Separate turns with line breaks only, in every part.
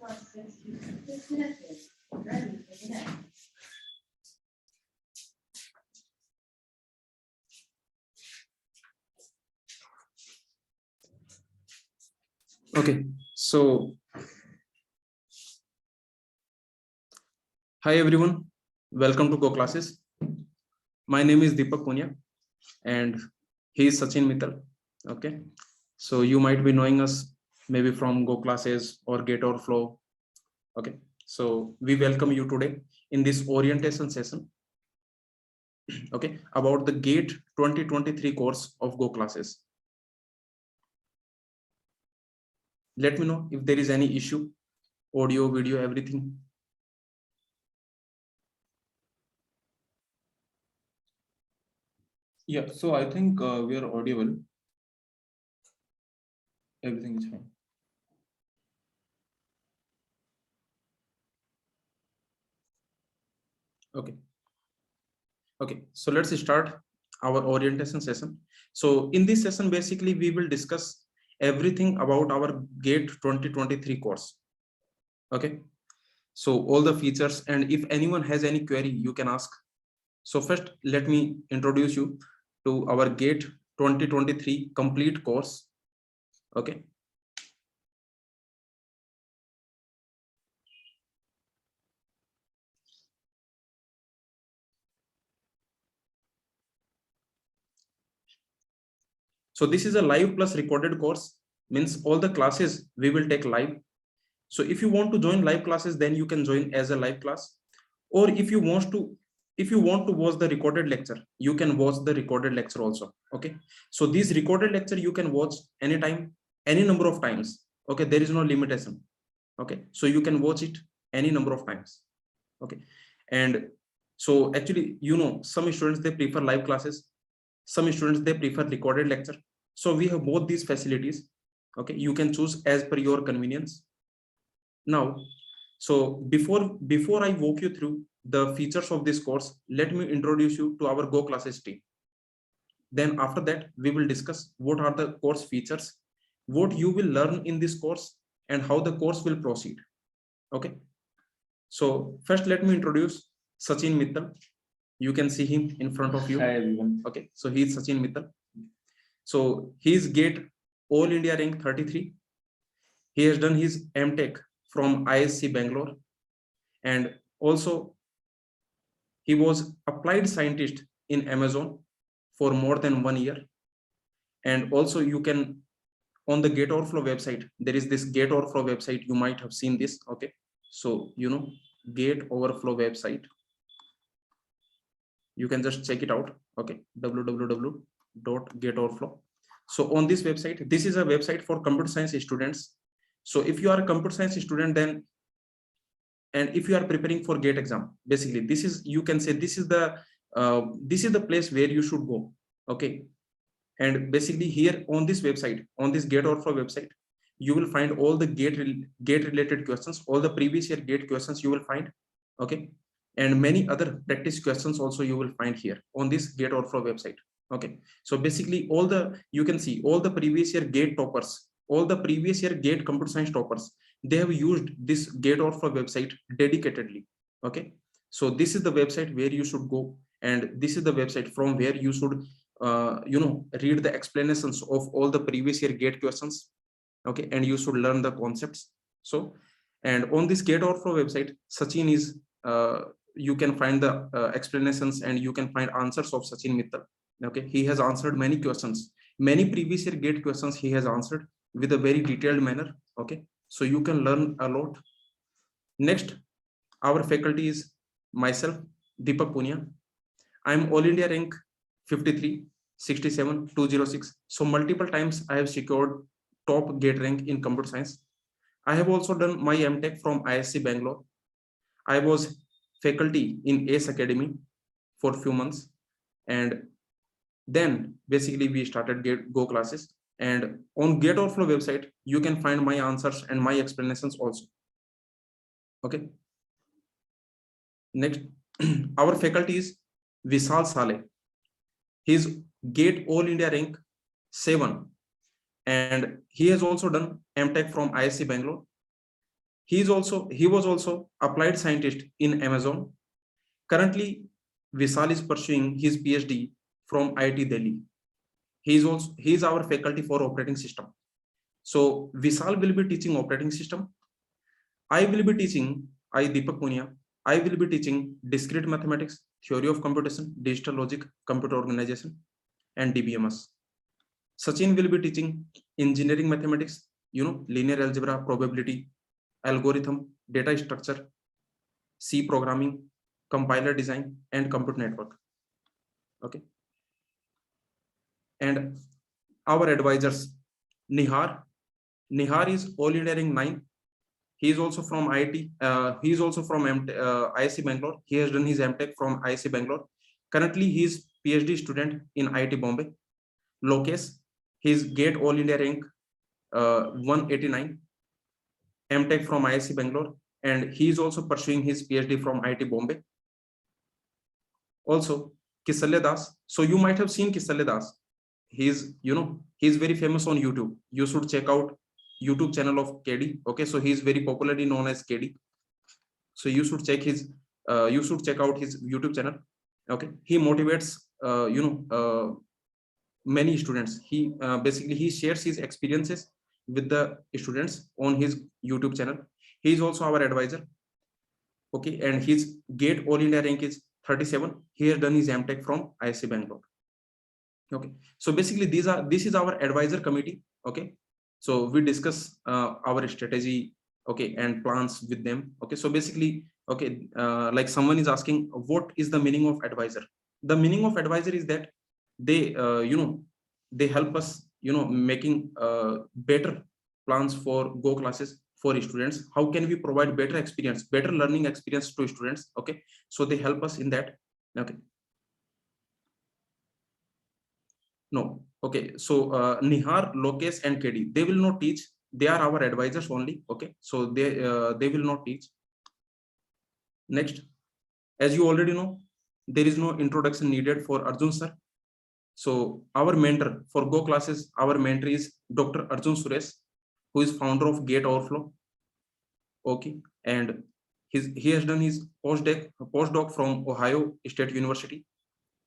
Okay, so hi everyone, welcome to Go Classes. My name is Deepak Punya and he is Sachin Mittal. Okay, so you might be knowing us maybe from Go Classes or Gate Overflow. Okay, so we welcome you today in this orientation session. Okay, about the Gate 2023 course of Go Classes. Let me know if there is any issue, audio, video, everything. Yeah, so I think we are audible. Everything is fine. Okay. Okay, so let's start our orientation session. So in this session, basically, we will discuss everything about our GATE 2023 course. Okay, so all the features, and if anyone has any query, you can ask. So first, let me introduce you to our GATE 2023 complete course. Okay. So this is a live plus recorded course, means all the classes we will take live. So if you want to join live classes, then you can join as a live class, or if you want to watch the recorded lecture, you can watch the recorded lecture also. Okay, so this recorded lecture you can watch anytime, any number of times. Okay, there is no limitation. Okay, so you can watch it any number of times. Okay, and so actually, some students they prefer live classes, some students they prefer recorded lecture. So we have both these facilities. Okay, you can choose as per your convenience. Now, so before I walk you through the features of this course, let me introduce you to our Go Classes team. Then after that, we will discuss what are the course features, what you will learn in this course, and how the course will proceed. Okay. So first, let me introduce Sachin Mittal. You can see him in front of you.
Hi everyone.
Okay. So he is Sachin Mittal. So he is GATE All India rank 33. He has done his MTech from ISC Bangalore, and also he was applied scientist in Amazon for more than 1 year. And also you can, on the Gate Overflow website, there is this Gate Overflow website, you might have seen this. Okay, so Gate Overflow website, you can just check it out. Okay, www.gateoverflow. So on this website, this is a website for computer science students. So if you are a computer science student, then, and if you are preparing for GATE exam, basically this is, you can say, this is the place where you should go. Okay, and basically here on this website, on this Gate Overflow website, you will find all the gate related questions, all the previous year GATE questions you will find. Okay, and many other practice questions also you will find here on this Gate Overflow website. Okay, so basically all the, you can see all the previous year GATE toppers, all the previous year GATE computer science toppers, they have used this Gate Overflow website dedicatedly. Okay, so this is the website where you should go, and this is the website from where you should read the explanations of all the previous year GATE questions. Okay, and you should learn the concepts. So, and on this Gate Overflow website, Sachin is you can find the explanations, and you can find answers of Sachin Mittal. Okay, he has answered many questions, many previous year GATE questions he has answered with a very detailed manner. Okay, so you can learn a lot. Next, our faculty is myself, Deepak Punya. I'm All India rank 53, 67, 206. So multiple times I have secured top GATE rank in computer science. I have also done my MTech from ISC Bangalore. I was faculty in ACE Academy for a few months, and then basically we started Go Classes. And on Gate Overflow website, you can find my answers and my explanations also. Okay. Next, our faculty is Vishal Saleh. He's GATE All India rank 7, and he has also done MTech from ISC Bangalore. He was also applied scientist in Amazon. Currently, Vishal is pursuing his PhD from IIT Delhi. He is our faculty for operating system. So Vishal will be teaching operating system. I will be teaching, Deepak Punia, I will be teaching discrete mathematics, theory of computation, digital logic, computer organization, and dbms. Sachin will be teaching engineering mathematics, linear algebra, probability, algorithm, data structure, C programming, compiler design, and compute network. Okay. And our advisors, Nihar is all engineering 9. He is also from IIT. He is also from IIC Bangalore. He has done his MTech from IIC Bangalore. Currently, he is PhD student in IIT Bombay. Lokesh, his GATE All India rank 189, MTech from IIC Bangalore, and he is also pursuing his PhD from IIT Bombay. Also, Kisalya Das. So you might have seen Kisalya Das. He's very famous on YouTube. You should check out YouTube channel of KD. Okay, so he's very popularly known as KD. So you should check out his YouTube channel. Okay, he motivates many students. He basically he shares his experiences with the students on his YouTube channel. He is also our advisor. Okay, and his GATE All India rank is 37. He has done his MTech from IIC Bangalore. Okay, so basically this is our advisor committee. Okay, so we discuss our strategy, okay, and plans with them. Okay, so basically, okay, like someone is asking, what is the meaning of advisor? The meaning of advisor is that they they help us making better plans for Go classes for students. How can we provide better experience, better learning experience to students? Okay, so they help us in that. Okay. No. Okay. So Nihar, Lokesh, and KD, they will not teach. They are our advisors only. Okay. So they will not teach. Next, as you already know, there is no introduction needed for Arjun sir. So our mentor for Go classes, our mentor is Dr. Arjun Suresh, who is founder of Gate Overflow. Okay, and he has done his postdoc from Ohio State University,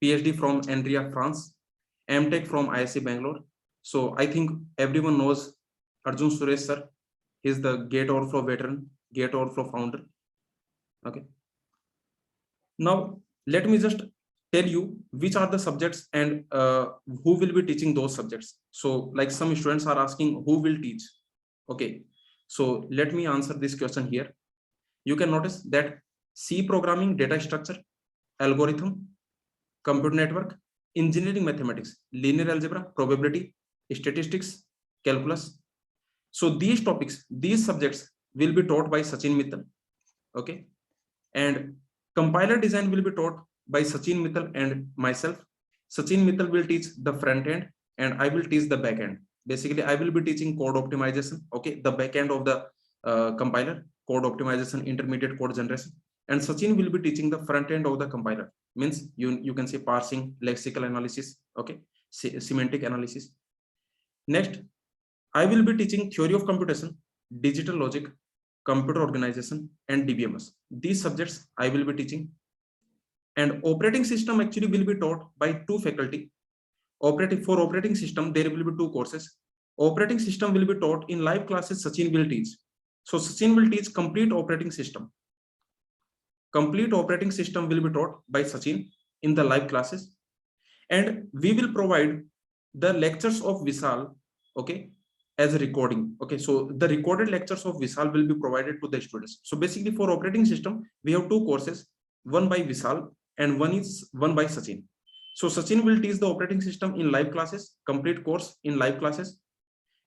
PhD from Andrea, France, MTech from IIC Bangalore. So I think everyone knows Arjun Suresh sir. He is the Gate Overflow veteran, Gate Overflow founder. Okay. Now let me just tell you which are the subjects and who will be teaching those subjects. So like some students are asking who will teach. Okay. So let me answer this question here. You can notice that C programming, data structure, algorithm, compute network, engineering mathematics, linear algebra, probability, statistics, calculus. So these topics, these subjects will be taught by Sachin Mittal. Okay. And compiler design will be taught by Sachin Mittal and myself. Sachin Mittal will teach the front end and I will teach the back end. Basically, I will be teaching code optimization. Okay. The back end of the compiler, code optimization, intermediate code generation. And Sachin will be teaching the front end of the compiler. Means you can say parsing, lexical analysis, okay, semantic analysis. Next, I will be teaching theory of computation, digital logic, computer organization, and dbms. These subjects I will be teaching. And operating system actually will be taught by two faculty. For operating system, there will be two courses. Operating system will be taught in live classes. Sachin will teach. So Sachin will teach complete operating system. Complete operating system will be taught by Sachin in the live classes, and we will provide the lectures of Vishal, okay, as a recording. Okay, so the recorded lectures of Vishal will be provided to the students. So basically, for operating system, we have two courses, one by Vishal and one by Sachin. So Sachin will teach the operating system in live classes, complete course in live classes,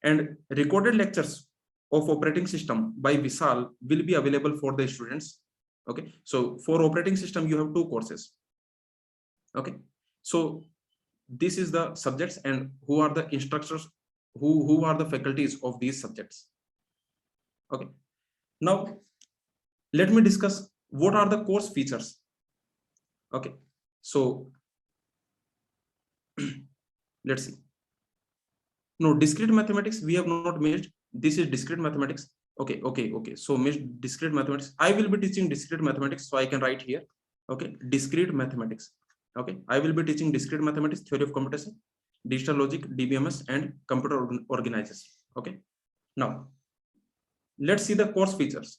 and recorded lectures of operating system by Vishal will be available for the students. Okay, so for operating system you have two courses. Okay, so this is the subjects and who are the instructors, who are the faculties of these subjects. Okay, now let me discuss what are the course features. Okay, so let's see. No, discrete mathematics we have not made. This is discrete mathematics. Okay. So Miss discrete mathematics, I will be teaching discrete mathematics, so I can write here. Okay, discrete mathematics. Okay, I will be teaching discrete mathematics, theory of computation, digital logic, DBMS, and computer organizers. Okay, now let's see the course features.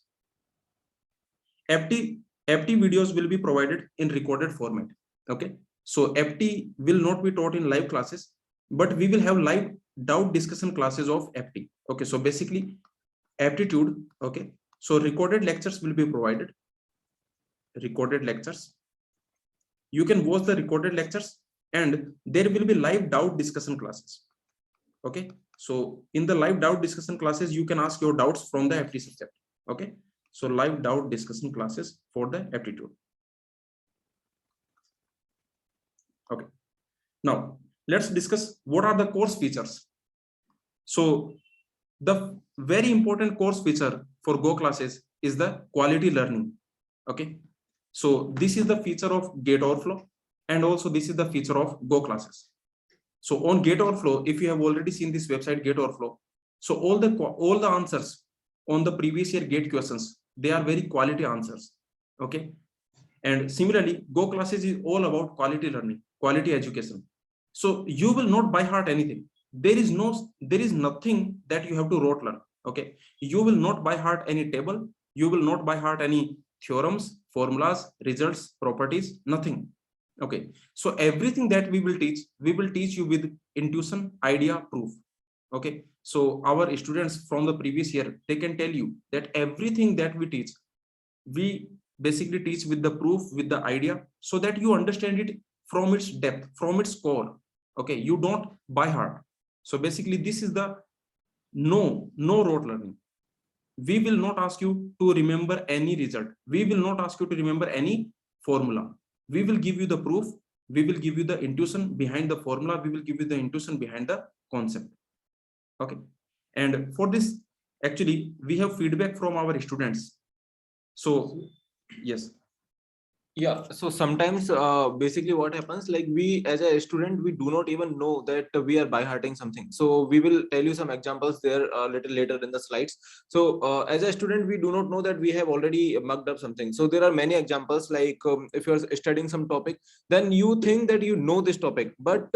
FT videos will be provided in recorded format. Okay, so FT will not be taught in live classes, but we will have live doubt discussion classes of FT. Okay, so basically aptitude. Okay, so recorded lectures will be provided. Recorded lectures, you can watch the recorded lectures, and there will be live doubt discussion classes. Okay, so in the live doubt discussion classes, you can ask your doubts from the FT subject. Okay, so live doubt discussion classes for the aptitude. Okay, now let's discuss what are the course features. So the very important course feature for Go classes is the quality learning. Okay, so this is the feature of Gate Overflow, and also this is the feature of Go classes. So on Gate Overflow, if you have already seen this website Gate Overflow, so all the answers on the previous year Gate questions, they are very quality answers. Okay, and similarly, Go classes is all about quality learning, quality education. So you will not by heart anything. There is nothing that you have to rote learn. Okay, you will not by heart any table. You will not by heart any theorems, formulas, results, properties, nothing. Okay, so everything that we will teach you with intuition, idea, proof. Okay, so our students from the previous year, they can tell you that everything that we teach, we basically teach with the proof, with the idea, so that you understand it from its depth, from its core. Okay, you don't by heart. So basically this is the no rote learning. We will not ask you to remember any result. We will not ask you to remember any formula. We will give you the proof. We will give you the intuition behind the formula. We will give you the intuition behind the concept. Okay, and for this, actually we have feedback from our students. So yes.
Yeah, so sometimes basically what happens, like we as a student, we do not even know that we are by hearting something. So we will tell you some examples there a little later in the slides. So as a student, we do not know that we have already mugged up something. So there are many examples, like if you're studying some topic, then you think that you know this topic, but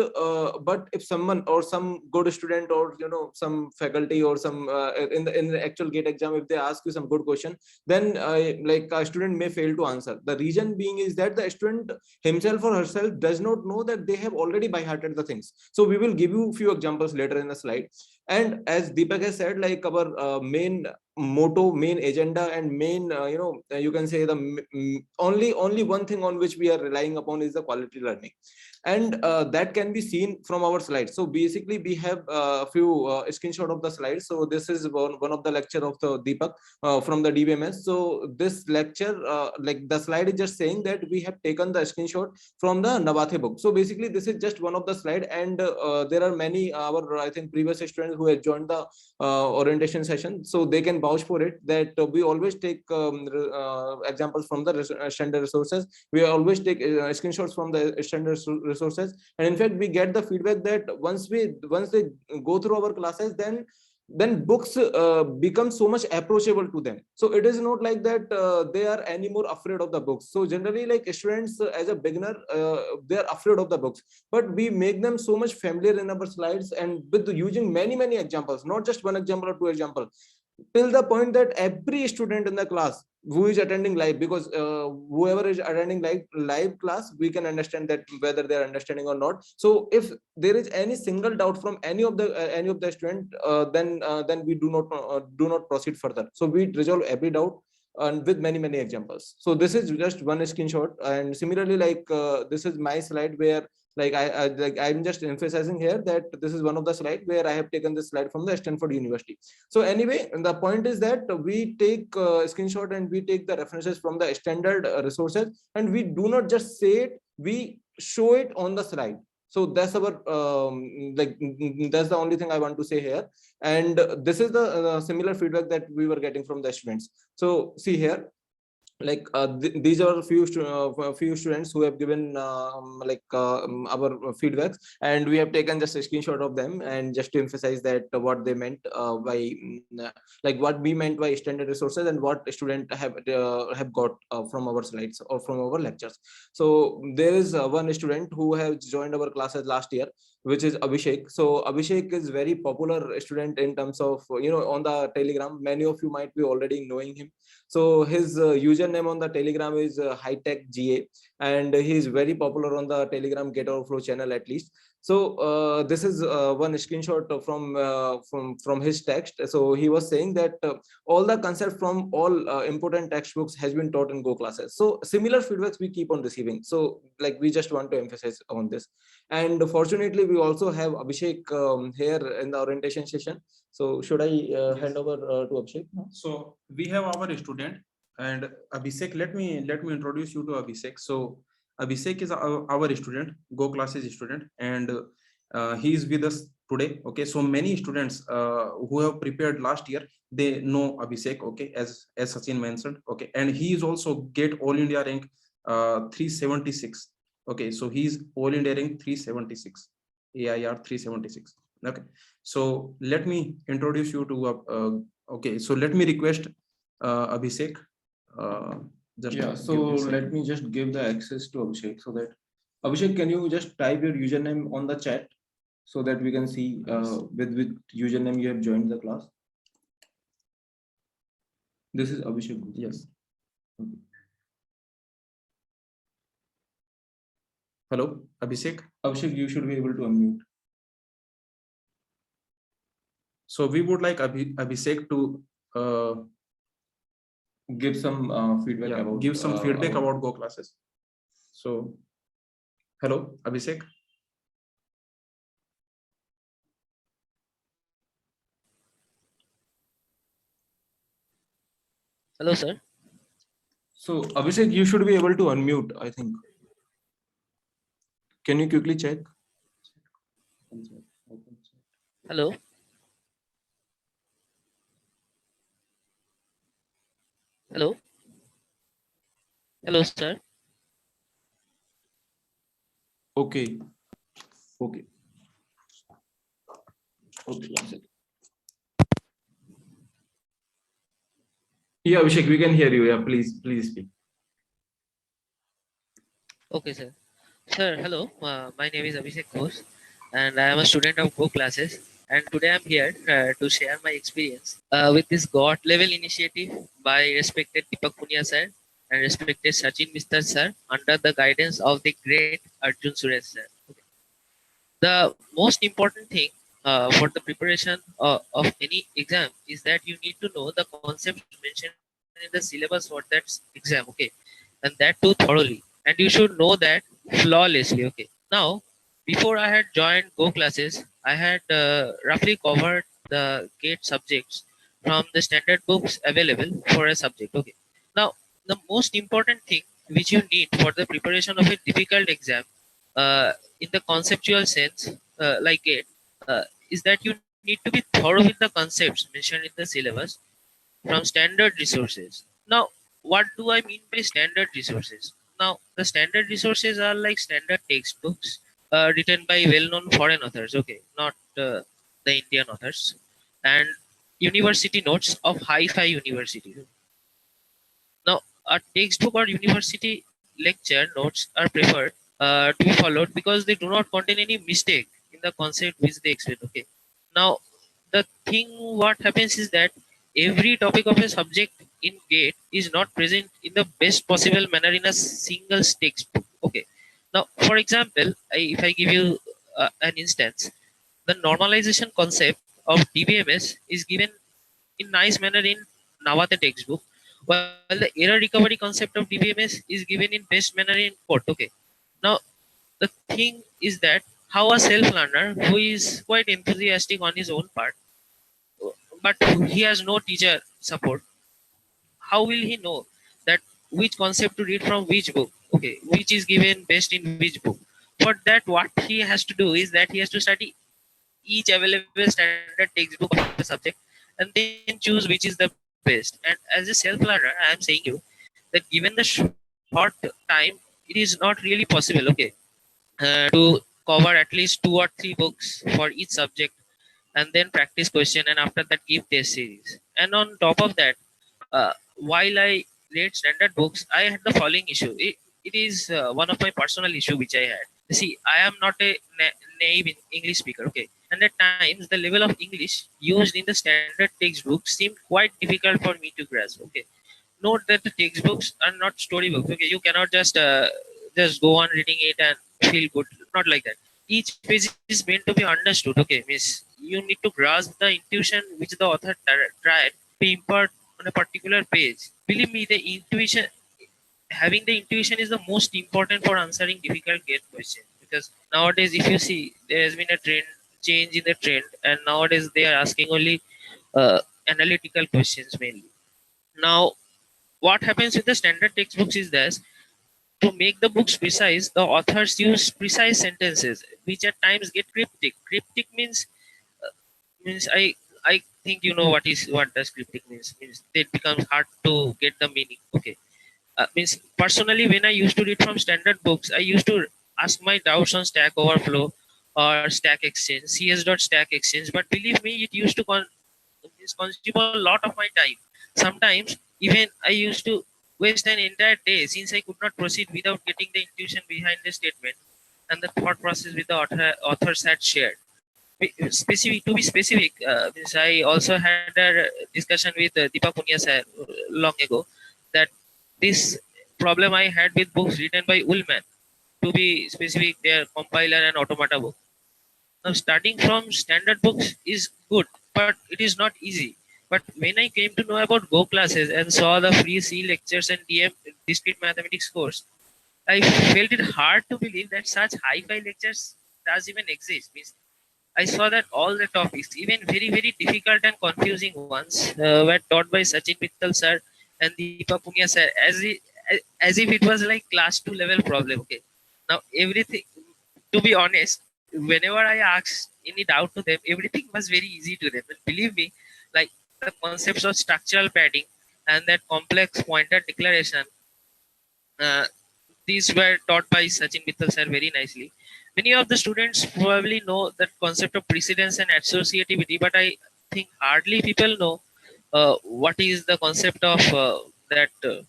if someone or some good student, or some faculty, or some in the actual GATE exam, if they ask you some good question, then like a student may fail to answer. The reason being is that the student himself or herself does not know that they have already by hearted the things. So we will give you a few examples later in the slide. And as Deepak has said, like our main motto, main agenda, and main you can say the only one thing on which we are relying upon is the quality learning. And that can be seen from our slides. So basically we have a few screenshot of the slides. So this is one of the lecture of the Deepak from the dbms. So this lecture, like the slide is just saying that we have taken the screenshot from the Navathe book. So basically this is just one of the slide, and there are many our I think previous students who have joined the orientation session, so they can vouch for it, that we always take examples from the standard resources. We always take screenshots from the standard resources, and in fact we get the feedback that once they go through our classes, then books become so much approachable to them. So it is not like that they are any more afraid of the books. So generally, like students as a beginner, they are afraid of the books, but we make them so much familiar in our slides, and with using many examples, not just one example or two examples, till the point that every student in the class who is attending live, because whoever is attending live class, we can understand that whether they are understanding or not. So if there is any single doubt from any of the student, then we do not proceed further. So we resolve every doubt, and with many examples. So this is just one screenshot. And similarly, like this is my slide, where like I'm just emphasizing here that this is one of the slide where I have taken this slide from the Stanford University. So anyway, the point is that we take screenshot, and we take the references from the standard resources, and we do not just say it, we show it on the slide. So that's our that's the only thing I want to say here. And this is the similar feedback that we were getting from the students. So see here, these are few few students who have given our feedbacks, and we have taken just a screenshot of them, and just to emphasize that what they meant by like what we meant by standard resources, and what student have got from our slides or from our lectures. So there is one student who has joined our classes last year, which is Abhishek. So Abhishek is very popular student in terms of, on the Telegram. Many of you might be already knowing him. So his username on the Telegram is hightech GA, and he is very popular on the Telegram gateoverflow channel at least. So this is one screenshot from his text. So he was saying that all the concept from all important textbooks has been taught in Go classes. So similar feedbacks we keep on receiving. So we just want to emphasize on this. And fortunately, we also have Abhishek here in the orientation session. So should I hand over to Abhishek now?
So we have our student, and Abhishek, let me introduce you to Abhishek. So Abhishek is our student, Go classes student, and he is with us today. Okay, so many students who have prepared last year, they know Abhishek. Okay, as Sachin mentioned. Okay, and he is also get All India rank 376. Okay, so he's All India rank 376, AIR 376. Okay, so let me introduce you to okay, so let me request Abhishek.
So let me just give the access to Abhishek, so that Abhishek, can you just type your username on the chat so that we can see with which username you have joined the class. This is Abhishek.
Yes. Okay. Hello, Abhishek.
Abhishek, you should be able to unmute.
So we would like Abhishek to
give some feedback about
feedback about Go classes. So, hello, Abhishek.
Hello, sir.
So, Abhishek, you should be able to unmute, I think. Can you quickly check?
Hello. Hello. Hello, sir.
Okay. Okay. Okay. Yeah, Abhishek, we can hear you. Yeah, please speak.
Okay, sir. Sir, hello. My name is Abhishek Ghosh, and I am a student of Go classes. And today I'm here to share my experience with this GOT level initiative by respected Deepak Punia sir and respected Sachin Mistar sir under the guidance of the great Arjun Suresh sir. Okay. The most important thing for the preparation of any exam is that you need to know the concepts mentioned in the syllabus for that exam, okay, and that too thoroughly, and you should know that flawlessly, okay. Now, before I had joined Go classes, I had roughly covered the gate subjects from the standard books available for a subject, okay. Now, the most important thing which you need for the preparation of a difficult exam in the conceptual sense, like it, is that you need to be thorough with the concepts mentioned in the syllabus from standard resources. Now, what do I mean by standard resources? Now, the standard resources are like standard textbooks written by well-known foreign authors, okay, not the Indian authors, and university notes of high-fi universities. Now, a textbook or university lecture notes are preferred to be followed because they do not contain any mistake in the concept which they explain. Okay. Now, the thing what happens is that every topic of a subject in GATE is not present in the best possible manner in a single textbook. Okay. Now, for example, if I give you an instance, the normalization concept of dbms is given in nice manner in Nawate textbook, while the error recovery concept of DBMS is given in best manner in Code. Okay. Now, the thing is that how a self-learner who is quite enthusiastic on his own part, but he has no teacher support, how will he know that which concept to read from which book? Okay, which is given best in which book? For that, what he has to do is that he has to study each available standard textbook of the subject and then choose which is the best. And as a self learner, I am saying you that given the short time, it is not really possible, okay, to cover at least 2 or 3 books for each subject, and then practice question, and after that give test series. And on top of that, while I read standard books, I had the following issue. It is one of my personal issue which I had. See, I am not a naive English speaker, okay, and at times the level of English used in the standard textbook seemed quite difficult for me to grasp, okay. Note that the textbooks are not storybooks, okay. You cannot just go on reading it and feel good, not like that. Each page is meant to be understood, okay. Means you need to grasp the intuition which the author tried to impart on a particular page. Believe me, the intuition, having the intuition is the most important for answering difficult gate questions, because nowadays if you see, there has been a trend change in the trend, and nowadays they are asking only analytical questions mainly. Now, what happens with the standard textbooks is this: to make the books precise, the authors use precise sentences, which at times get cryptic. Cryptic means I think you know what does cryptic means. Means it becomes hard to get the meaning. Okay, means personally, when I used to read from standard books, I used to ask my doubts on Stack Overflow or Stack Exchange, cs.stack exchange. But believe me, it used to consume a lot of my time. Sometimes even I used to waste an entire day, since I could not proceed without getting the intuition behind the statement and the thought process with the authors had shared. Specific to be specific, means I also had a discussion with Deepak Punia sir long ago, that this problem I had with books written by Ullman, to be specific, their compiler and automata book. Now, starting from standard books is good, but it is not easy. But when I came to know about Go classes and saw the free C lectures and discrete mathematics course, I felt it hard to believe that such hi-fi lectures does even exist. Means I saw that all the topics, even very, very difficult and confusing ones, were taught by Sachin Mittal sir and Deepak Punia sir, as if it was like class 2 level problem. Okay. Now, everything, to be honest, whenever I asked any doubt to them, everything was very easy to them. And believe me, like the concepts of structural padding and that complex pointer declaration, uh, these were taught by Sachin Mittal sir very nicely. Many of the students probably know that concept of precedence and associativity, but I think hardly people know what is the concept of that uh,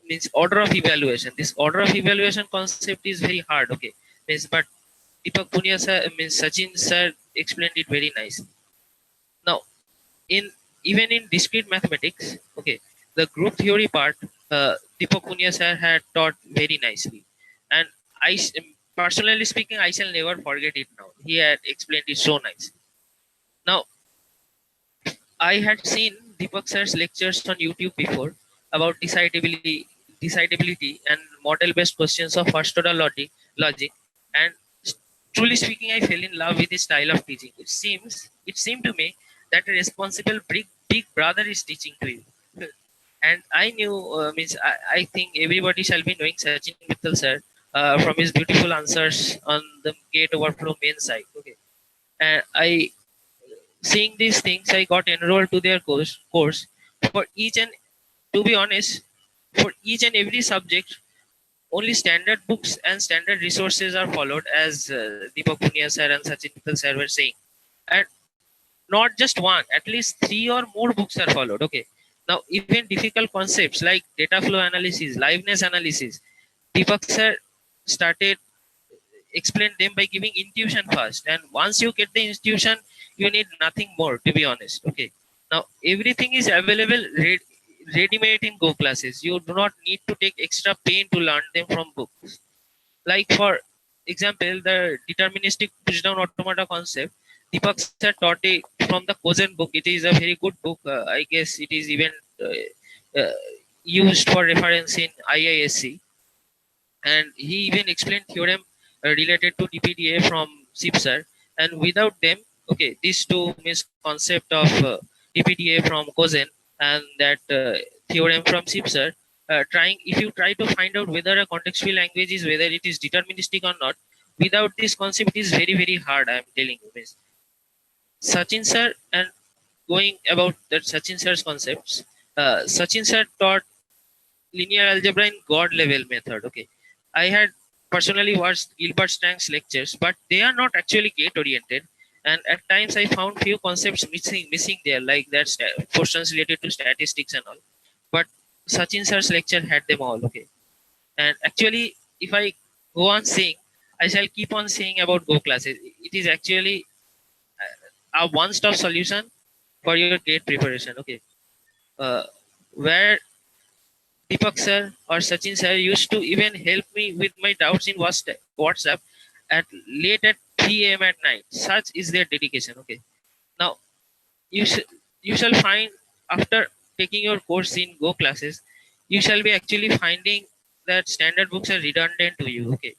means order of evaluation. This order of evaluation concept is very hard. Okay, means but Deepak Punia sir, means Sachin sir explained it very nicely. Now, in even in discrete mathematics, okay, the group theory part, Deepak Punia sir had taught very nicely, and personally speaking, I shall never forget it. Now he had explained it so nice. Now, I had seen Deepak sir's lectures on YouTube before about decidability and model-based questions of first-order logic, and truly speaking, I fell in love with his style of teaching. It seemed to me that a responsible big brother is teaching to you. And I knew, I think everybody shall be knowing Sachin Mittal sir from his beautiful answers on the gate overflow main site. Okay, and I seeing these things, I got enrolled to their course for each and to be honest, for each and every subject, only standard books and standard resources are followed, as Deepak Punia sir and Sachin Mittal sir were saying, and not just one, at least 3 or more books are followed. Okay, now even difficult concepts like data flow analysis, liveness analysis, Deepak sir started explain them by giving intuition first, and once you get the intuition, you need nothing more, to be honest. Okay, now everything is available ready-made in Go classes. You do not need to take extra pain to learn them from books. Like for example, the deterministic pushdown automata concept, Deepak sir taught it from the Kozen book. It is a very good book. I guess it is even uh, used for reference in IISc, and he even explained theorem related to DPDA from Sipsar. And without them, okay, these two means concept of DPDA from Kozen and that theorem from Sipsar. Trying if you try to find out whether a contextual language is whether it is deterministic or not, without this concept, it is very hard. I am telling you, Sachin sir, and going about that Sachin sir's concepts. Sachin sir taught linear algebra in God level method. Okay, I had personally watched Gilbert Strang's lectures, but they are not actually gate oriented. And at times, I found few concepts missing there, like that portions related to statistics and all. But Sachin sir's lecture had them all. Okay, and actually, if I go on saying, I shall keep on saying about Go classes. It is actually a one-stop solution for your gate preparation. Okay, uh, where Deepak sir or Sachin sir used to even help me with my doubts in WhatsApp at late at 3 a.m. at night. Such is their dedication. Okay. Now you you shall find after taking your course in Go classes, you shall be actually finding that standard books are redundant to you. Okay.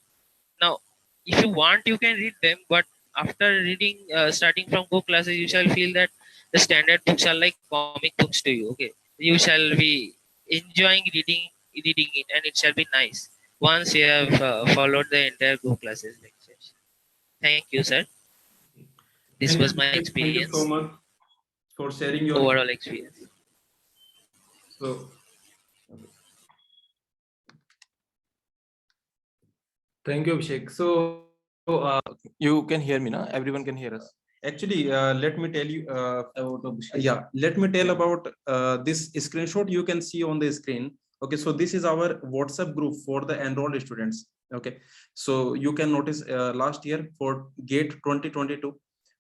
Now, if you want, you can read them, but after reading, starting from Go classes, you shall feel that the standard books are like comic books to you. Okay, you shall be enjoying reading it, and it shall be nice once you have followed the entire Go classes lectures. Thank you, sir. This
Thank you,
was my
Abhishek. Thank you so
experience,
much for sharing your.
overall experience.
So
Thank you, Abhishek. So you can hear me now. Everyone can hear us.
actually, let me tell you.
About Abhishek.
Yeah, let me tell about this screenshot you can see on the screen. Okay, so this is our WhatsApp group for the enrolled students. Okay, so you can notice last year for GATE 2022,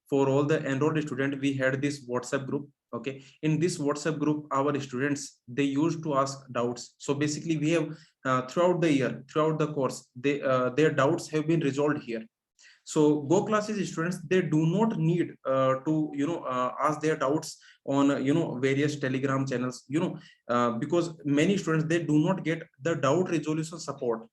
for all the enrolled student, we had this WhatsApp group. Okay, in this WhatsApp group, our students, they used to ask doubts. So basically, we have throughout the year, throughout the course, their doubts have been resolved here. So Go classes students, they do not need to ask their doubts on various Telegram channels, because many students, they do not get the doubt resolution support.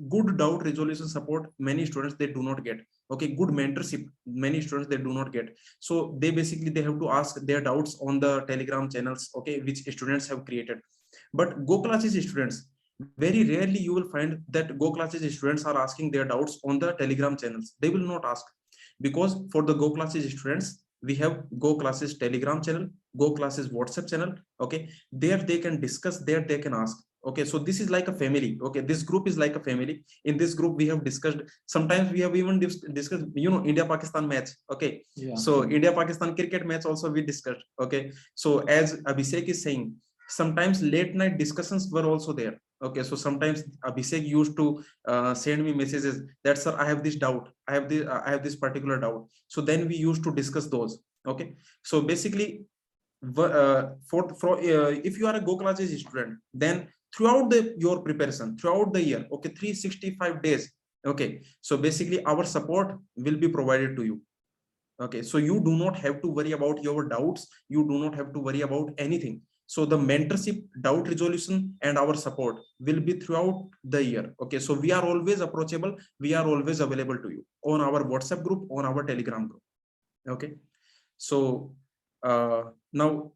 Good doubt resolution support, many students, they do not get. Okay, good mentorship, many students, they do not get. So they basically, they have to ask their doubts on the Telegram channels, okay, which students have created. But Go classes students, very rarely you will find that Go classes students are asking their doubts on the Telegram channels. They will not ask, because for the Go classes students, we have Go classes Telegram channel, Go classes WhatsApp channel. Okay, there they can discuss, there they can ask. Okay, so this is like a family. Okay, this group is like a family. In this group, we have discussed, sometimes we have even discussed India Pakistan match. Okay,
Yeah.
so India Pakistan cricket match also we discussed. Okay, so as Abhishek is saying, sometimes late night discussions were also there. Okay, so sometimes Abhishek used to send me messages that, sir, I have this doubt, I have this particular doubt. So then we used to discuss those. Okay, so basically, if you are a Go classes student, then throughout your preparation, throughout the year, okay, 365 days, okay, so basically our support will be provided to you. Okay, so you do not have to worry about your doubts, you do not have to worry about anything. So the mentorship, doubt resolution, and our support will be throughout the year. Okay, so we are always approachable, we are always available to you on our WhatsApp group, on our Telegram group. Okay, so now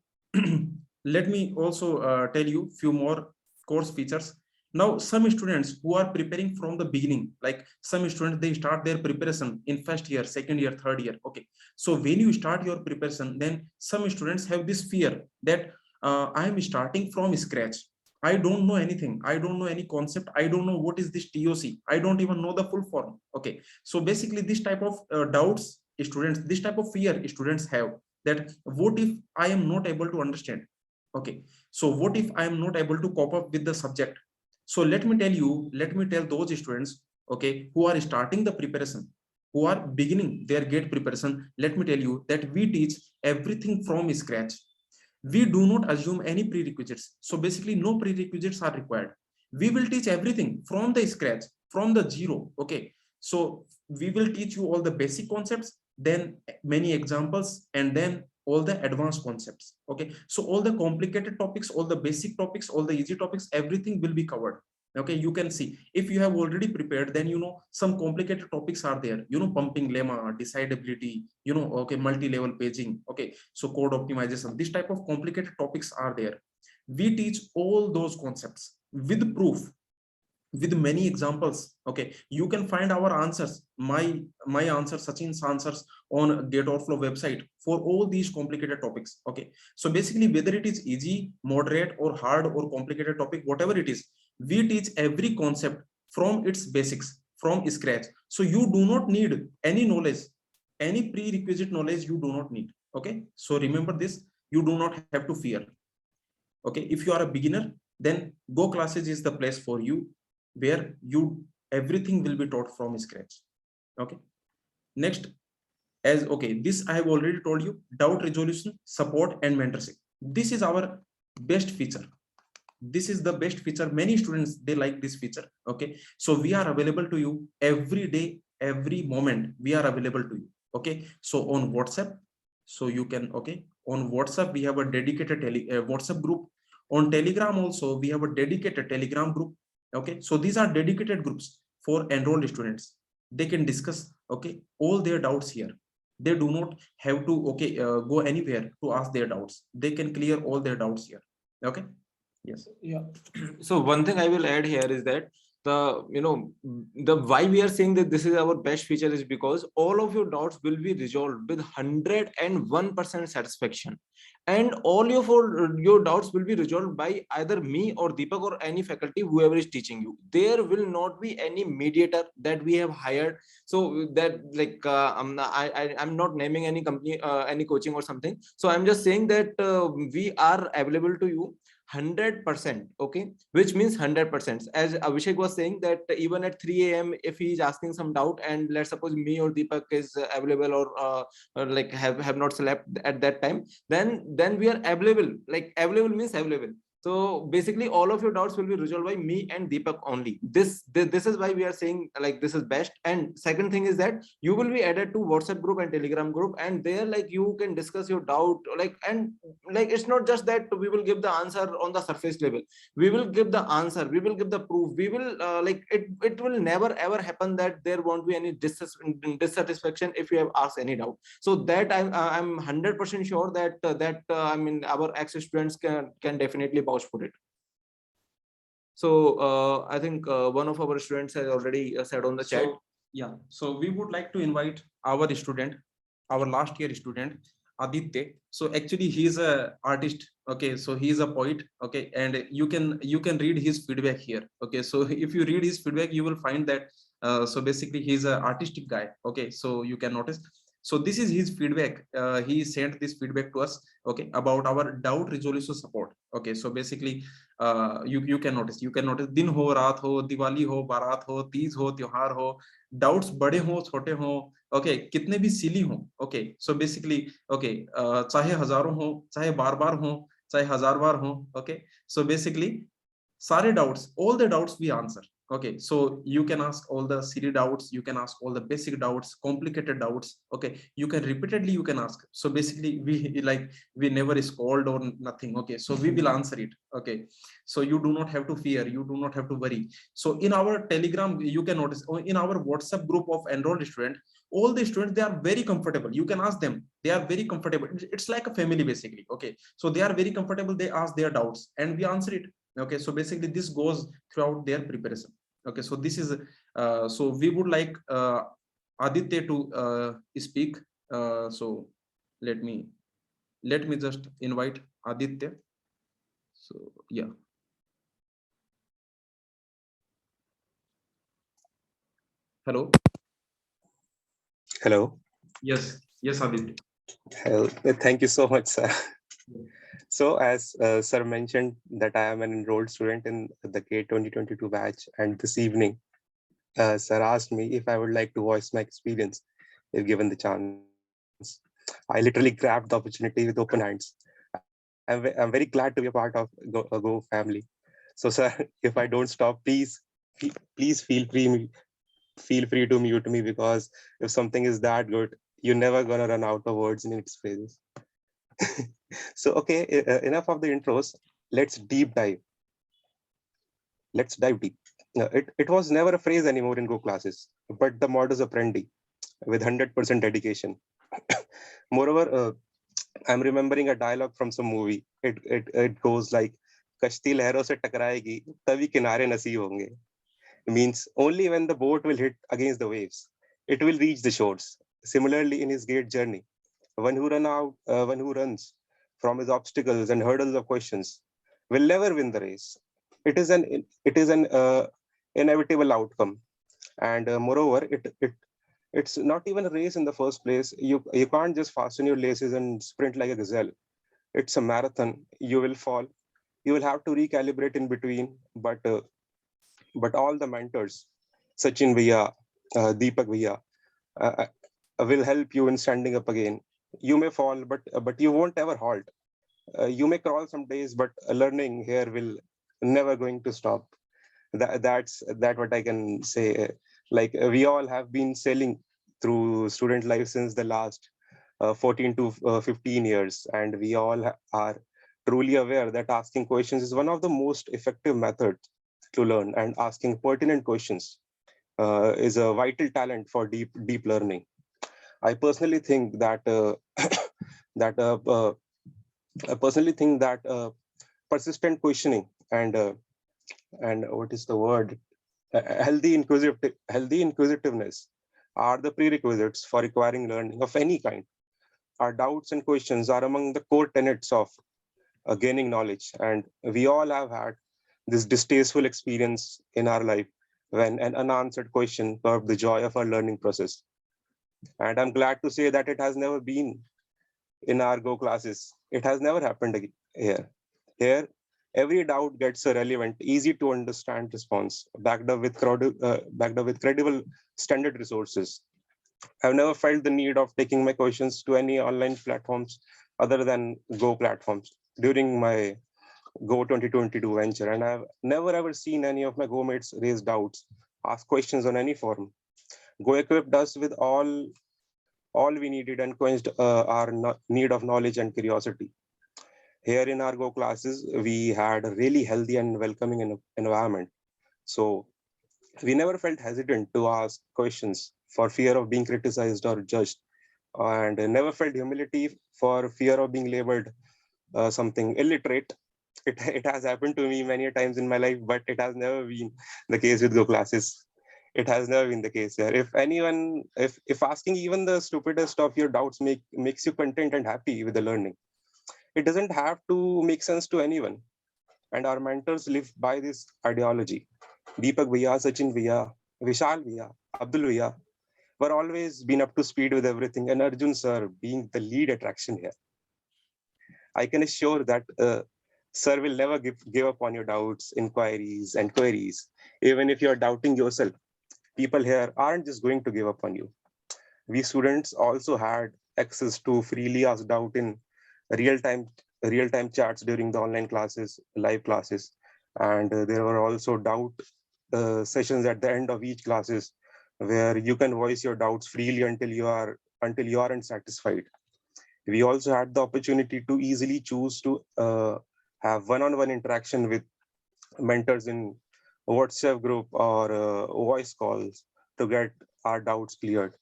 let me also tell you few more course features. Now some students who are preparing from the beginning, like some students, they start their preparation in first year, second year, third year. Okay, so when you start your preparation, then some students have this fear that I am starting from scratch, I don't know anything, I don't know any concept, I don't know what is this TOC, I don't even know the full form. Okay, so basically this type of doubts students, this type of fear students have, that what if I am not able to understand. Okay, so what if I am not able to cope up with the subject. So let me tell you, let me tell those students, okay, who are starting the preparation, who are beginning their gate preparation, let me tell you that we teach everything from scratch. We do not assume any prerequisites. So basically no prerequisites are required. We will teach everything from the scratch, from the zero. Okay, so we will teach you all the basic concepts, then many examples, and then all the advanced concepts. Okay, so all the complicated topics, all the basic topics, all the easy topics, everything will be covered. Okay, you can see if you have already prepared, then some complicated topics are there, pumping lemma, decidability, okay, multi-level paging. Okay, so code optimization, this type of complicated topics are there. We teach all those concepts with proof. with many examples. Okay, you can find our answers, my answer, Sachin's answers on gateoverflow website for all these complicated topics. Okay, so basically whether it is easy, moderate, or hard or complicated topic, whatever it is, we teach every concept from its basics, from scratch. So you do not need any knowledge, any prerequisite knowledge you do not need. Okay, so remember this, you do not have to fear. Okay, if you are a beginner, then Go Classes is the place for you, where you everything will be taught from scratch. Okay, next, as okay, this I have already told you, doubt resolution, support, and mentorship. This is our best feature. This is the best feature. Many students, they like this feature. Okay, so we are available to you every day, every moment. We are available to you. Okay, so on WhatsApp, so you can, okay, on WhatsApp we have a dedicated WhatsApp group. On Telegram also we have a dedicated Telegram group. Okay, so these are dedicated groups for enrolled students. They can discuss, okay, all their doubts here. They do not have to, okay, go anywhere to ask their doubts. They can clear all their doubts here. Okay. Yes.
Yeah. So one thing I will add here is that the why we are saying that this is our best feature is because all of your doubts will be resolved with 101% satisfaction, and all your doubts will be resolved by either me or Deepak or any faculty, whoever is teaching you. There will not be any mediator that we have hired. So that I'm not naming any company, any coaching or something. So I'm just saying that we are available to you 100%. Okay, which means 100%. As Abhishek was saying that even at 3 a.m. if he is asking some doubt, and let's suppose me or Deepak is available, or like have not slept at that time, then we are available. Like available means available. So basically all of your doubts will be resolved by me and Deepak only. This is why we are saying like this is best. And second thing is that you will be added to WhatsApp group and Telegram group, and there like you can discuss your doubt, and it's not just that we will give the answer on the surface level. We will give the answer, we will give the proof, we will it will never ever happen that there won't be any dissatisfaction if you have asked any doubt. So that I'm 100% sure that I mean our ex students can definitely vouch for it. So I think one of our students has already said on the chat.
Yeah, so we would like to invite our student, our last year student, Aditya. So actually he is a artist. Okay, so he is a poet. Okay, and you can read his feedback here. Okay, so if you read his feedback, you will find that so basically he's an artistic guy. Okay, so you can notice. So this is his feedback. He sent this feedback to us. Okay, about our doubt resolution support. Okay, so basically you can notice दिन हो, रात हो, दिवाली हो, बारात हो, तीज हो, त्योहार हो, डाउट्स बड़े हो, छोटे हो, ओके, कितने भी सिली हो, ओके, सो बेसिकली ओके, चाहे हजारों हो, चाहे बार बार हो, चाहे हजार बार हो, ओके, सो बेसिकली सारे doubts, all the doubts we answer. Okay, so you can ask all the silly doubts, you can ask all the basic doubts, complicated doubts. Okay, you can repeatedly you can ask. So basically we never scold or nothing. Okay, so we will answer it. Okay, so you do not have to fear, you do not have to worry. So in our Telegram, you can notice, or in our WhatsApp group of enrolled student, all the students, they are very comfortable. You can ask them, they are very comfortable. It's like a family basically. Okay, so they are very comfortable, they ask their doubts and we answer it. Okay, so basically this goes throughout their preparation. Okay, so this is so we would like Aditya to speak. So let me just invite Aditya. So yeah. Hello.
Hello.
Yes, Aditya.
Hello. Thank you so much, sir. So as sir mentioned that I am an enrolled student in the GATE 2022 batch, and this evening sir asked me if I would like to voice my experience if given the chance. I literally grabbed the opportunity with open hands. I'm very glad to be a part of Go family. So sir, if I don't stop, please feel free to mute me, because if something is that good, you're never gonna run out of words in its phrases. So okay, enough of the intros. Let's dive deep. It was never a phrase anymore in Go Classes, but the modus operandi with 100% dedication. Moreover, I'm remembering a dialogue from some movie. It goes like, कश्ती लहरों से टकराएगी तभी किनारे नसीब होंगे. means only when the boat will hit against the waves, it will reach the shores. Similarly, in his gate journey, one who runs from his obstacles and hurdles of questions will never win the race. It is an inevitable outcome, and moreover, it's not even a race in the first place. You can't just fasten your laces and sprint like a gazelle. It's a marathon. You will fall. You will have to recalibrate in between, but all the mentors, Sachin Bhaiya, Deepak Bhaiya, will help you in standing up again. You may fall, but you won't ever halt. You may crawl some days, but learning here will never going to stop. That what I can say. Like we all have been sailing through student life since the last 14 to 15 years, and we all are truly aware that asking questions is one of the most effective methods to learn, and asking pertinent questions is a vital talent for deep learning. I personally think that that I personally think that persistent questioning and what is the word, healthy inquisitiveness are the prerequisites for acquiring learning of any kind. Our doubts and questions are among the core tenets of gaining knowledge, and we all have had this distasteful experience in our life when an unanswered question curbed the joy of our learning process. And I'm glad to say that it has never been in our Go classes. It has never happened here. Here, every doubt gets a relevant, easy to understand response, backed up with credible standard resources. I've never felt the need of taking my questions to any online platforms other than Go platforms during my Go 2022 venture, and I've never ever seen any of my Go mates raise doubts, ask questions on any forum. Go equipped us with all we needed and quenched our need of knowledge and curiosity. Here in our Go classes, we had a really healthy and welcoming environment. So we never felt hesitant to ask questions for fear of being criticized or judged, and never felt humility for fear of being labeled something illiterate. It has happened to me many times in my life, but it has never been the case with Go classes. It has never been the case here. If asking even the stupidest of your doubts makes you content and happy with the learning, it doesn't have to make sense to anyone. And our mentors live by this ideology. Deepak Bhaiya, Sachin Bhaiya, Vishal Bhaiya, Abdul Bhaiya were always been up to speed with everything, and Arjun sir being the lead attraction here. I can assure that sir will never give up on your doubts, inquiries, and queries. Even if you're doubting yourself, people here aren't just going to give up on you. We students also had access to freely asked out in real-time real-time chats during the online classes, live classes, and there were also doubt sessions at the end of each classes where you can voice your doubts freely until you aren't satisfied. We also had the opportunity to easily choose to have one-on-one interaction with mentors in WhatsApp group or voice calls to get our doubts cleared.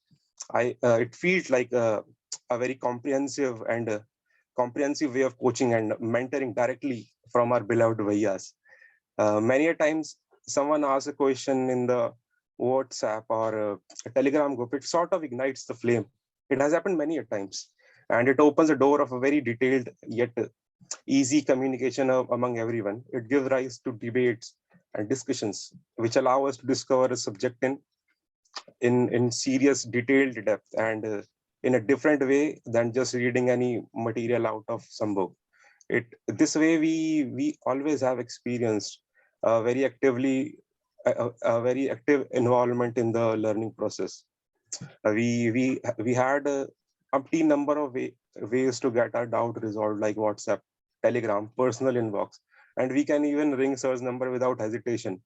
It feels like a very comprehensive way of coaching and mentoring directly from our beloved Vaiyas. Many a times, someone asks a question in the WhatsApp or a Telegram group, it sort of ignites the flame. It has happened many a times, and it opens a door of a very detailed yet easy communication among everyone. It gives rise to debates and discussions, which allow us to discover a subject in serious detailed depth and in a different way than just reading any material out of some book. It this way we always have experienced a very active involvement in the learning process. We had a umpteen number of ways to get our doubt resolved, like WhatsApp, Telegram, personal inbox, and we can even ring sir's number without hesitation.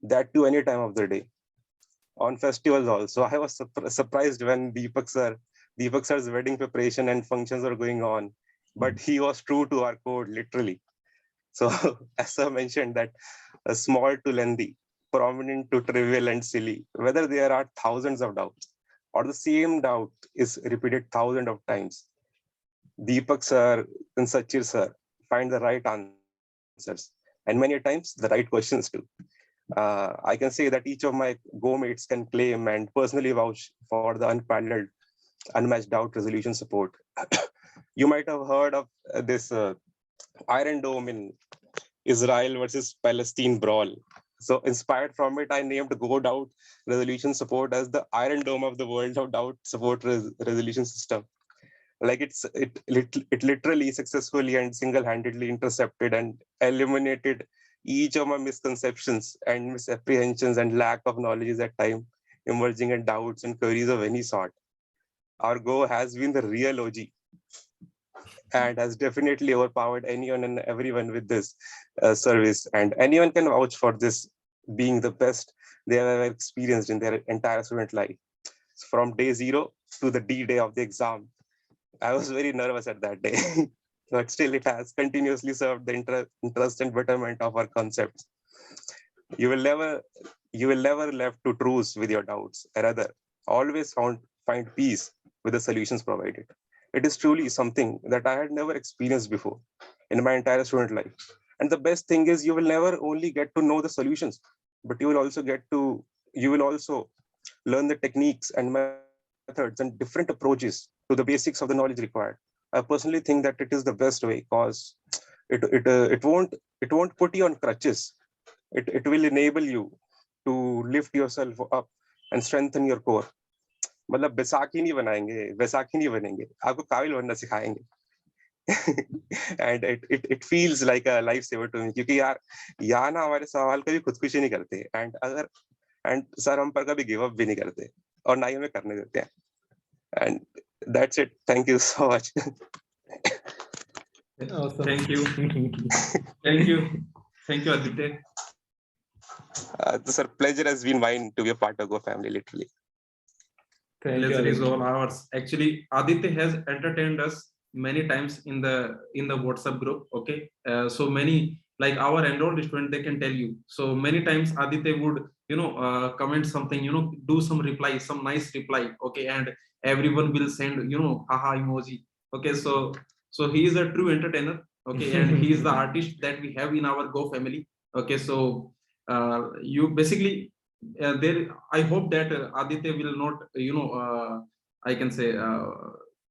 That to any time of the day. On festivals also, I was surprised when Deepak sir's wedding preparation and functions are going on, but he was true to our code literally. So as I mentioned that a small to lengthy, prominent to trivial and silly, whether there are thousands of doubts or the same doubt is repeated thousands of times, Deepak sir and Sachir sir find the right answers and many times the right questions too. I can say that each of my Go mates can claim and personally vouch for the unparalleled, unmatched doubt resolution support. You might have heard of this Iron Dome in Israel versus Palestine brawl. So inspired from it, I named Go Doubt Resolution Support as the Iron Dome of the world of doubt support resolution system. Like it literally successfully and single-handedly intercepted and eliminated each of my misconceptions and misapprehensions and lack of knowledge at time emerging and doubts and queries of any sort. Our Go has been the real OG and has definitely overpowered anyone and everyone with this service. And anyone can vouch for this being the best they have ever experienced in their entire student life. From day zero to the D day of the exam, I was very nervous at that day, but still it has continuously served the interest and betterment of our concepts. You will never left to truce with your doubts. Rather, always find peace with the solutions provided. It is truly something that I had never experienced before in my entire student life. And the best thing is you will never only get to know the solutions, but you will also learn the techniques and methods and different approaches to the basics of the knowledge required. I personally think that it is the best way because it won't put you on crutches. It will enable you to lift yourself up and strengthen your core. मतलब बैसाखी नहीं बनाएंगे, वैसाखी नहीं बनेंगे, आपको काबिल बनना सिखाएंगे. And it feels like a lifesaver to me क्योंकि यार यहाँ ना हमारे सवाल कभी खुदकुशी नहीं करते and सर हम पर कभी गिव अप भी नहीं करते और ना ही हमें करने देते हैं. And that's it. Thank you so much.
Awesome. Thank you. Thank you, Aditya.
Sir, pleasure has been mine to be a part of Go family, literally.
Pleasure is all ours. Actually, Aditya has entertained us many times in the WhatsApp group. Okay, so many like our enrolled student, they can tell you. So many times Aditya would comment something, do some reply, some nice reply. Okay, and everyone will send haha emoji. Okay, so he is a true entertainer. Okay, and he is the artist that we have in our Go family. Okay, so you basically. There, I hope that Aditya will not, I can say,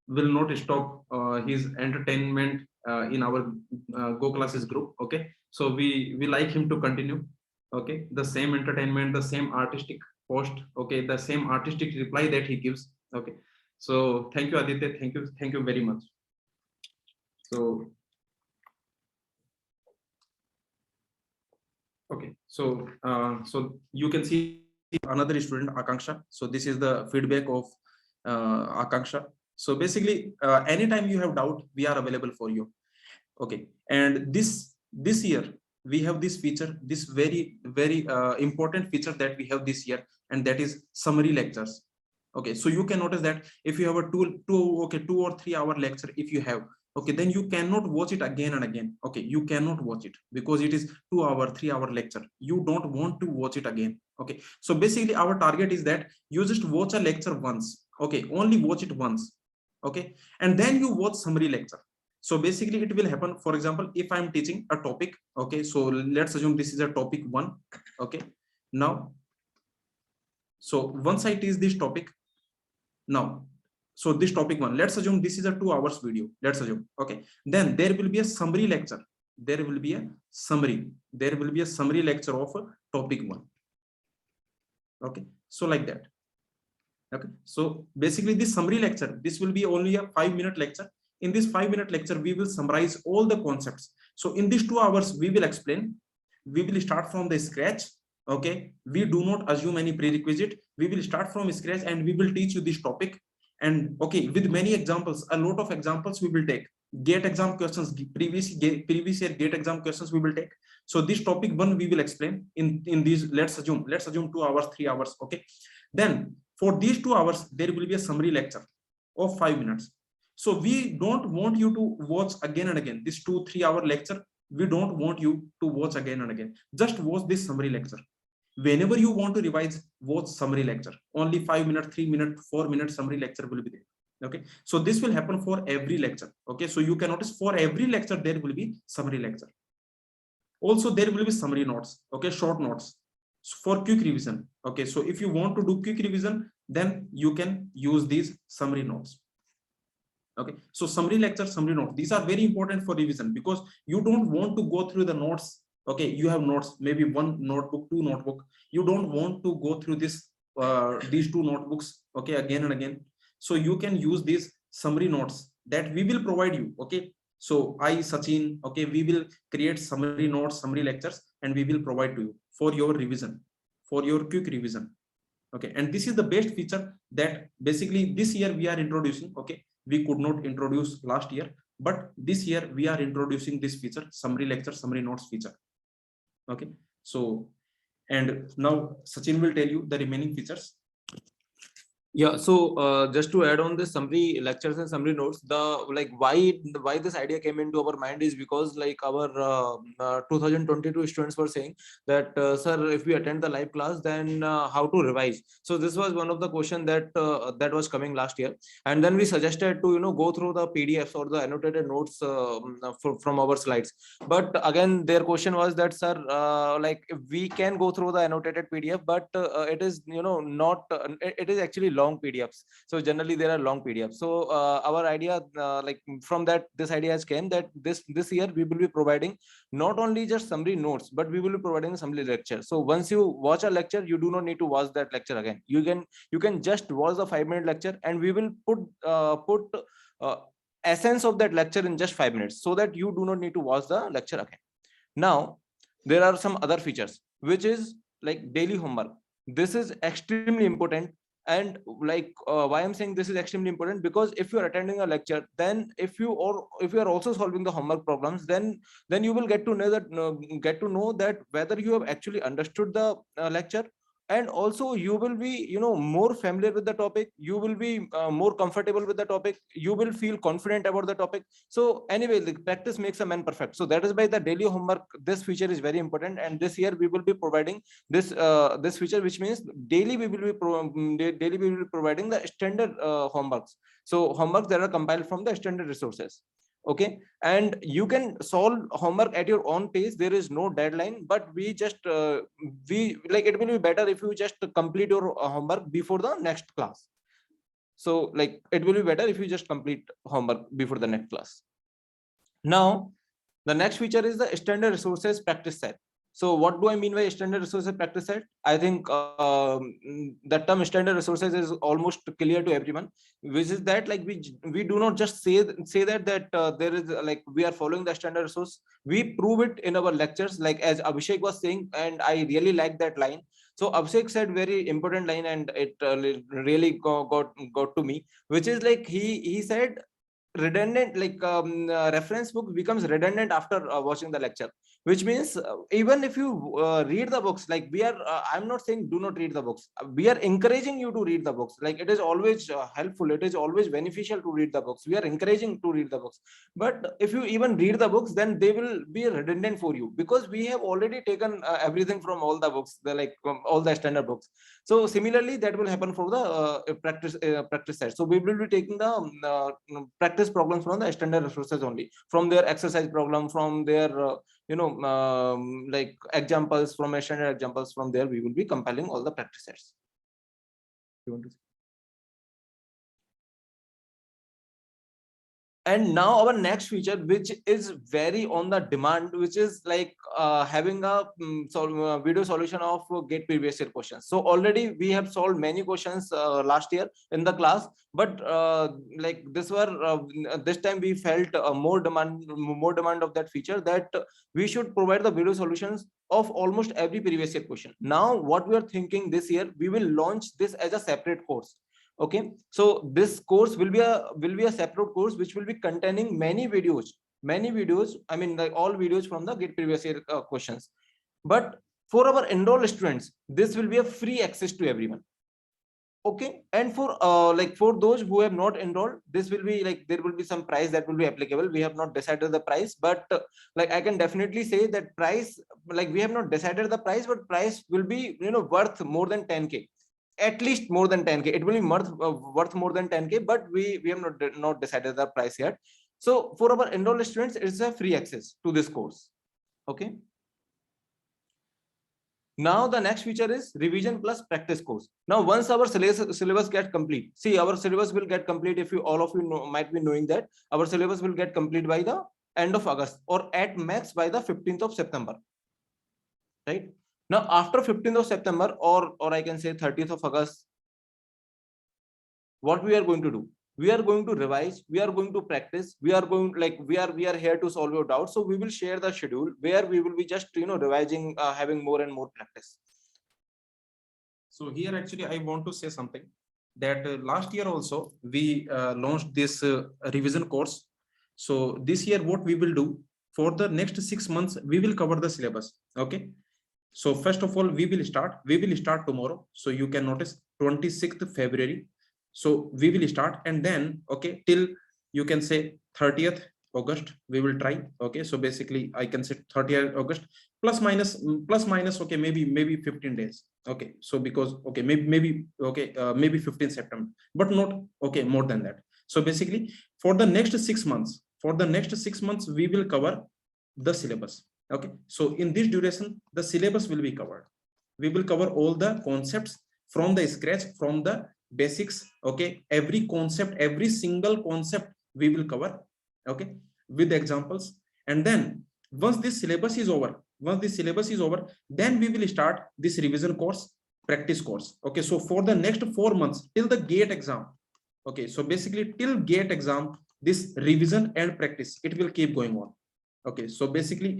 will not stop his entertainment in our Go Classes group. Okay, so we like him to continue. Okay, the same entertainment, the same artistic post. Okay, the same artistic reply that he gives. Okay, so thank you, Aditya. Thank you very much. So. Okay, so you can see another student Akanksha. So this is the feedback of Akanksha. So basically, anytime you have doubt, we are available for you. Okay, and this year we have this feature, this very important feature that we have this year, and that is summary lectures. Okay, so you can notice that if you have a 2 or 3 hour lecture, if you have, okay, then you cannot watch it again and again. Okay, you cannot watch it because it is 2 hour 3 hour lecture. You don't want to watch it again. Okay, so basically our target is that you just watch a lecture once. Okay, only watch it once. Okay, and then you watch summary lecture. So basically it will happen, for example, if I'm teaching a topic. Okay, so let's assume this is a topic 1. Okay, now so once I teach this topic, now so this topic 1, let's assume this is a 2 hours video, let's assume. Okay, then there will be a summary lecture, there will be a summary lecture of topic 1. Okay, so like that. Okay, so basically this summary lecture, this will be only a 5-minute lecture. In this 5-minute lecture we will summarize all the concepts. So in these 2 hours we will explain, we will start from the scratch. Okay, we do not assume any prerequisite, we will start from scratch and we will teach you this topic. And okay, with many examples, a lot of examples we will take. Gate exam questions, previous year gate exam questions we will take. So this topic 1 we will explain in these, let's assume 2 hours 3 hours. Okay, then for these 2 hours there will be a summary lecture of 5 minutes. So we don't want you to watch again and again this 2-3 hour lecture. We don't want you to watch again and again. Just watch this summary lecture. Whenever you want to revise, watch summary lecture. Only 5 minute, 3 minute, 4 minute summary lecture will be there. Okay, so this will happen for every lecture. Okay, so you can notice for every lecture there will be summary lecture. Also there will be summary notes. Okay, short notes. for quick revision. Okay, so if you want to do quick revision, then you can use these summary notes. Okay, so summary lecture, summary note, these are very important for revision, because you don't want to go through the notes. Okay, you have notes, maybe one notebook, two notebook, you don't want to go through this these two notebooks, okay, again and again. So you can use these summary notes that we will provide you. Okay, so I, Sachin, okay, we will create summary notes, summary lectures, and we will provide to you for your revision, for your quick revision. Okay, and this is the best feature that basically this year we are introducing. Okay, we could not introduce last year, but this year we are introducing this feature, summary lecture, summary notes feature. Okay, so, and now Sachin will tell you the remaining features.
Yeah, so just to add on this summary lectures and summary notes, the like why this idea came into our mind is because like our 2022 students were saying that sir, if we attend the live class, then how to revise. So this was one of the question that that was coming last year, and then we suggested to go through the PDFs or the annotated notes from our slides. But again, their question was that sir, like we can go through the annotated PDF, but it is not it is actually long PDFs. So generally there are long PDFs. So our idea, like from that, this idea has came that this year we will be providing not only just summary notes, but we will be providing a summary lecture. So once you watch a lecture, you do not need to watch that lecture again. You can just watch the 5-minute lecture, and we will put essence of that lecture in just 5 minutes, so that you do not need to watch the lecture again. Now there are some other features, which is like daily homework. This is extremely important. And like why I'm saying this is extremely important, because if you are attending a lecture, then if you are also solving the homework problems, then you will get to know that whether you have actually understood the lecture, and also you will be more familiar with the topic, you will be more comfortable with the topic, you will feel confident about the topic. So anyway, the practice makes a man perfect. So that is why the daily homework, this feature is very important, and this year we will be providing this feature, which means daily we will be providing the standard homeworks. So homeworks that are compiled from the standard resources. Okay, and you can solve homework at your own pace. There is no deadline, but we like it will be better if you just complete your homework before the next class. So like it will be better if you just complete homework before the next class. Now the next feature is the standard resources practice set. So what do I mean by standard resources practice set? I think the term standard resources is almost clear to everyone, which is that like we do not just say that there is like we are following the standard resource. We prove it in our lectures, like as Abhishek was saying, and I really like that line. So Abhishek said very important line, and it really got to me, which is like he said redundant, like reference book becomes redundant after watching the lecture, which means even if you read the books, like we are I'm not saying do not read the books, we are encouraging you to read the books. Like it is always helpful, it is always beneficial to read the books, we are encouraging to read the books. But if you even read the books, then they will be redundant for you, because we have already taken everything from all the books, all the standard books. So similarly that will happen for the practice set. So we will be taking the practice problems from the standard resources only, from their exercise problem, from their like examples, from a standard examples. From there we will be compiling all the practice sets. You want to say? And now our next feature, which is very on the demand, which is like having a video solution of gate previous year questions. So already we have solved many questions last year in the class, but like this time we felt more demand of that feature, that we should provide the video solutions of almost every previous year question. Now what we are thinking, this year we will launch this as a separate course. Okay, so this course will be a separate course, which will be containing many videos. I mean, like all videos from the gate previous year questions. But for our enrolled students, this will be a free access to everyone. Okay, and for like for those who have not enrolled, this will be like there will be some price that will be applicable. We have not decided the price, but like I can definitely say that price, like we have not decided the price, but price will be worth more than 10K. At least more than 10K. It will be worth more than 10K, but we have not decided the price yet. So for our enrolled students, it's a free access to this course. Okay. Now the next feature is revision plus practice course. Now once our syllabus get complete, see our syllabus will get complete, if you all of you know, might be knowing that our syllabus will get complete by the end of August or at max by the 15th of September. Right? Now after 15th of September or I can say 30th of August, what we are going to do? We are going to revise, we are going to practice, we are going we are here to solve your doubts. So we will share the schedule where we will be just revising, having more and more practice.
So here actually I want to say something that last year also we launched this revision course. So this year what we will do, for the next 6 months we will cover the syllabus. Okay, so first of all we will start tomorrow. So you can notice 26th February. So we will start, and then okay, till you can say 30th August we will try. Okay, so basically I can say 30th August plus minus okay, maybe 15 days. Okay, so because okay, maybe okay, maybe 15 September, but not okay more than that. So basically for the next 6 months, we will cover the syllabus. Okay, so in this duration the syllabus will be covered. We will cover all the concepts from the scratch, from the basics. Okay, every concept, every single concept we will cover. Okay, with examples. And then once this syllabus is over, then we will start this revision course, practice course. Okay, so for the next 4 months till the gate exam. Okay, so basically till gate exam, this revision and practice, it will keep going on. Okay, so basically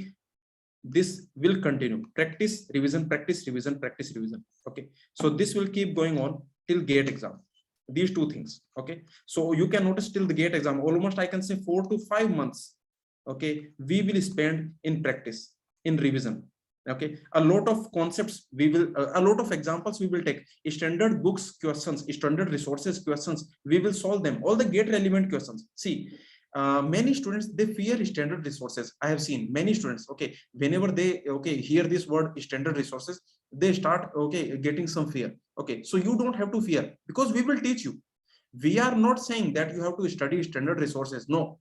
this will continue, practice, revision, practice, revision, practice, revision. Okay, so this will keep going on till gate exam, these two things. Okay, so you can notice till the gate exam almost I can say 4 to 5 months. Okay, we will spend in practice, in revision. Okay, a lot of concepts we will a lot of examples we will take, standard books questions, standard resources questions, we will solve them, all the gate relevant questions. See, many students, they fear standard resources. I have seen many students, okay, whenever they okay hear this word standard resources, they start okay getting some fear. Okay, so you don't have to fear, because we will teach you. We are not saying that you have to study standard resources. No,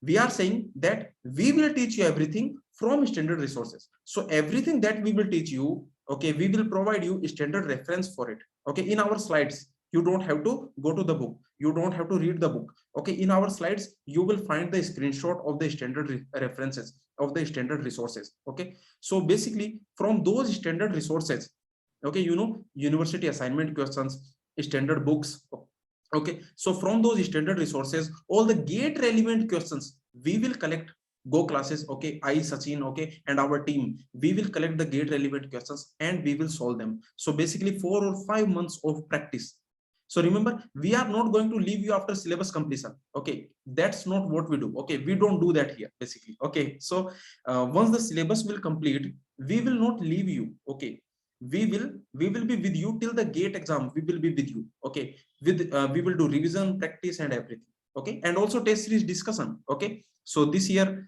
we are saying that we will teach you everything from standard resources. So everything that we will teach you, okay, we will provide you standard reference for it. Okay, in our slides, you don't have to go to the book, you don't have to read the book. Okay, in our slides you will find the screenshot of the standard references of the standard resources. Okay, so basically from those standard resources, okay, university assignment questions, standard books. Okay, so from those standard resources, all the gate relevant questions we will collect. Go classes, okay, I Sachin, okay, and our team, we will collect the gate relevant questions and we will solve them. So basically 4 or 5 months of practice. So remember, we are not going to leave you after syllabus completion. Okay, that's not what we do. Okay, we don't do that here basically. Okay, so once the syllabus will complete, we will not leave you. Okay, we will be with you till the gate exam. We will be with you. Okay, with we will do revision, practice, and everything. Okay, and also test series discussion. Okay, so this year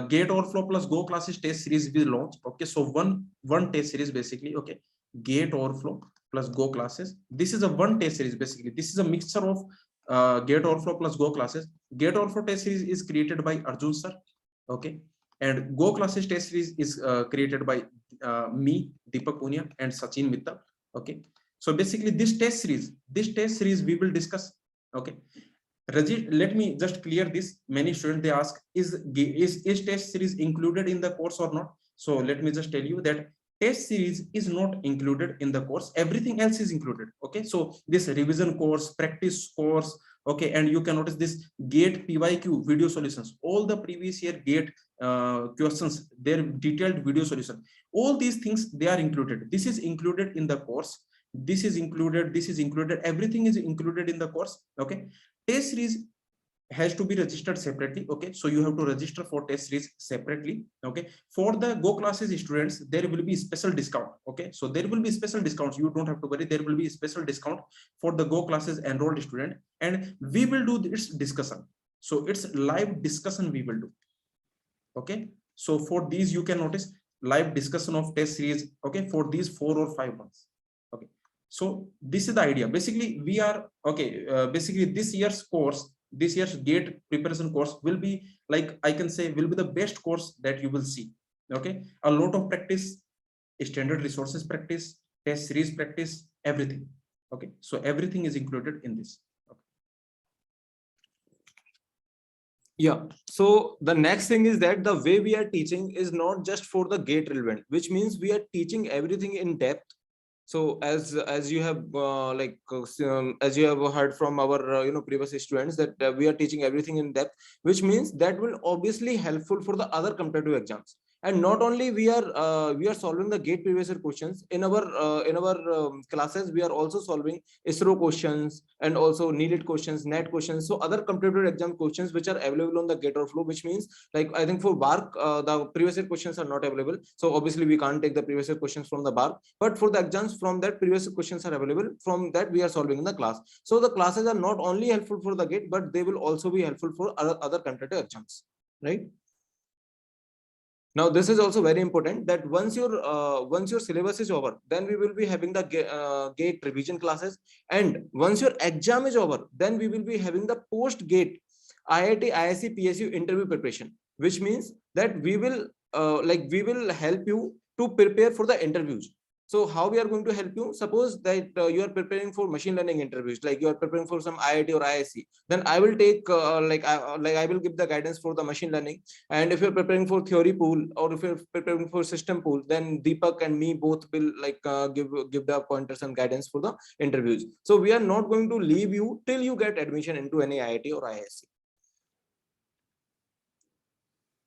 gate overflow plus go classes test series will launch. Okay, so one test series basically. Okay, gate overflow plus go classes, this is a one test series. Basically this is a mixture of gate overflow plus go classes. Gate overflow test series is created by Arjun sir. Okay, and go classes test series is created by me, Deepak Punia, and Sachin Mittal. Okay, so basically this test series we will discuss. Okay, Rajit, let me just clear this. Many students, they ask, is test series included in the course or not? So let me just tell you that test series is not included in the course. Everything else is included. Okay, so this revision course, practice course, okay, and you can notice this gate PYQ video solutions, all the previous year gate questions, their detailed video solution, all these things, they are included. This is included in the course. This is included, everything is included in the course. Okay, test series has to be registered separately. Okay, so you have to register for test series separately. Okay, for the go classes students, there will be special discount. Okay, so there will be special discounts, you don't have to worry, there will be special discount for the go classes enrolled student, and we will do this discussion. So it's live discussion we will do. Okay, so for these you can notice live discussion of test series. Okay, for these 4 or 5 months. Okay, so this is the idea. Basically we are okay, basically this year's course, this year's gate preparation course will be, like I can say, will be the best course that you will see. Okay, a lot of practice, standard resources practice, test series practice, everything. Okay, so everything is included in this.
Yeah, so the next thing is that the way we are teaching is not just for the gate relevant, which means we are teaching everything in depth. So as you have as you have heard from our previous students that we are teaching everything in depth, which means that will obviously helpful for the other competitive exams. And not only we are solving the gate previous year questions in our classes, we are also solving ISRO questions and also needed questions, net questions, so other competitive exam questions which are available on the gate overflow, which means like I think for BARC the previous year questions are not available, so obviously we can't take the previous year questions from the BARC, but for the exams from that previous questions are available, from that we are solving in the class. So the classes are not only helpful for the gate, but they will also be helpful for other competitive exams, right? Now this is also very important that once your syllabus is over, then we will be having the gate revision classes, and once your exam is over, then we will be having the post gate IIT ISC PSU interview preparation, which means that we will we will help you to prepare for the interviews. So how we are going to help you? Suppose that you are preparing for machine learning interviews, like you are preparing for some IIT or ISC, then I will take I will give the guidance for the machine learning. And if you're preparing for theory pool or if you're preparing for system pool, then Deepak and me both will give the pointers and guidance for the interviews. So we are not going to leave you till you get admission into any IIT or ISC.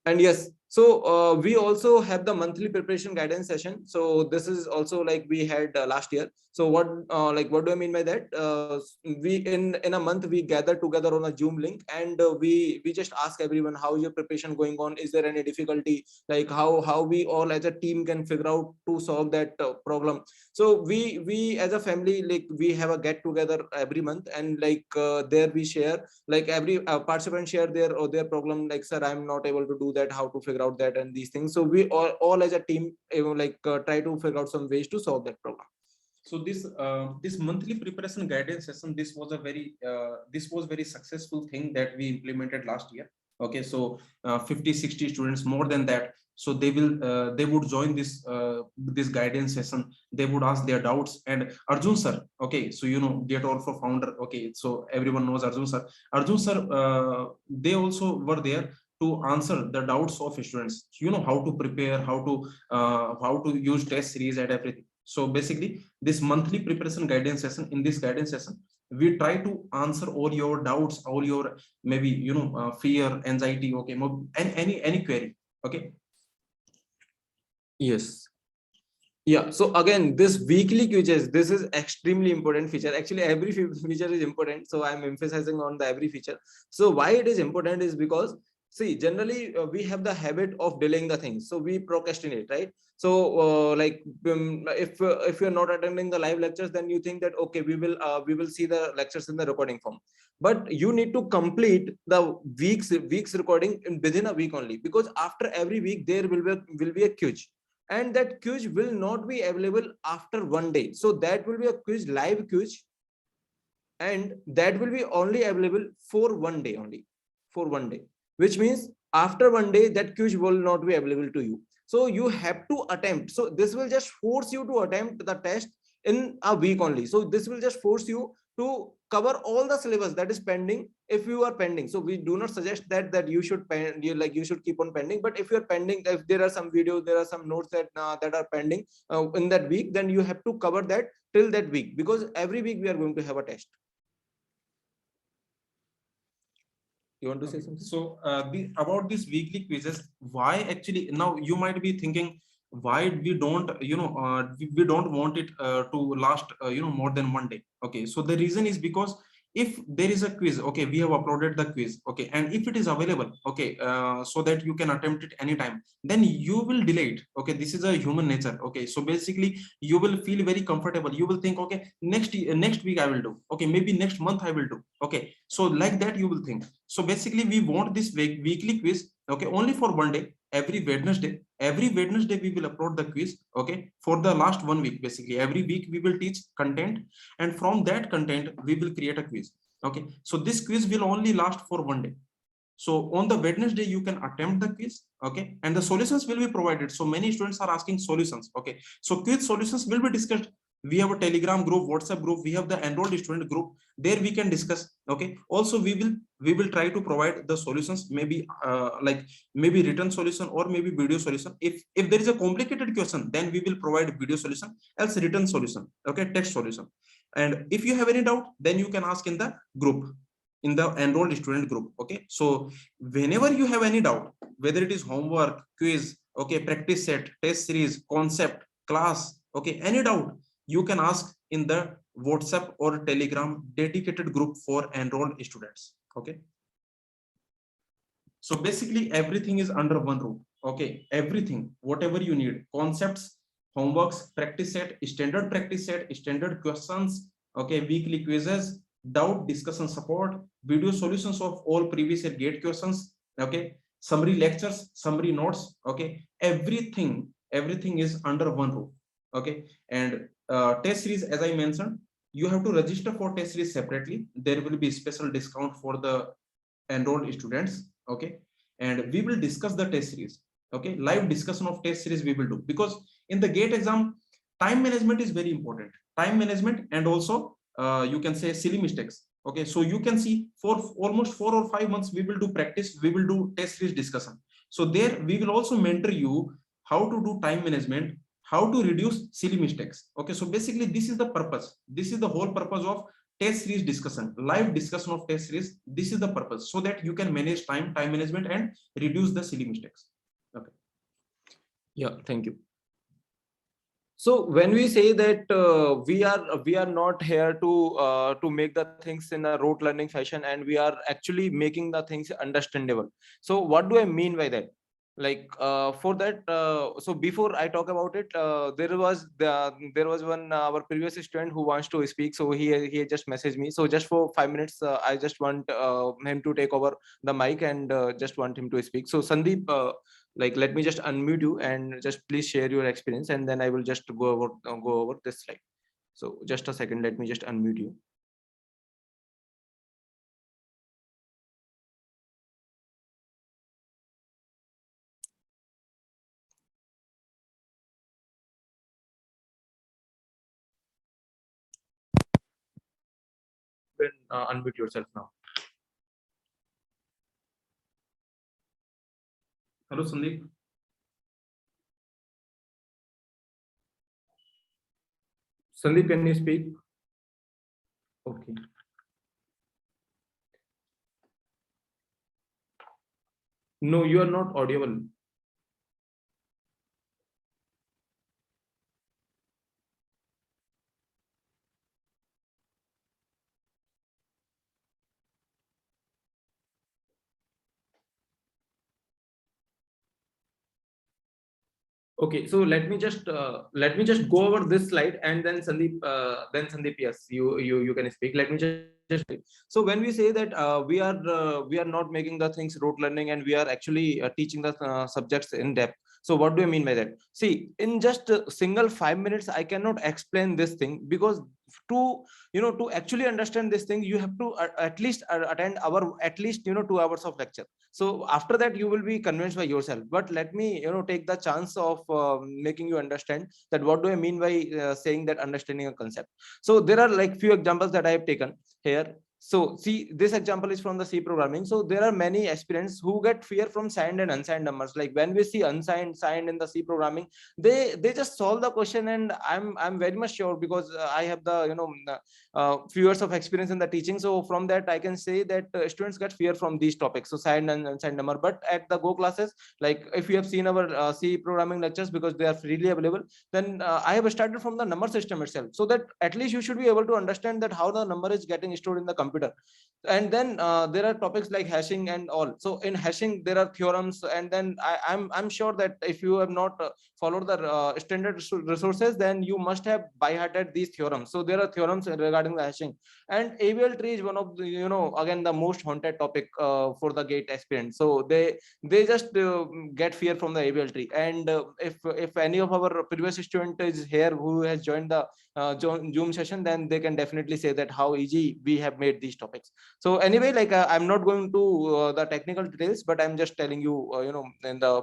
And yes, so we also have the monthly preparation guidance session. So this is also like we had last year. So what do I mean by that? We in a month we gather together on a Zoom link, and we just ask everyone, how is your preparation going on? Is there any difficulty? Like how we all as a team can figure out to solve that problem. So we as a family, like we have a get together every month, and there we share, like every participant share their problem, like sir, I'm not able to do that, how to figure out that, and these things. So we all as a team try to figure out some ways to solve that problem.
So this monthly preparation guidance session, this was very successful thing that we implemented last year. Okay, so 50-60 students, more than that, so they would join this guidance session. They would ask their doubts, and Arjun sir, okay, so Gate Overflow founder, okay, so everyone knows Arjun sir. They also were there to answer the doubts of students, how to prepare, how to use test series and everything. So basically this monthly preparation guidance session, in this guidance session we try to answer all your doubts, all your maybe fear, anxiety, okay, and any query. Okay.
Yes. Yeah, so again, this weekly quizzes, this is extremely important feature. Actually, every feature is important, so I'm emphasizing on the every feature. So why it is important is because, see, generally we have the habit of delaying the things, so we procrastinate, right? So if you're not attending the live lectures, then you think that okay, we will see the lectures in the recording form, but you need to complete the week's recording within a week only, because after every week there will be a quiz, and that quiz will not be available after one day. So that will be a quiz, live quiz, and that will be only available for one day only, for one day, which means after one day that quiz will not be available to you. So you have to attempt. So this will just force you to attempt the test in a week only. So this will just force you to cover all the syllabus that is pending if you are pending. So we do not suggest that you should you should keep on pending, but if you're pending, if there are some videos, there are some notes that are pending in that week, then you have to cover that till that week, because every week we are going to have a test. You want to say something?
So about these weekly quizzes, why actually, now you might be thinking, why we don't we don't want it to last more than one day. Okay, so the reason is because if there is a quiz, okay, we have uploaded the quiz, okay, and if it is available, okay, so that you can attempt it anytime, then you will delay it. Okay, this is a human nature. Okay, so basically you will feel very comfortable. You will think, okay, next week I will do, okay, maybe next month I will do. Okay, so like that you will think. So basically we want this weekly quiz, okay, only for one day. Every Wednesday we will upload the quiz, okay, for the last 1 week. Basically every week we will teach content, and from that content we will create a quiz. Okay, so this quiz will only last for one day. So on the Wednesday, you can attempt the quiz, okay, and the solutions will be provided. So many students are asking solutions, okay. So quiz solutions will be discussed. We have a Telegram group, WhatsApp group, we have the enrolled student group. There we can discuss, okay. Also, we will try to provide the solutions, maybe like maybe written solution or maybe video solution. If there is a complicated question, then we will provide video solution, else written solution, okay, text solution. And if you have any doubt, then you can ask in the group, in the enrolled student group, okay. So whenever you have any doubt, whether it is homework, quiz, okay, practice set, test series, concept, class, okay, any doubt, you can ask in the WhatsApp or Telegram dedicated group for enrolled students, okay. So basically everything is under one roof, okay. Everything, whatever you need, concepts, homeworks, practice set, standard questions, okay, weekly quizzes, doubt discussion support, video solutions of all previous year gate questions, okay, summary lectures, summary notes, okay, everything is under one roof, okay. And test series, as I mentioned, you have to register for test series separately. There will be special discount for the enrolled students, okay. And we will discuss the test series, okay. Live discussion of test series we will do, because in the gate exam, time management is very important. Time management, and also you can say silly mistakes, okay. So you can see for almost 4 or 5 months we will do practice, we will do test series discussion. So there we will also mentor you how to do time management, how to reduce silly mistakes, okay. So basically this is the purpose, this is the whole purpose of test series discussion, live discussion of test series. This is the purpose, so that you can manage time management and reduce the silly mistakes, okay.
Yeah, thank you. So when we say that we are not here to make the things in a rote learning fashion, and we are actually making the things understandable. So what do I mean by that? Like for that, so before I talk about it, there was one our previous student who wants to speak. So he just messaged me. So just for 5 minutes, I just want him to take over the mic and just want him to speak. So Sandeep, like let me just unmute you and just please share your experience, and then I will just go over this slide. So just a second, let me just unmute you. You can unmute yourself now.
Hello Sandeep.
Sandeep, can you speak? Okay. No, you are not audible. Okay, so let me just go over this slide, and then Sandeep, yes, you can speak. Let me just so when we say that we are not making the things rote learning, and we are actually teaching the subjects in depth. So what do I mean by that? See, in just a single 5 minutes, I cannot explain this thing, because to actually understand this thing, you have to at least attend our at least 2 hours of lecture. So after that you will be convinced by yourself. But let me take the chance of making you understand that what do I mean by saying that understanding a concept. So there are like few examples that I have taken here. So see, this example is from the C programming. So there are many aspirants who get fear from signed and unsigned numbers. Like when we see unsigned, signed in the C programming, they just solve the question, and I'm very much sure, because I have the few years of experience in the teaching. So from that I can say that students get fear from these topics, so signed and unsigned number. But at the Go classes, like if you have seen our C programming lectures, because they are freely available, then I have started from the number system itself, so that at least you should be able to understand that how the number is getting stored in the computer. And then there are topics like hashing and all. So in hashing there are theorems, and then I'm sure that if you have not followed the standard resources, then you must have by hearted these theorems. So there are theorems regarding the hashing. And ABL tree is one of the again the most haunted topic for the gate aspirants. So they just get fear from the ABL tree. And if any of our previous student is here who has joined the Zoom session, then they can definitely say that how easy we have made these topics. So anyway, like I'm not going to the technical details, but I'm just telling you, in the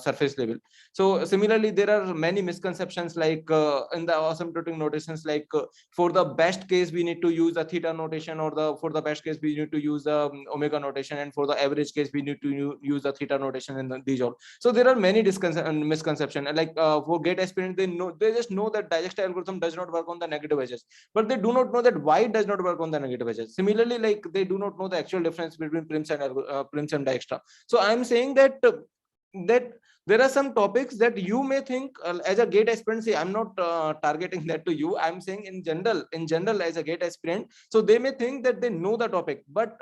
surface level. So similarly, there are many misconceptions like in the asymptotic notations, like for the best case we need to use a theta notation, or for the best case we need to use the omega notation, and for the average case we need to use the theta notation in these all. So there are many misconceptions, and like for gate aspirant, they just know that digest algorithm does not work on the negative edges, but they do not know that why it does not work on the negative edges. Similarly, like they do not know the actual difference between prims and dijkstra. So I'm saying that that there are some topics that you may think as a gate aspirant. See, I'm not targeting that to you. I'm saying in general as a gate aspirant. So they may think that they know the topic, but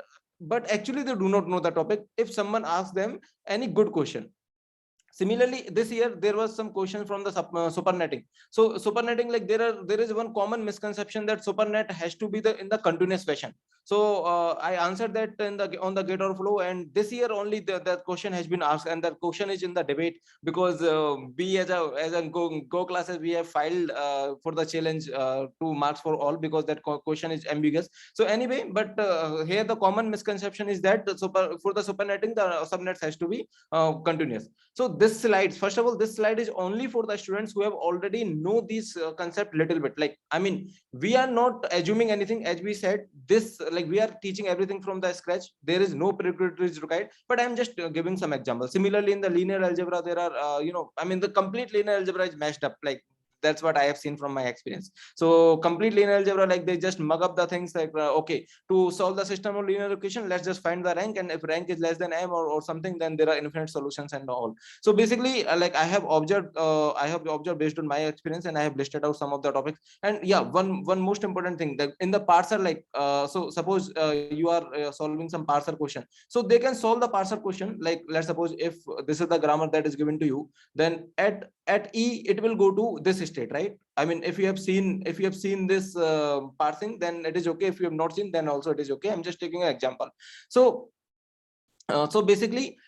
actually they do not know the topic if someone asks them any good question. Similarly, this year there was some question from the supernetting. So supernetting, like there is one common misconception that supernet has to be in the continuous fashion. So I answered that on the gate overflow, and this year only that question has been asked, and that question is in the debate, because we as a go classes, we have filed for the challenge 2 marks for all, because that question is ambiguous. So anyway, but here the common misconception is that for the supernetting, the subnets has to be continuous. So this slide, first of all, this slide is only for the students who have already know these concept little bit. Like, I mean, we are not assuming anything. As we said, this, like, we are teaching everything from the scratch. There is no prerequisites required, but I'm just giving some examples. Similarly, in the linear algebra, there are, I mean, the complete linear algebra is mashed up. Like, that's what I have seen from my experience. So complete linear algebra, like they just mug up the things like, okay, to solve the system of linear equation, let's just find the rank, and if rank is less than m or something, then there are infinite solutions and all. So basically, like I have observed based on my experience, and I have listed out some of the topics. And yeah, one most important thing, that in the parser, like so suppose you are solving some parser question, so they can solve the parser question. Like, let's suppose if this is the grammar that is given to you, then at E it will go to this state, right? I mean, if you have seen this parsing, then it is okay. If you have not seen, then also it is okay. I'm just taking an example. So so basically,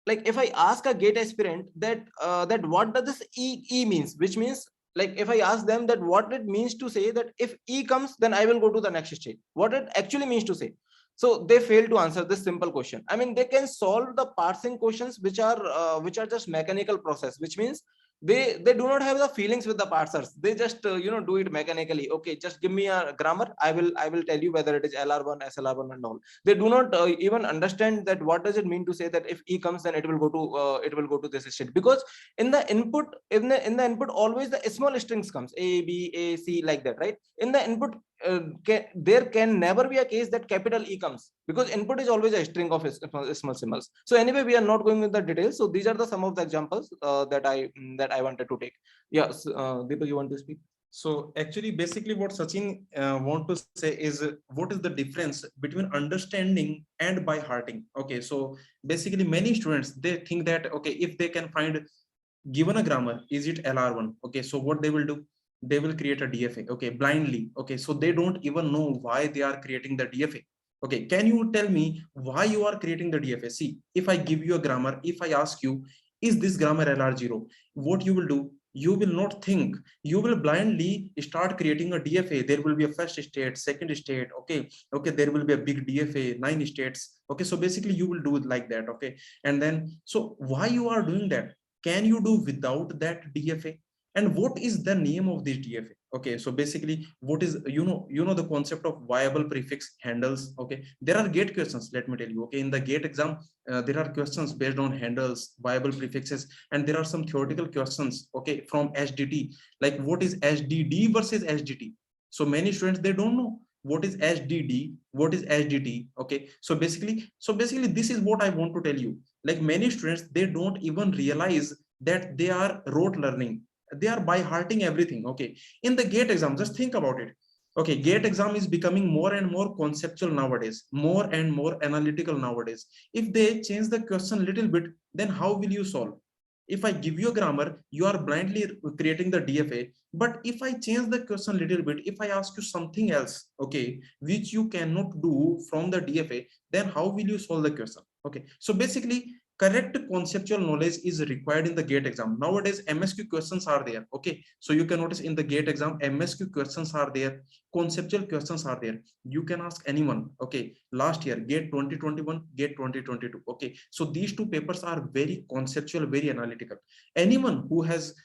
like if I ask a gate aspirant that that what does this e means, which means, like if I ask them that what it means to say that if E comes, then I will go to the next state, what it actually means to say. So they fail to answer this simple question. I mean, they can solve the parsing questions which are just mechanical process, which means they do not have the feelings with the parsers. They just do it mechanically. Okay, just give me a grammar, I will tell you whether it is LR1, SLR1 and all. They do not even understand that what does it mean to say that if E comes, then it will go to this state, because in the input always the small strings comes, A, B, A, C, like that, right? In the input there can never be a case that capital E comes, because input is always a string of small symbols. So anyway, we are not going into the details. So these are some of the examples that I wanted to take. Yes, Deepak, you want to speak?
So actually, basically what Sachin want to say is what is the difference between understanding and by hearting. Okay, so basically many students, they think that, okay, if they can find given a grammar, is it LR1? Okay, so what they will do? They will create a DFA, okay, blindly. Okay, so they don't even know why they are creating the DFA. Okay, can you tell me why you are creating the DFA? See, if I give you a grammar, if I ask you, is this grammar LR0? What you will do? You will not think, you will blindly start creating a DFA. There will be a first state, second state, okay, there will be a big DFA, 9 states. Okay, so basically you will do it like that. Okay, and then, so why you are doing that? Can you do without that DFA? And what is the name of this DFA? Okay, so basically what is, the concept of viable prefix handles. Okay, there are gate questions, let me tell you. Okay, in the gate exam, there are questions based on handles, viable prefixes, and there are some theoretical questions, okay, from HDT, like what is HDD versus HDT. So many students, they don't know what is HDD, what is HDT. Okay, so basically this is what I want to tell you. Like many students, they don't even realize that they are rote learning, they are by hearting everything. Okay, in the gate exam, just think about it. Okay, gate exam is becoming more and more conceptual nowadays, more and more analytical nowadays. If they change the question a little bit, then how will you solve? If I give you a grammar, you are blindly creating the DFA. But if I change the question a little bit, if I ask you something else, okay, which you cannot do from the DFA, then how will you solve the question? Okay, so basically correct conceptual knowledge is required in the GATE exam. Nowadays, MSQ questions are there. Okay, so you can notice in the GATE exam, MSQ questions are there, conceptual questions are there. You can ask anyone. Okay, last year, GATE 2021, GATE 2022. Okay, so these two papers are very conceptual, very analytical. Anyone who has,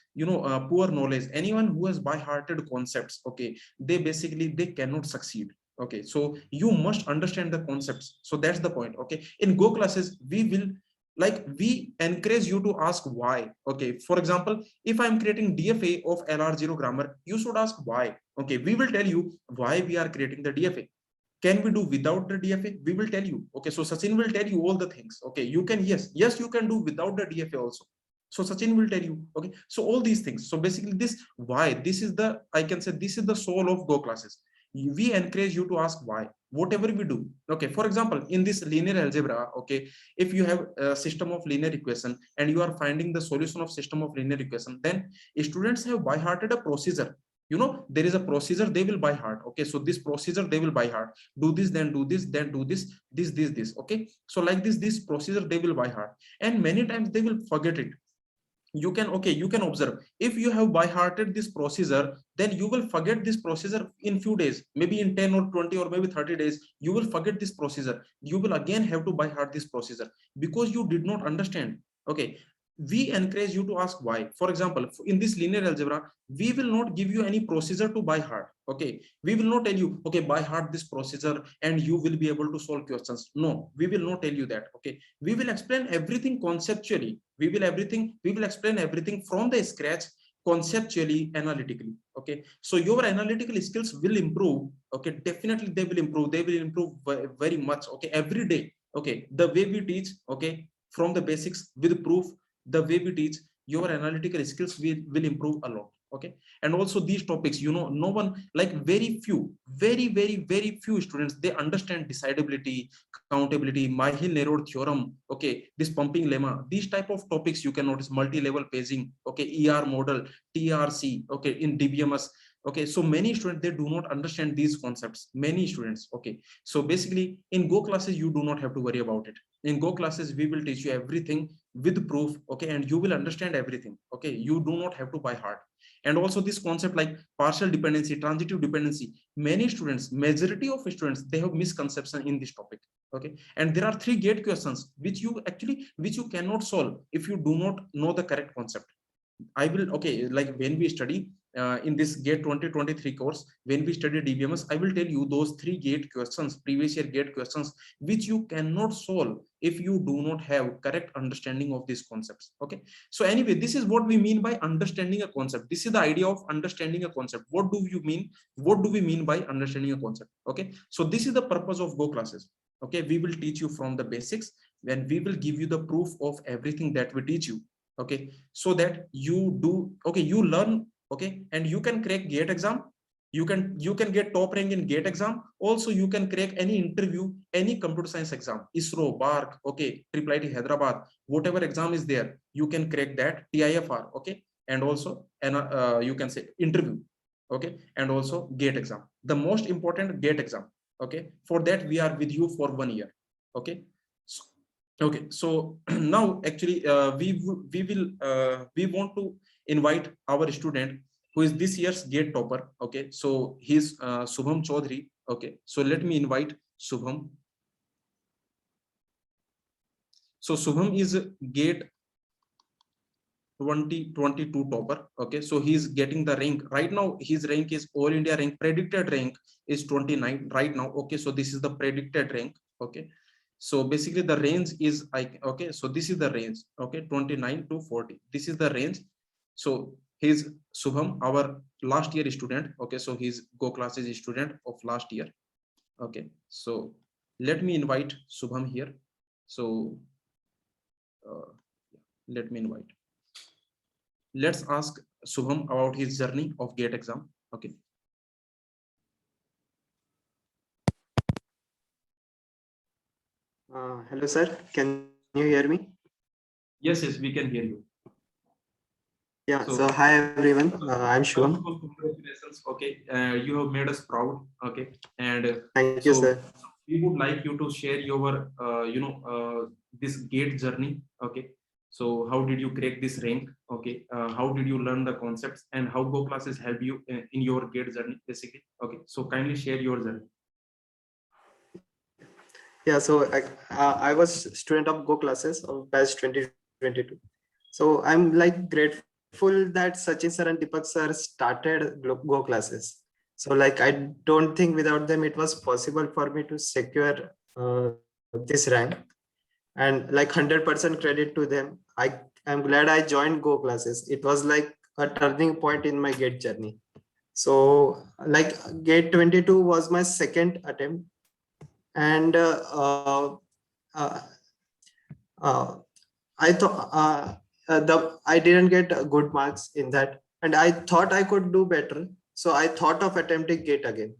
poor knowledge, anyone who has by-hearted concepts, okay, they cannot succeed. Okay, so you must understand the concepts. So that's the point. Okay, in Go classes, we encourage you to ask why. Okay, for example, if I'm creating DFA of LR0 grammar, you should ask why. Okay, we will tell you why we are creating the DFA. Can we do without the DFA? We will tell you. Okay, so Sachin will tell you all the things. Okay, you can, yes, you can do without the DFA also. So Sachin will tell you. Okay, so all these things. So basically this why, this is the, I can say, this is the soul of Go classes. We encourage you to ask why, whatever we do. Okay, for example, in this linear algebra, okay, if you have a system of linear equation and you are finding the solution of system of linear equation, then students have by hearted a procedure. There is a procedure they will by heart. Okay, so this procedure they will by heart. Do this, then do this, then do this. Okay, so like this procedure they will by heart, and many times they will forget it. You can observe, if you have by hearted this procedure, then you will forget this procedure in few days, maybe in 10 or 20 or maybe 30 days. You will forget this procedure. You will again have to by heart this procedure because you did not understand. Okay, we encourage you to ask why. For example, in this linear algebra, we will not give you any procedure to by heart. Okay, we will not tell you, okay, by heart this procedure and you will be able to solve questions. No, we will not tell you that. Okay, we will explain everything conceptually. We will explain everything from the scratch, conceptually, analytically. Okay, so your analytical skills will improve. Okay, definitely they will improve. They will improve very much. Okay, every day. Okay, the way we teach, okay, from the basics with proof, the way we teach, your analytical skills will improve a lot. Okay, and also these topics, no one, like very few, very few students, they understand decidability, countability, Myhill-Nerod theorem, okay, this pumping lemma, these type of topics. You can notice multi-level paging, okay, ER model, TRC, okay, in dbms. Okay, so many students, they do not understand these concepts, many students. Okay, so basically in Go classes, you do not have to worry about it. In Go classes, we will teach you everything with proof. Okay, and you will understand everything. Okay, you do not have to by heart. And also this concept like partial dependency, transitive dependency, many students, majority of students, they have misconception in this topic. Okay, and there are 3 gate questions which you cannot solve if you do not know the correct concept. I will, okay, like when we study in this GATE 2023 course, when we study DBMS, I will tell you those 3 gate questions, previous year gate questions, which you cannot solve if you do not have correct understanding of these concepts. Okay, so anyway, this is what we mean by understanding a concept. This is the idea of understanding a concept. What do we mean by understanding a concept? Okay, so this is the purpose of Go classes. Okay, we will teach you from the basics, when we will give you the proof of everything that we teach you. Okay, so that you do, okay, you learn. Okay, and you can crack GATE exam. You can get top rank in GATE exam. Also, you can crack any interview, any computer science exam, ISRO, BARC, okay, IIIT Hyderabad, whatever exam is there, you can crack that, TIFR. Okay, and also you can say interview. Okay, and also GATE exam, the most important GATE exam. Okay, for that we are with you for 1 year. Okay, so, okay, so now actually we want to invite our student who is this year's GATE topper. Okay, so he's Subham Chaudhary. Okay, so let me invite Subham. So Subham is GATE 2022 topper. Okay, so he's getting the rank right now. His rank is all India rank, predicted rank is 29 right now. Okay, so this is the predicted rank. Okay, so basically the range is okay, so this is the range. Okay, 29 to 40, this is the range. So he's Subham, our last year student. Okay, so he's Go classes student of last year. Okay, so let me invite Subham here. So let me invite. Let's ask Subham about his journey of GATE exam. Okay.
Hello, sir. Can you hear me?
Yes, we can hear you.
Yeah. So hi everyone. I'm Shubham.
Congratulations. Okay, you have made us proud. Okay, and
thank you, sir.
we would like you to share your, this gate journey. Okay. So how did you crack this rank? Okay. How did you learn the concepts and how Go classes help you in your gate journey, basically? Okay. So kindly share your journey.
Yeah, so I was student of Go classes of batch 2022. So I'm like grateful that Sachin sir and Deepak sir started Go classes. So like I don't think without them it was possible for me to secure this rank. And like 100% credit to them. I'm glad I joined Go classes. It was like a turning point in my gate journey. So like gate 22 was my second attempt, and uh, uh, I thought I didn't get good marks in that, and I thought I could do better. So I thought of attempting gate again.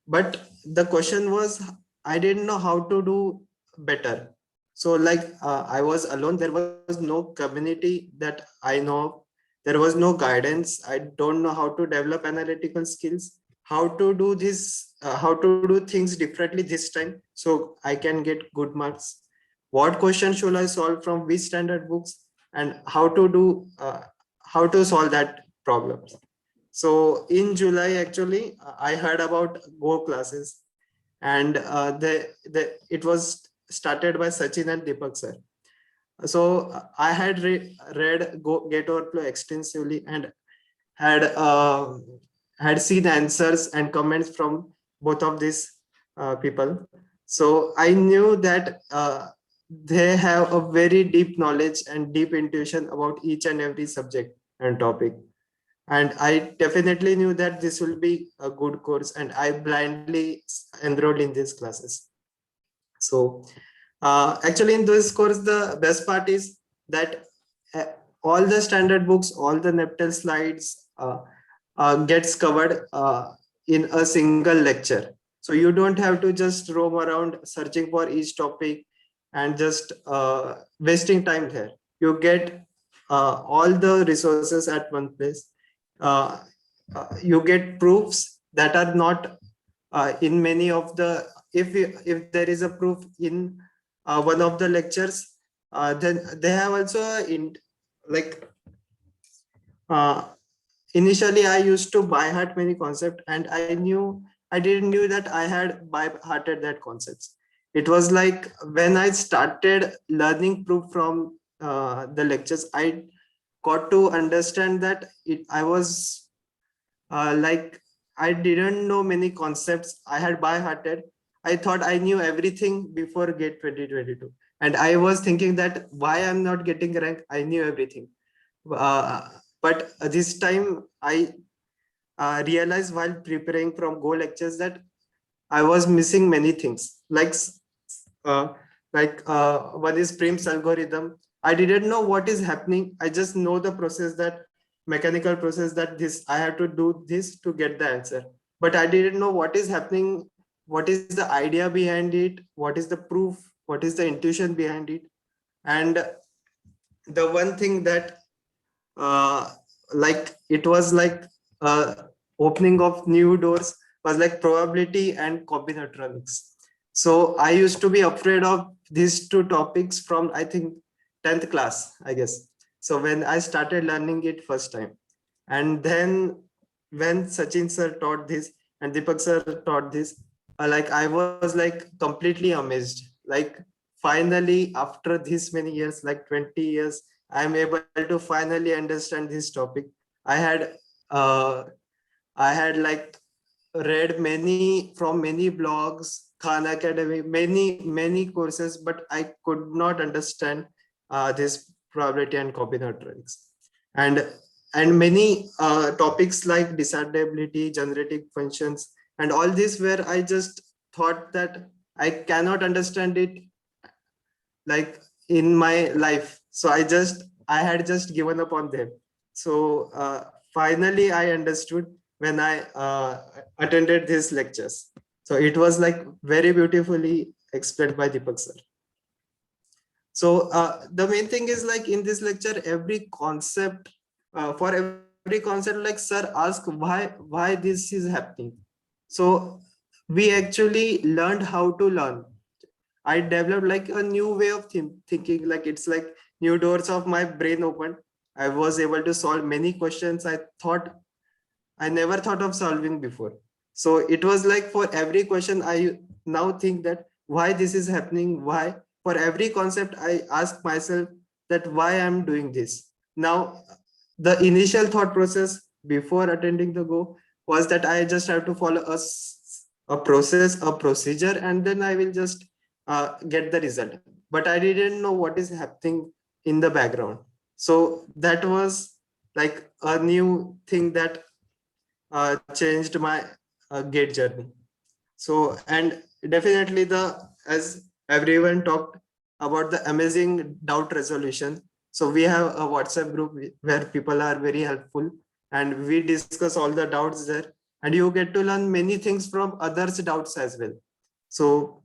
But the question was, I didn't know how to do better. So like I was alone. There was no community that I know of. There was no guidance. I don't know how to develop analytical skills, how to do this, how to do things differently this time, so I can get good marks. What question should I solve from which standard books, and how to solve that problems. So in July, actually, I heard about Go classes, and it was started by Sachin and Deepak sir. So I had read Gate Overflow extensively and had had seen answers and comments from both of these people. So I knew that they have a very deep knowledge and deep intuition about each and every subject and topic. And I definitely knew that this will be a good course, and I blindly enrolled in these classes. So actually in this course, the best part is that uh, all the standard books, all the NPTEL slides gets covered in a single lecture. So you don't have to just roam around searching for each topic and just wasting time there. You get all the resources at one place. Uh, you get proofs that are not in many of the, if there is a proof in one of the lectures, then they have also in like uh, initially I used to by heart many concepts, and I didn't knew that I had by hearted that concepts. It was like when I started learning proof from the lectures, I got to understand that I was like I didn't know many concepts. I had by hearted. I thought I knew everything before Gate 2022, and I was thinking that why I'm not getting rank. I knew everything, uh, but this time I realized while preparing from Go lectures that I was missing many things, uh, one is Prim's algorithm. I didn't know what is happening. I just know the process, that mechanical process, that this I have to do this to get the answer. But I didn't know what is happening, what is the idea behind it, what is the proof, what is the intuition behind it. And the one thing that like it was like opening of new doors was like probability and combinatorics. So I used to be afraid of these two topics from I think 10th class, I guess. So when I started learning it first time, and then when Sachin sir taught this and Deepak sir taught this, like I was like completely amazed. Like finally, after this many years, like 20 years, I'm able to finally understand this topic. I had uh, I had like read many from many blogs, Khan Academy, many courses, but I could not understand this probability and combinatorics. And many topics like decidability, generative functions, and all this, where I just thought that I cannot understand it like in my life. So I had just given up on them. So finally I understood when I attended these lectures. So it was like very beautifully explained by Deepak sir. So the main thing is like in this lecture, every concept, for every concept, like sir ask why this is happening. So we actually learned how to learn. I developed like a new way of thinking, like it's like new doors of my brain opened. I was able to solve many questions I never thought of solving before. So it was like for every question, I now think that why this is happening, why for every concept, I ask myself that why I'm doing this. Now, the initial thought process before attending the Go was that I just have to follow a process, a procedure, and then I will just get the result. But I didn't know what is happening in the background. So that was like a new thing that changed my gate journey. So, and definitely as everyone talked about the amazing doubt resolution. So we have a WhatsApp group where people are very helpful and we discuss all the doubts there, and you get to learn many things from others' doubts as well. So,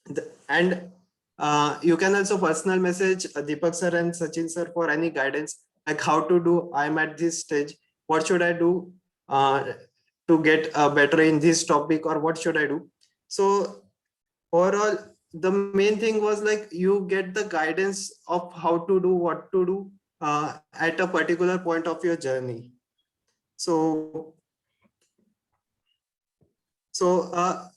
you can also personal message Deepak sir and Sachin sir for any guidance, like how to do, I'm at this stage, what should I do to get better in this topic, or what should I do? So overall, the main thing was like you get the guidance of how to do, what to do at a particular point of your journey. So so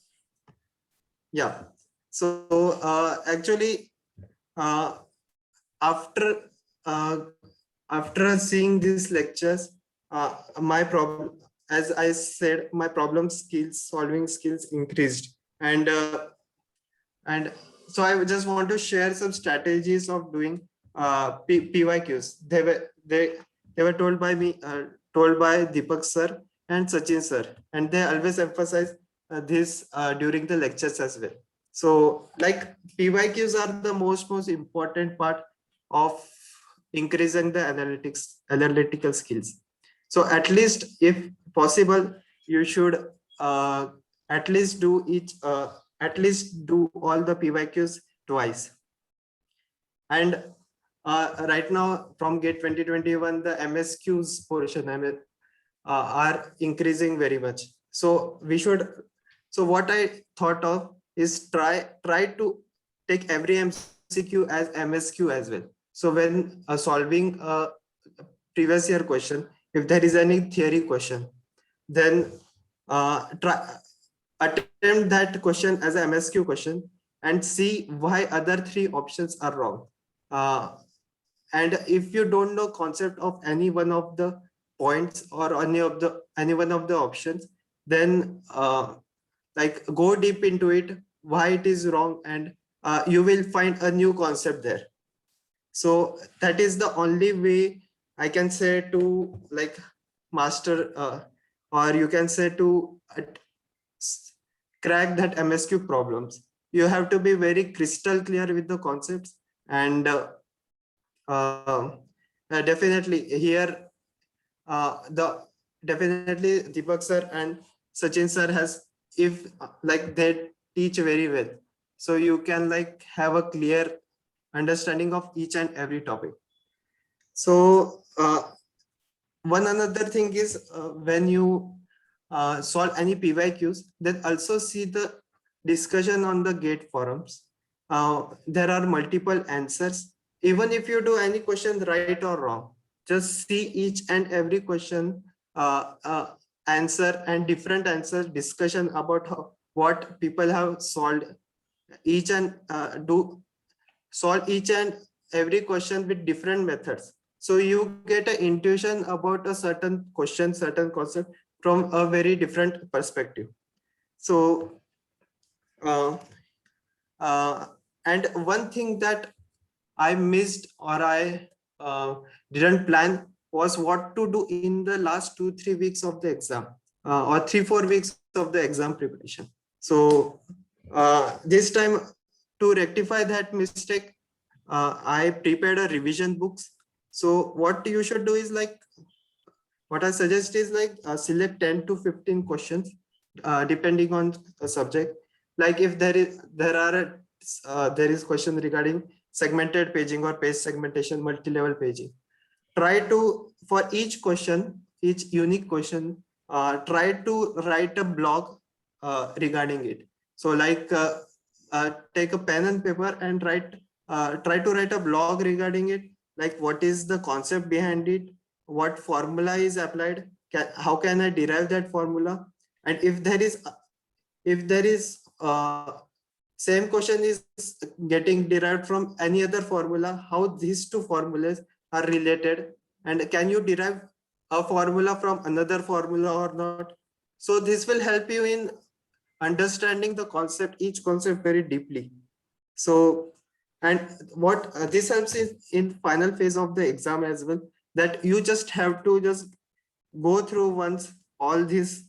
yeah, so actually uh, after uh, after seeing these lectures, my problem, as I said, my problem skills, solving skills increased, and so I just want to share some strategies of doing PYQs. They were told by me, told by Deepak sir and Sachin sir, and they always emphasize this during the lectures as well. So like PYQs are the most important part of increasing the analytical skills. So at least if possible, you should at least do at least do all the PYQs twice. And right now from GATE 2021, the MSQs portion are increasing very much. So we should, so what I thought of is try to take every MCQ as MSQ as well. So when solving a previous year question, if there is any theory question, then try attempt that question as a MSQ question and see why other three options are wrong. And if you don't know concept of any one of the points or any one of the options, then like go deep into it, why it is wrong, and you will find a new concept there. So that is the only way I can say to like master or you can say to crack that MSQ problems. You have to be very crystal clear with the concepts, and definitely here the definitely Deepak sir and Sachin sir has, if like they teach very well, so you can like have a clear understanding of each and every topic. So one another thing is when you solve any PYQs, then also see the discussion on the GATE forums. There are multiple answers. Even if you do any question right or wrong, just see each and every question answer and different answers, discussion about what people have solved, each and solve each and every question with different methods. So you get an intuition about a certain question, certain concept from a very different perspective. So and one thing that I missed or I didn't plan was what to do in the last 2-3 weeks of the exam or 3-4 weeks of the exam preparation. So this time, to rectify that mistake, I prepared a revision books. So what you should do is like, what I suggest is like select 10 to 15 questions depending on the subject. Like if there is question regarding segmented paging or page segmentation, multi-level paging. Try to, for each question, each unique question, try to write a blog regarding it. So like take a pen and paper and try to write a blog regarding it, like what is the concept behind it, what formula is applied, how can I derive that formula, and if there is same question is getting derived from any other formula, how these two formulas are related, and can you derive a formula from another formula or not. So this will help you in understanding the concept, each concept very deeply. So, and what this helps in final phase of the exam as well, that you just have to just go through once all these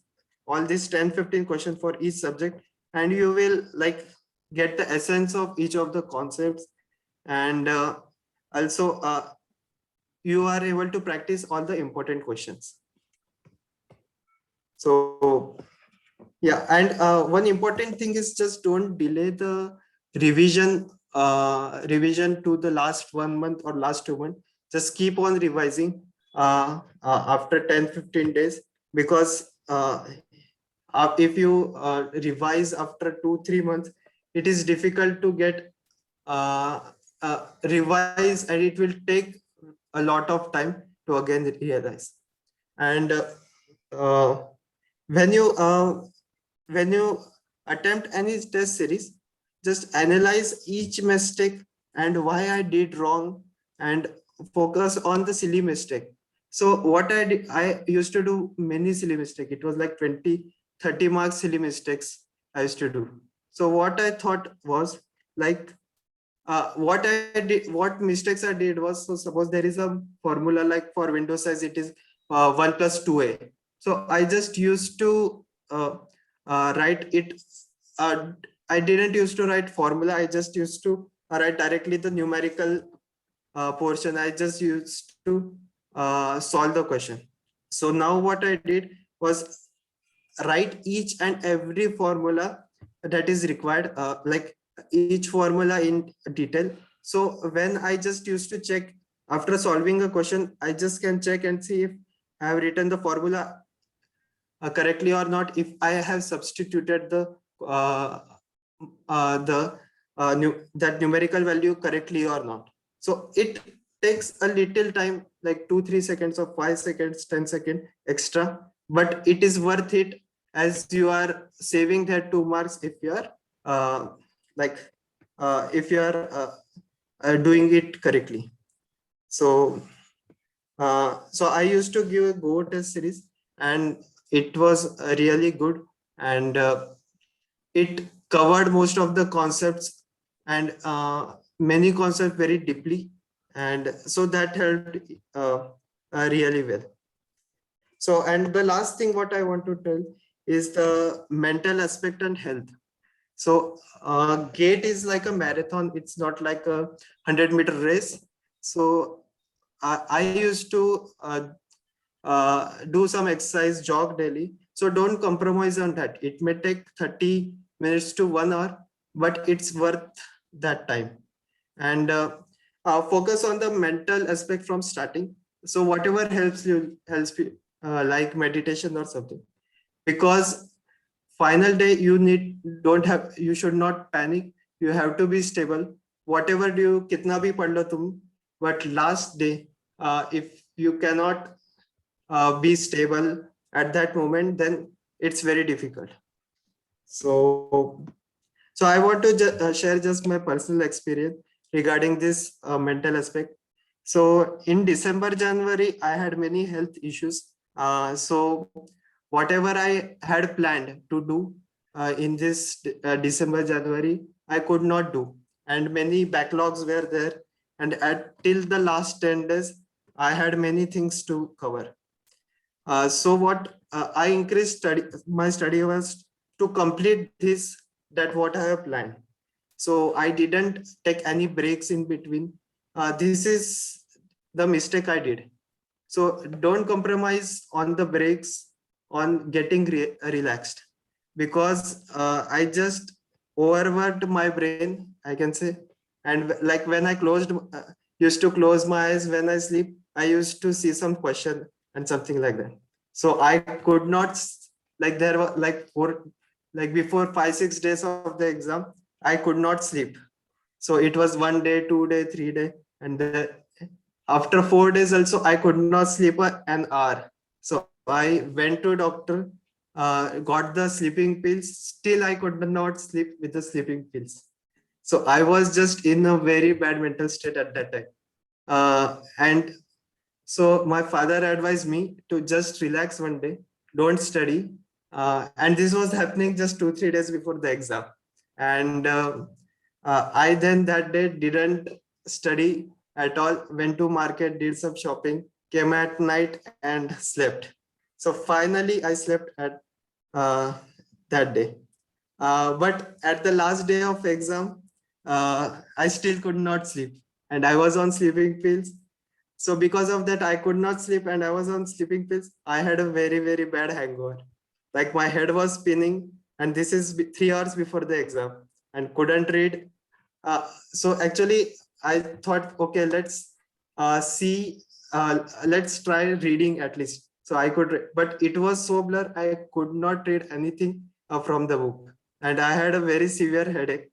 10-15 questions for each subject, and you will like get the essence of each of the concepts, and also you are able to practice all the important questions. So yeah, and one important thing is just don't delay the revision to the last 1 month or last 2 months. Just keep on revising after 10-15 days, because if you revise after 2-3 months, it is difficult to get revise, and it will take a lot of time to again realize. And when you attempt any test series, just analyze each mistake and why I did wrong, and focus on the silly mistake. So what I did, I used to do many silly mistakes. It was like 20-30 marks silly mistakes I used to do. So what I thought was like, what mistakes I did was, so suppose there is a formula like for window size, it is 1 + 2a. So I just used to write it. I didn't used to write formula. I just used to write directly the numerical portion. I just used to solve the question. So now what I did was write each and every formula that is required, like each formula in detail. So when I just used to check after solving a question, I just can check and see if I have written the formula correctly or not, if I have substituted that numerical value correctly or not. So it takes a little time, like 2-3 seconds or 5 seconds, 10 seconds extra, but it is worth it, as you are saving that 2 marks if you are doing it correctly. So I used to give a Go test series, and it was really good, and it covered most of the concepts, and many concepts very deeply, and so that helped really well. So, and the last thing what I want to tell is the mental aspect and health. So GATE is like a marathon. It's not like a 100-meter race. So I used to do some exercise, jog daily. So don't compromise on that. It may take 30 minutes to 1 hour, but it's worth that time. And focus on the mental aspect from starting. So whatever helps you, like meditation or something. Because final day you should not panic. You have to be stable. Whatever kitna bhi pad lo tum, but last day, if you cannot be stable at that moment, then it's very difficult. So I want to share just my personal experience regarding this mental aspect. So in December, January, I had many health issues. So whatever I had planned to do in this December, January, I could not do. And many backlogs were there. And till the last 10 days, I had many things to cover. So what I increased my study was to complete that what I have planned. So I didn't take any breaks in between. This is the mistake I did. So don't compromise on the breaks, on getting relaxed, because I just overworked my brain, I can say. And like when I used to close my eyes when I sleep, I used to see some question and something like that. So I could not, like there were like like before 5-6 days of the exam, I could not sleep. So it was 1 day, 2 day, 3 day, and after 4 days also I could not sleep an hour. So I went to doctor, got the sleeping pills. Still I could not sleep with the sleeping pills. So I was just in a very bad mental state at that time. And so my father advised me to just relax one day, don't study. And this was happening just 2-3 days before the exam. And I then that day didn't study at all, went to market, did some shopping, came at night and slept. So finally I slept at uh, that day. But at the last day of exam, I still could not sleep and I was on sleeping pills. So because of that, I could not sleep and I was on sleeping pills. I had a very, very bad hangover. Like my head was spinning, and this is 3 hours before the exam, and couldn't read. So actually, I thought, okay, let's try reading at least. So I could, but it was so blur, I could not read anything from the book, and I had a very severe headache.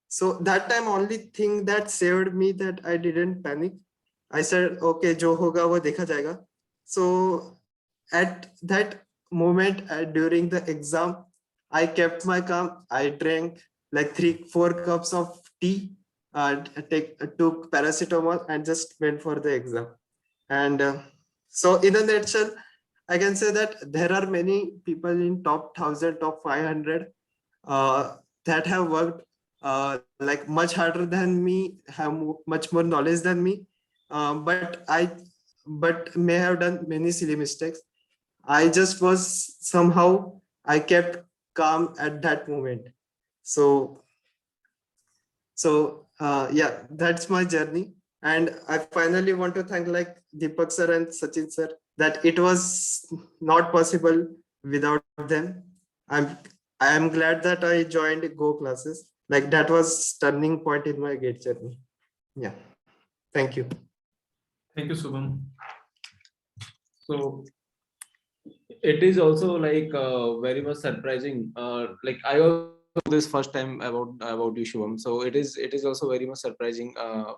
So that time, only thing that saved me that I didn't panic. I said, okay, jo hoga wo dekha jayega. So at that moment during the exam, I kept my calm. I drank like 3-4 cups of tea, took paracetamol and just went for the exam. And so in a nutshell, I can say that there are many people in top 1000, top 500 that have worked like much harder than me, have much more knowledge than me, but may have done many silly mistakes. I just was somehow, I kept calm at that moment. So yeah, that's my journey. And I finally want to thank like Deepak sir and Sachin sir that it was not possible without them. I'm I am glad that I joined Go classes. Like that was turning point in my gate journey. Yeah. Thank you.
Thank you, Subham. So
It is also like very much surprising. Like I also know this first time about you, Shubham. So it is also very much surprising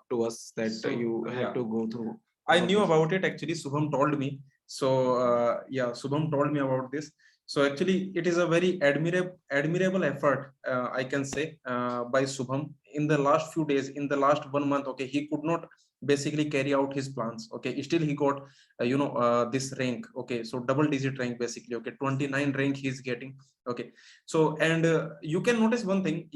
to us that
So,
you
yeah.
have to go through.
I knew about it actually. Subham told me. So yeah, Subham told me about this. So actually, it is a very admirable effort, I can say, by Subham in the last few days, in the last 1 month. Okay, he could not basically carry out his plans. Okay, still he got this rank. Okay, so double-digit rank basically. Okay, 29 rank he's getting. Okay, so and you can notice one thing.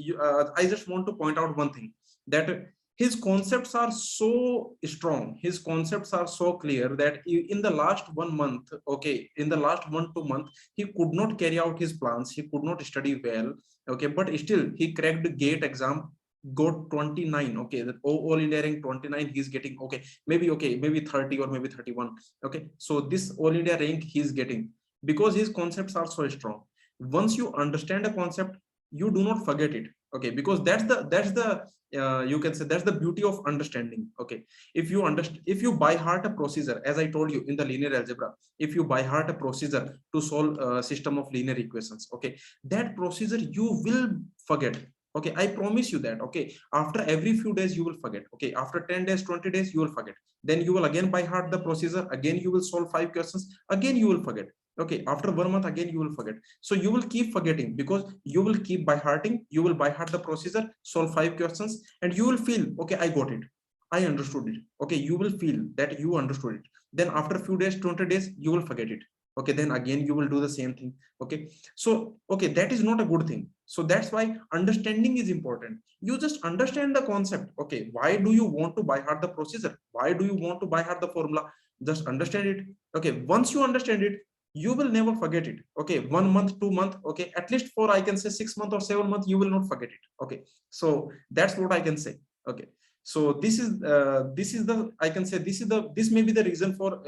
I just want to point out one thing, that his concepts are so strong, his concepts are so clear, that in the last 1 month, okay, in the last 1-2 months, he could not carry out his plans, he could not study well. Okay, but still he cracked the gate exam, got 29. Okay, the all India rank 29 he's getting. Okay, maybe 30 or maybe 31. Okay, so this all India rank he's getting because his concepts are so strong. Once you understand a concept, you do not forget it. Okay, because that's the you can say that's the beauty of understanding. Okay, if you understand, if you by heart a procedure, as I told you in the linear algebra, if you by heart a procedure to solve a system of linear equations, okay, that procedure you will forget. Okay, I promise you that. Okay, after every few days you will forget. Okay, after 10 days, 20 days, you will forget. Then you will again by heart the procedure, again you will solve 5 questions, again you will forget. Okay, after 1 month again you will forget. So you will keep forgetting because you will keep by hearting, you will by heart the procedure, solve 5 questions, and you will feel, okay, I got it, I understood it. Okay, you will feel that you understood it. Then after a few days, 20 days, you will forget it. Okay, then again you will do the same thing. Okay, so okay, that is not a good thing. So that's why understanding is important. You just understand the concept. Okay, why do you want to by heart the procedure? Why do you want to by heart the formula? Just understand it. Okay, once you understand it, you will never forget it. Okay, 1 month, 2 month, okay, at least for I can say 6 months or 7 months, you will not forget it. Okay, so that's what I can say. Okay, so this is the, I can say, this may be the reason for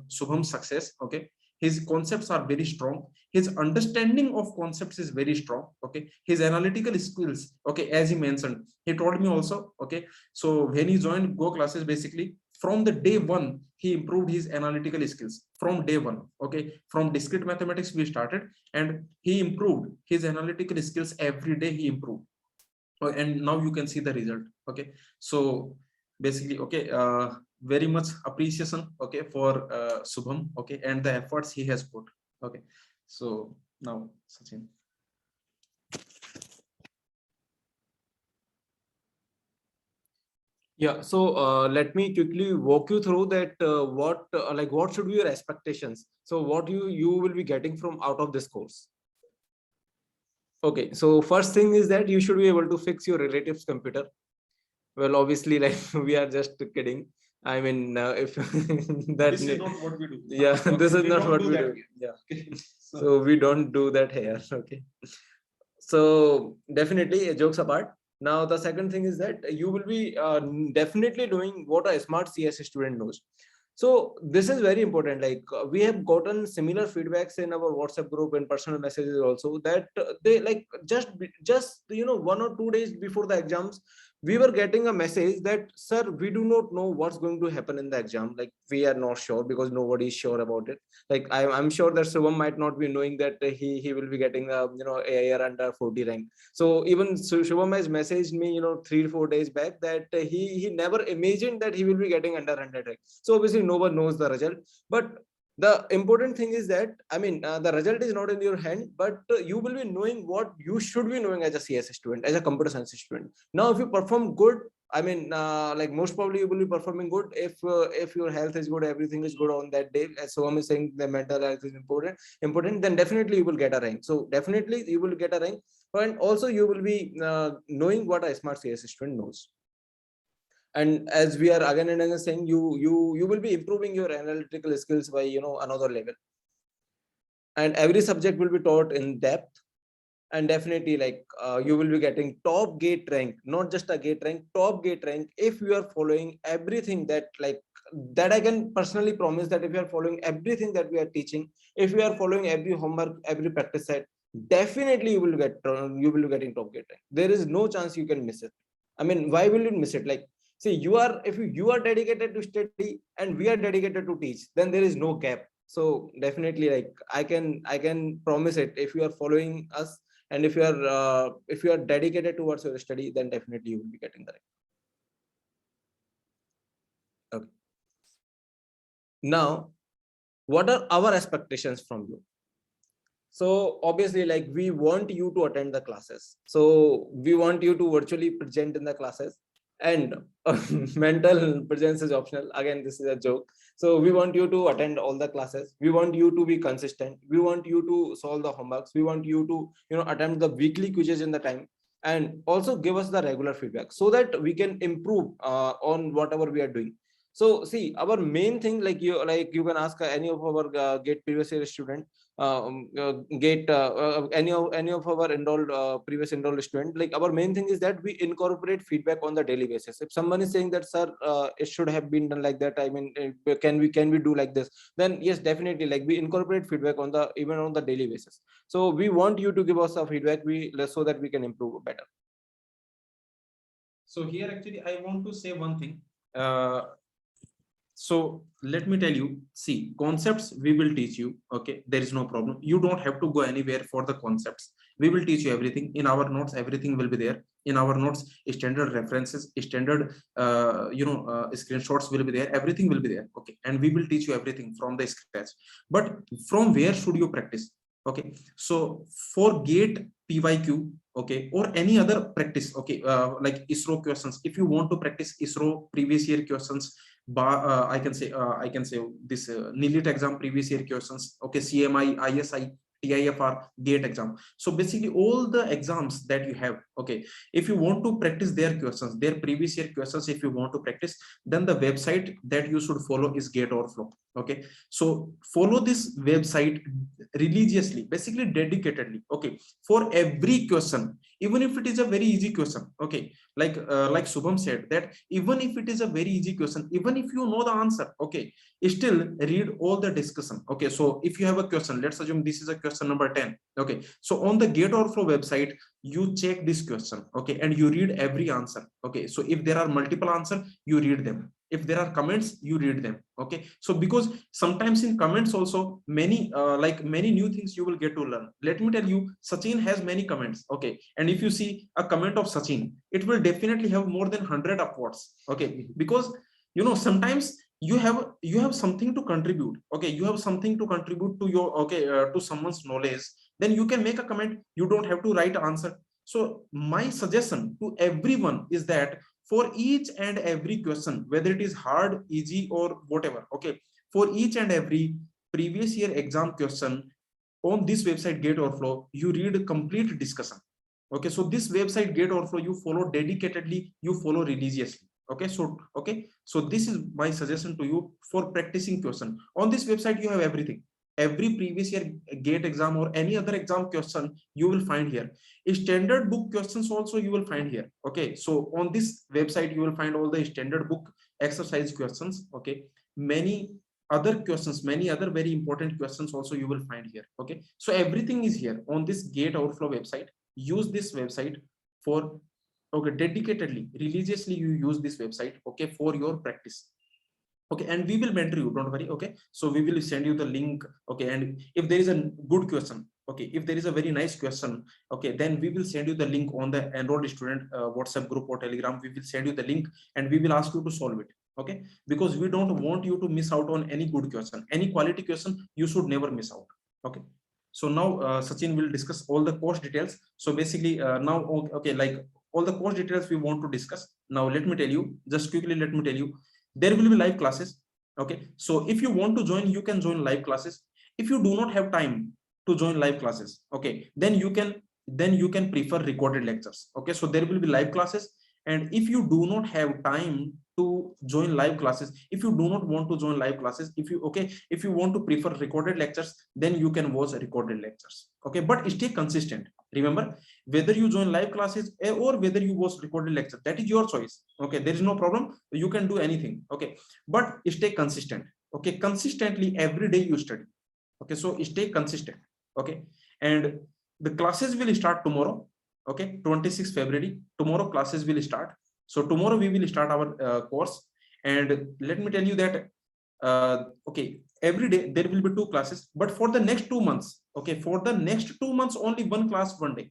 Subham's success. Okay, his concepts are very strong, his understanding of concepts is very strong. Okay, his analytical skills, okay, as he mentioned, he told me also. Okay, so when he joined Go classes, basically from the day one, he improved his analytical skills from day one. Okay, from discrete mathematics we started, and he improved his analytical skills every day. He improved, and now you can see the result. Okay, so basically, okay, very much appreciation, okay, for Subham, okay, and the efforts he has put. Okay, so now Sachin.
Yeah, so let me quickly walk you through that what should be your expectations. So what you will be getting from out of this course. Okay, so first thing is that you should be able to fix your relative's computer. Well, obviously, like we are just kidding. I mean, if that
This is not what we do.
yeah,
Okay,
this is
we
not
don't
what
do
we
that.
do. Yeah,
Okay.
so we don't do that here. Okay, so definitely jokes apart. Now the second thing is that you will be definitely doing what a smart CS student knows. So this is very important. Like we have gotten similar feedbacks in our WhatsApp group and personal messages also, that they like just 1 or 2 days before the exams, we were getting a message that, sir, we do not know what's going to happen in the exam. Like we are not sure because nobody is sure about it. Like I'm sure that Subham might not be knowing that he will be getting a AIR under 40 rank. So even Shubham has messaged me 3-4 days back that he never imagined that he will be getting under 100 rank. So obviously no one knows the result, but the important thing is that, I mean, the result is not in your hand, but you will be knowing what you should be knowing as a CS student, as a computer science student. Now if you perform good, I mean, like most probably you will be performing good if your health is good, everything is good on that day. As Soham is saying, the mental health is important, then definitely you will get a rank. So definitely you will get a rank, and also you will be knowing what a smart CS student knows. And as we are again and again saying, you will be improving your analytical skills by another level, and every subject will be taught in depth. And definitely, like you will be getting top gate rank, not just a gate rank, top gate rank, if you are following everything that I can personally promise, that if you are following everything that we are teaching, if you are following every homework, every practice set, definitely you will be getting top gate rank. There is no chance you can miss it. I mean, why will you miss it? Like, see, if you are dedicated to study and we are dedicated to teach, then there is no gap. So definitely, like I can promise it, if you are following us and if you are dedicated towards your study, then definitely you will be getting the rank. Okay. Now, what are our expectations from you? So obviously, like we want you to attend the classes. So we want you to virtually present in the classes, and mental presence is optional. Again, this is a joke. So we want you to attend all the classes. We want you to be consistent. We want you to solve the homeworks. We want you to attempt the weekly quizzes in the time, and also give us the regular feedback so that we can improve on whatever we are doing. So see, our main thing, like you can ask any of our GATE previous year student, GATE any of our previous enrolled student. Like our main thing is that we incorporate feedback on the daily basis. If someone is saying that, sir, it should have been done like that, I mean, can we do like this, then yes, definitely, like we incorporate feedback even on the daily basis. So we want you to give us a feedback so that we can improve better.
So here actually I want to say one thing. So let me tell you, see, concepts we will teach you. Okay, there is no problem. You don't have to go anywhere for the concepts. We will teach you everything in our notes. Everything will be there in our notes. Standard references, standard screenshots will be there. Everything will be there. Okay, and we will teach you everything from the scratch. But from where should you practice? Okay, so for GATE PYQ, okay, or any other practice, okay, like ISRO questions, if you want to practice ISRO previous year questions, I can say this NILIT exam previous year questions, okay, CMI, ISI, TIFR, GATE exam. So basically all the exams that you have, okay, if you want to practice their questions, their previous year questions, if you want to practice, then the website that you should follow is Gate Overflow. Okay, so follow this website religiously, basically dedicatedly, okay, for every question, even if it is a very easy question. Okay, like Subham said, that even if it is a very easy question, even if you know the answer, okay, still read all the discussion. Okay, so if you have a question, let's assume this is a question number 10. Okay, so on the Gate Overflow website, you check this question, okay, and you read every answer. Okay, so if there are multiple answers, you read them. If there are comments, you read them. Okay, so because sometimes in comments also many many new things you will get to learn. Let me tell you, Sachin has many comments. Okay, and if you see a comment of Sachin, it will definitely have more than 100 upwards. Okay, because you know, sometimes you have something to contribute. Okay, you have something to contribute to your to someone's knowledge, then you can make a comment. You don't have to write an answer. So my suggestion to everyone is that for each and every question, whether it is hard, easy, or whatever, okay, for each and every previous year exam question on this website Gate Overflow, you read a complete discussion. Okay, so this website Gate Overflow, you follow dedicatedly, you follow religiously. Okay, so this is my suggestion to you for practicing question. On this website you have everything. Every previous year GATE exam or any other exam question you will find here. Standard book questions also you will find here. Okay, so on this website you will find all the standard book exercise questions. Okay, many other questions, many other very important questions also you will find here. Okay, so everything is here on this Gate Overflow website. Use this website for, okay, dedicatedly, religiously you use this website, okay, for your practice. Okay, and we will mentor you, don't worry. Okay, so we will send you the link. Okay, and if there is a good question, okay, if there is a very nice question, okay, then we will send you the link on the enrolled student WhatsApp group or Telegram. We will send you the link and we will ask you to solve it. Okay, because we don't want you to miss out on any good question, any quality question. You should never miss out. Okay, so now Sachin will discuss all the course details. So basically now, okay, like all the course details we want to discuss. Now let me tell you, just quickly let me tell you, there will be live classes. Okay, so if you want to join, you can join live classes. If you do not have time to join live classes, okay, then you can prefer recorded lectures. Okay, so there will be live classes, and if you do not have time to join live classes, if you do not want to join live classes, if you want to prefer recorded lectures, then you can watch recorded lectures. Okay, but stay consistent. Remember, whether you join live classes or whether you watch recorded lecture, that is your choice. Okay, there is no problem, you can do anything. Okay, but stay consistent. Okay, consistently every day you study. Okay, so stay consistent. Okay, and the classes will start tomorrow. Okay, 26 February, tomorrow classes will start. So tomorrow we will start our course, and let me tell you that okay, every day there will be 2 classes, but for the next 2 months, okay, for the next 2 months only 1 class 1 day.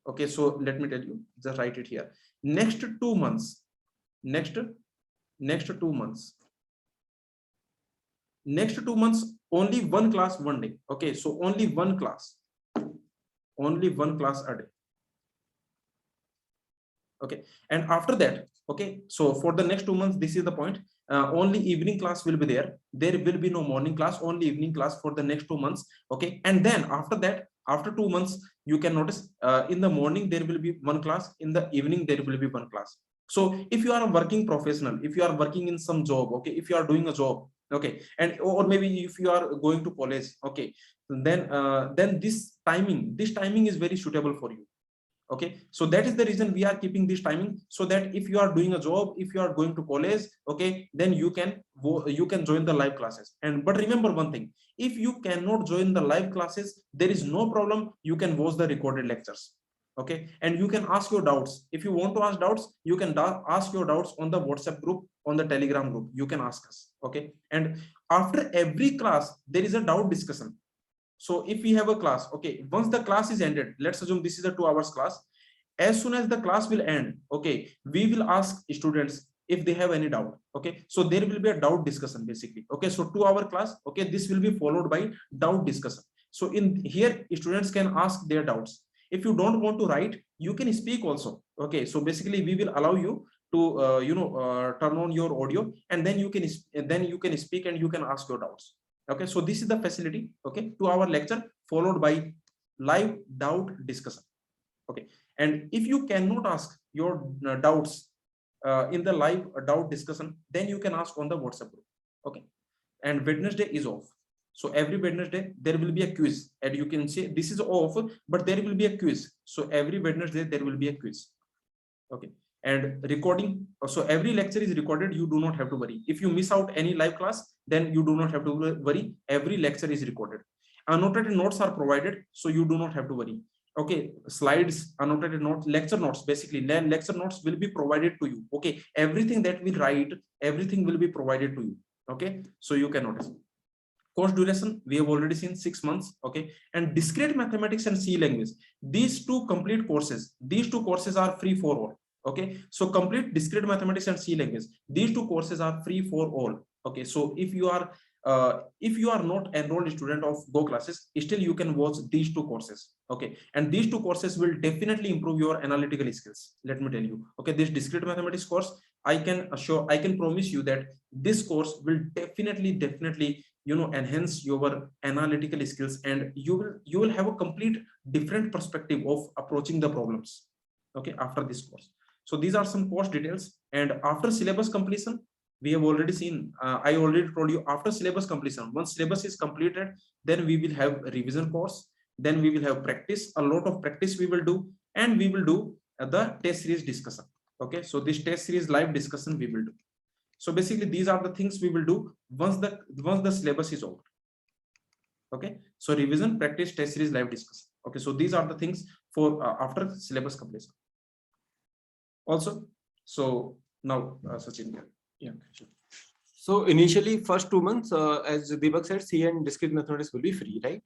Okay, so let me tell you, just write it here. Next 2 months, next 2 months, next 2 months only 1 class 1 day. Okay, so only 1 class, only 1 class a day. Okay, and after that, okay, so for the next 2 months, this is the point, only evening class will be there. There will be no morning class, only evening class for the next 2 months. Okay, and then after that, after 2 months, you can notice in the morning there will be 1 class, in the evening there will be 1 class. So if you are a working professional, if you are working in some job, okay, if you are doing a job, okay, and or maybe if you are going to college, okay, then this timing is very suitable for you. Okay, so that is the reason we are keeping this timing, so that if you are doing a job, if you are going to college, okay, then you can join the live classes. And but remember one thing, if you cannot join the live classes, there is no problem, you can watch the recorded lectures. Okay, and you can ask your doubts. If you want to ask doubts, you can ask your doubts on the WhatsApp group, on the Telegram group, you can ask us. Okay, and after every class there is a doubt discussion. So if we have a class, okay, once the class is ended, let's assume this is a 2 hours class. As soon as the class will end, okay, we will ask students if they have any doubt. Okay, so there will be a doubt discussion basically. Okay, so 2-hour class, okay, this will be followed by doubt discussion. So in here, students can ask their doubts. If you don't want to write, you can speak also. Okay, so basically we will allow you to turn on your audio, and then you can speak and you can ask your doubts. Okay, so this is the facility. Okay, 2-hour lecture followed by live doubt discussion. Okay, and if you cannot ask your doubts in the live doubt discussion, then you can ask on the WhatsApp group. Okay, and Wednesday is off. So every Wednesday there will be a quiz, and you can say this is off, but there will be a quiz. So every Wednesday there will be a quiz. Okay, and recording, so every lecture is recorded, you do not have to worry. If you miss out any live class, then you do not have to worry, every lecture is recorded. Annotated notes are provided, so you do not have to worry. Okay, slides, annotated notes, lecture notes, basically lecture notes will be provided to you. Okay, everything that we write, everything will be provided to you. Okay, so you can notice. Course duration, we have already seen 6 months. Okay, and discrete mathematics and C language, these two complete courses, these two courses are free for all. Okay, so complete discrete mathematics and C language, these two courses are free for all. Okay, so if you are not enrolled student of Go classes, still you can watch these two courses. Okay, and these two courses will definitely improve your analytical skills. Let me tell you. Okay, this discrete mathematics course, I can promise you that this course will definitely enhance your analytical skills, and you will have a complete different perspective of approaching the problems. Okay, after this course. So these are some course details. And after syllabus completion, we have already seen, I already told you, after syllabus completion, once syllabus is completed, then we will have a revision course, then we will have practice, a lot of practice we will do, and we will do the test series discussion. Okay, so this test series live discussion we will do. So basically these are the things we will do once the syllabus is over. Okay, so revision, practice, test series, live discussion. Okay, so these are the things for after syllabus completion. Also, so now Sachin, yeah, sure.
So initially, first 2 months, as Deepak said, C and discrete mathematics will be free, right?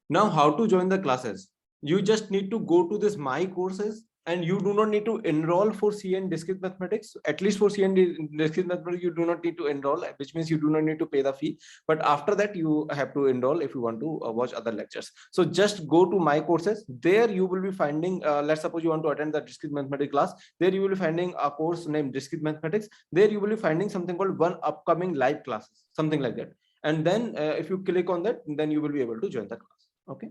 Now, how to join the classes? You just need to go to this My Courses, and you do not need to enroll for C and discrete mathematics. At least for C and discrete mathematics, you do not need to enroll, which means you do not need to pay the fee. But after that, you have to enroll if you want to watch other lectures. So just go to My Courses. There you will be finding, let's suppose you want to attend the discrete mathematics class. There you will be finding a course named Discrete Mathematics. There you will be finding something called one upcoming live classes, something like that. And then if you click on that, then you will be able to join the class. Okay.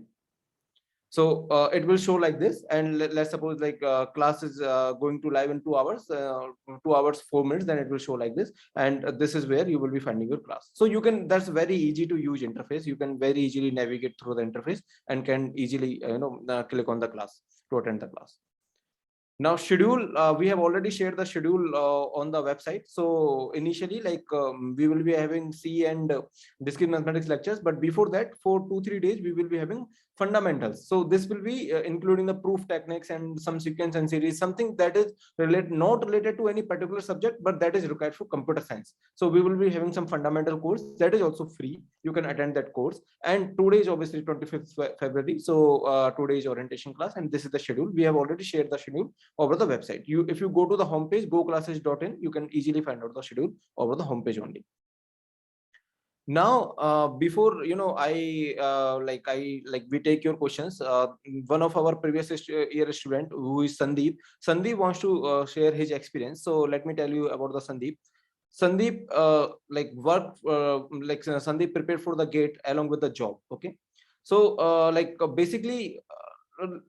So it will show like this, and let's suppose like class is going to live in 2 hours, 2 hours 4 minutes, then it will show like this, and this is where you will be finding your class. So you can, that's very easy to use interface. You can very easily navigate through the interface and can easily click on the class to attend the class. Now schedule, we have already shared the schedule on the website. So initially, like we will be having C and discrete mathematics lectures, but before that, for 2-3 days, we will be having fundamentals. So this will be including the proof techniques and some sequence and series, something that is not related to any particular subject, but that is required for computer science. So we will be having some fundamental course that is also free. You can attend that course. And today is obviously 25th February. So today is orientation class, and this is the schedule. We have already shared the schedule over the website. If you go to the homepage goclasses.in, you can easily find out the schedule over the homepage only. Now before we take your questions, one of our previous year student, who is Sandeep wants to share his experience. So let me tell you about the Sandeep. Sandeep prepared for the GATE along with the job. Okay, so basically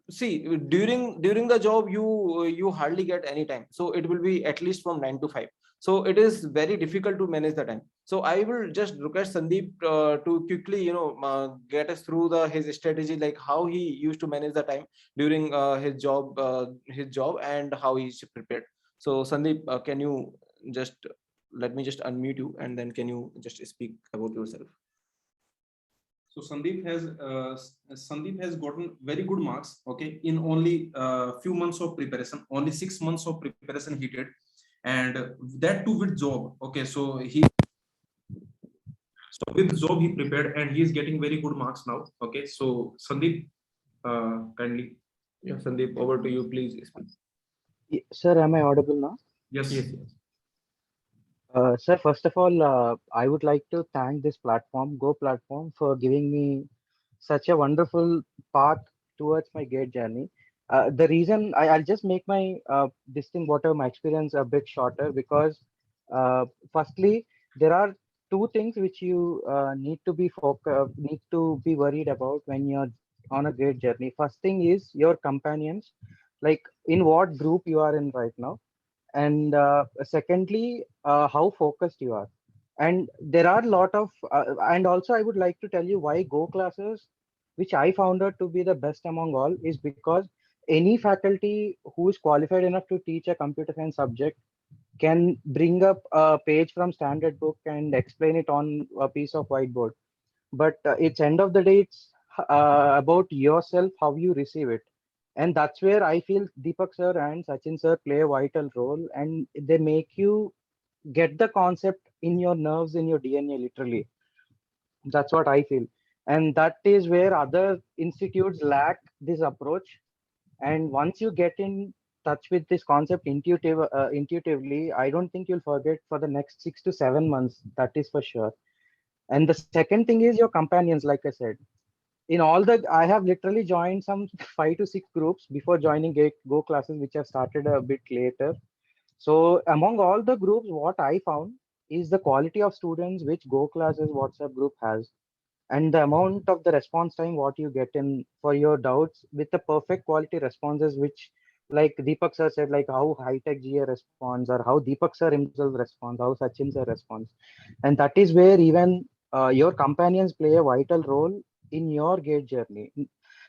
see, during the job you hardly get any time, so it will be at least from 9 to 5. So it is very difficult to manage the time. So I will just request Sandeep to quickly get us through his strategy, like how he used to manage the time during his job and how he is prepared. So Sandeep, can you just let me just unmute you, and then can you just speak about yourself?
So Sandeep has gotten very good marks, okay, in only few months of preparation. Only 6 months of preparation he did, and that too with job. Okay, so with job he prepared, and he is getting very good marks now. Okay, so Sandeep, kindly.
Yeah, Sandeep, over to you, please.
Sir, am I audible now?
Yes.
Yes.
Sir, first of all, I would like to thank this platform, Go platform, for giving me such a wonderful path towards my GATE journey. The reason I'll just make my whatever my experience a bit shorter, because firstly, there are two things which you need to be worried about when you're on a GATE journey. First thing is your companions, like in what group you are in right now. And secondly, how focused you are. And there are a lot of and also I would like to tell you why Go classes, which I found out to be the best among all, is because any faculty who is qualified enough to teach a computer science subject can bring up a page from standard book and explain it on a piece of whiteboard. but it's end of the day, it's about yourself, how you receive it. And that's where I feel Deepak sir and Sachin sir play a vital role, and they make you get the concept in your nerves, in your DNA, literally. That's what I feel. And that is where other institutes lack this approach. And once you get in touch with this concept intuitively, I don't think you'll forget for the next 6 to 7 months. That is for sure. And the second thing is your companions, like I said. In all the, I have literally joined some 5 to 6 groups before joining Go classes, which have started a bit later. So among all the groups, what I found is the quality of students which Go classes WhatsApp group has, and the amount of the response time what you get in for your doubts with the perfect quality responses, which like Deepak sir said, like how high tech GA responds, or how Deepak sir himself responds, how Sachin sir responds. And that is where even your companions play a vital role in your gate journey.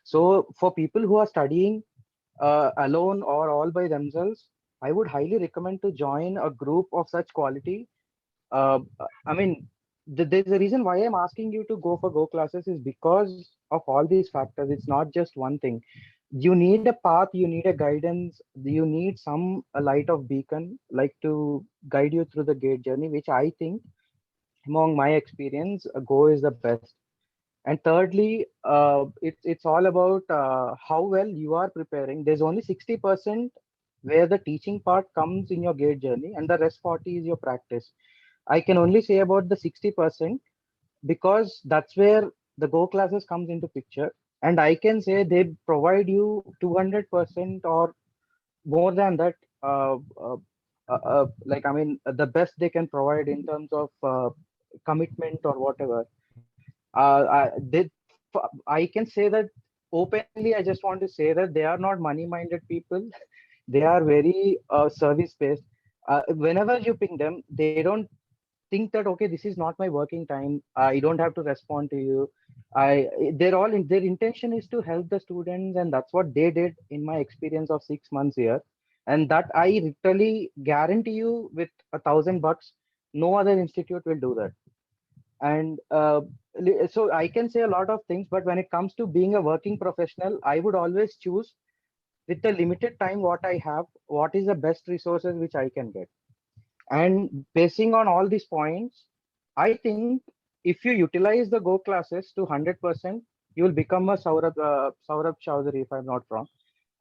So for people who are studying alone or all by themselves, I would highly recommend to join a group of such quality. uh, I mean, there's a reason why I'm asking you to go for Go classes is because of all these factors. It's not just one thing. You need a path, you need a guidance, you need some a light of beacon, like to guide you through the gate journey, which I think, among my experience, Go is the best. And thirdly, it's all about how well you are preparing. There's only 60% where the teaching part comes in your gate journey, and the rest 40 is your practice. I can only say about the 60% because that's where the Go classes comes into picture. And I can say they provide you 200% or more than that. Like, I mean, the best they can provide in terms of commitment or whatever. I can say that openly. I just want to say that they are not money-minded people. They are very service-based. Whenever you ping them, they don't think that okay, this is not my working time. I don't have to respond to you. They're all in, their intention is to help the students, and that's what they did in my experience of 6 months here. And that I literally guarantee you with $1,000, no other institute will do that. And so I can say a lot of things, but when it comes to being a working professional, I would always choose with the limited time what I have, what is the best resources which I can get. And basing on all these points, I think if you utilize the Go classes to 100%, you will become a Saurabh Chowdhury, if I'm not wrong.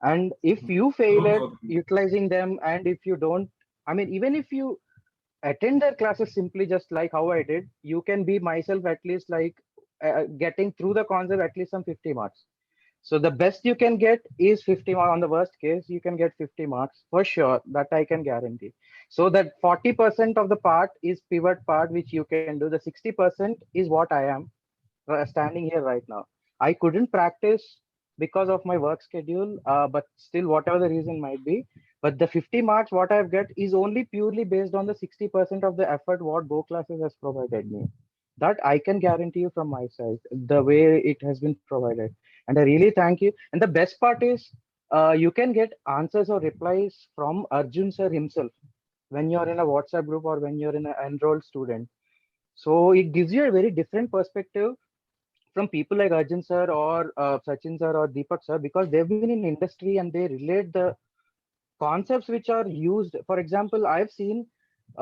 And if you fail at utilizing them, and if you don't, I mean, even if you attend their classes simply just like how I did, you can be myself at least like getting through the concept at least some 50 marks. So the best you can get is 50 marks. On the worst case, you can get 50 marks for sure. That I can guarantee. So that 40% of the part is pivot part, which you can do. The 60% is what I am standing here right now. I couldn't practice because of my work schedule, but still, whatever the reason might be. But the 50 marks what I've got is only purely based on the 60% of the effort what Go classes has provided me. That I can guarantee you from my side, the way it has been provided. And I really thank you. And the best part is, you can get answers or replies from Arjun sir himself when you're in a WhatsApp group or when you're in an enrolled student. So it gives you a very different perspective from people like Arjun sir or Sachin sir or Deepak sir, because they've been in industry and they relate the concepts which are used. For example, I've seen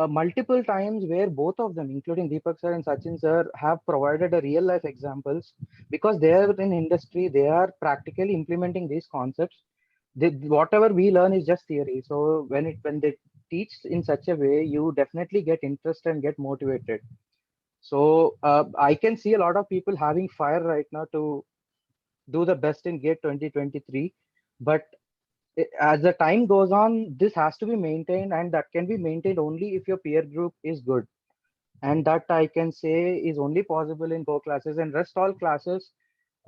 multiple times where both of them, including Deepak sir and Sachin sir, have provided a real life examples because they are in industry, they are practically implementing these concepts. Whatever we learn is just theory. So when they teach in such a way, you definitely get interest and get motivated. So I can see a lot of people having fire right now to do the best in Gate 2023. But as the time goes on, this has to be maintained, and that can be maintained only if your peer group is good. And that I can say is only possible in Go classes. And rest all classes,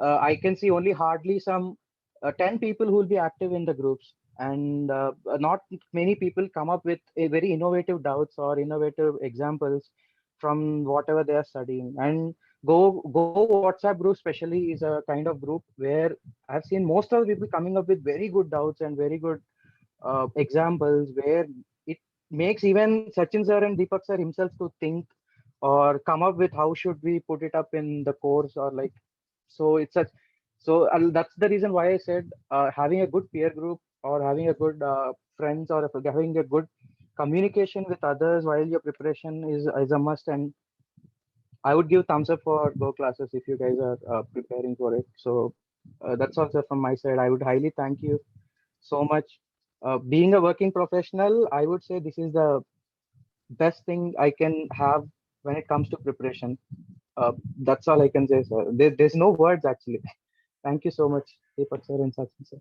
I can see only hardly some 10 people who will be active in the groups. And not many people come up with a very innovative doubts or innovative examples from whatever they are studying. And Go WhatsApp group especially is a kind of group where I've seen most of the people coming up with very good doubts and very good examples, where it makes even Sachin sir and Deepak sir himself to think or come up with how should we put it up in the course, or like, so it's such, so that's the reason why I said having a good peer group, or having a good friends, or having a good communication with others while your preparation is a must. And I would give thumbs up for Go classes if you guys are preparing for it. So that's also from my side. I would highly thank you so much. Being a working professional, I would say this is the best thing I can have when it comes to preparation. That's all I can say, sir. There's no words actually. Thank you so much, Deepak sir and Sachin sir.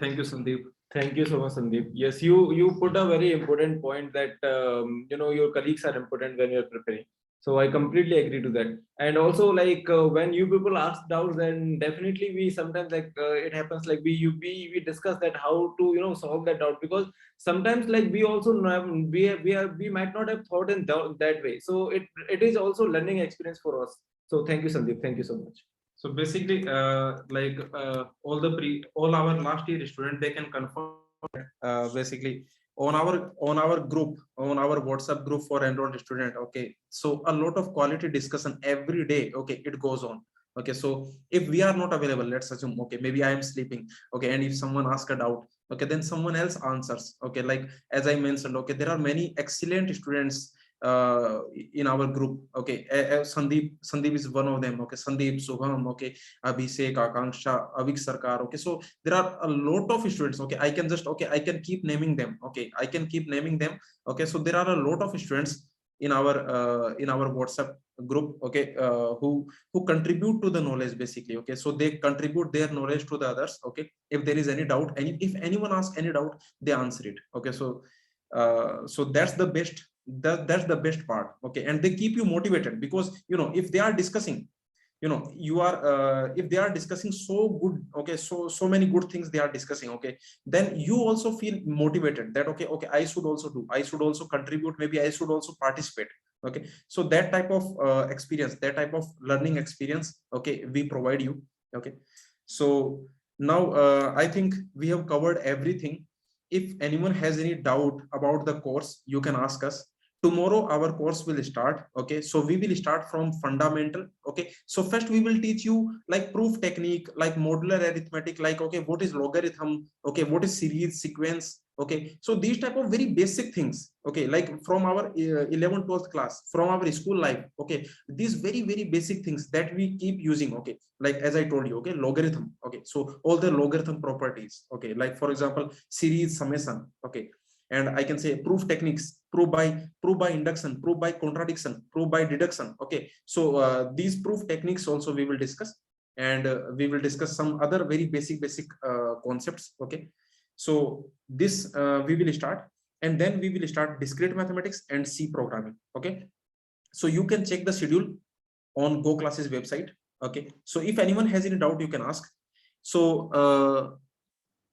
Thank you, Sandeep. Thank you so much, Sandeep. Yes, you put a very important point that your colleagues are important when you're preparing. So I completely agree to that. And also, like when you people ask doubts, then definitely we sometimes, like it happens, like we discuss that how to solve that doubt, because sometimes like we also know, we might not have thought in that way. So it is also learning experience for us. So thank you, Sandeep. Thank you so much.
So basically, all our last year student, they can confirm basically on our group, on our WhatsApp group for enrolled student. Okay, so a lot of quality discussion every day. Okay, it goes on. Okay, so if we are not available, let's assume, okay, maybe I am sleeping. Okay, and if someone asks a doubt, okay, then someone else answers. Okay, like as I mentioned, okay, there are many excellent students in our group. Okay, Sandeep is one of them. Okay, Sandeep, Subham, okay, Abhishek, Akanksha, Avik Sarkar. Okay, so there are a lot of students. Okay, I can keep naming them. Okay, I can keep naming them. Okay, so there are a lot of students in our WhatsApp group. Okay, who contribute to the knowledge basically. Okay, so they contribute their knowledge to the others. Okay, if there is any doubt, if anyone asks any doubt, they answer it. Okay, so that's the best. That's the best part. Okay, and they keep you motivated, because if they are discussing, you are if they are discussing so good, okay, so many good things they are discussing, okay, then you also feel motivated that okay, I should also do, I should also contribute, maybe I should also participate. Okay, so that type of experience, that type of learning experience, okay, we provide you. Okay, so now I think we have covered everything. If anyone has any doubt about the course, you can ask us. Tomorrow our course will start. Okay, so we will start from fundamental. Okay, so first we will teach you like proof technique, like modular arithmetic, like okay, what is logarithm, okay, what is series, sequence. Okay, so these type of very basic things, okay, like from our 11th 12th class, from our school life. Okay, these very basic things that we keep using. Okay, like as I told you, okay, logarithm. Okay, so all the logarithm properties. Okay, like for example, series, summation. Okay, and I can say proof techniques, proof by induction, proof by contradiction, proof by deduction. Okay, so these proof techniques also we will discuss, and we will discuss some other very basic concepts. Okay, so this we will start, and then we will start discrete mathematics and C programming. Okay, so you can check the schedule on Go Classes website. Okay, so if anyone has any doubt, you can ask. So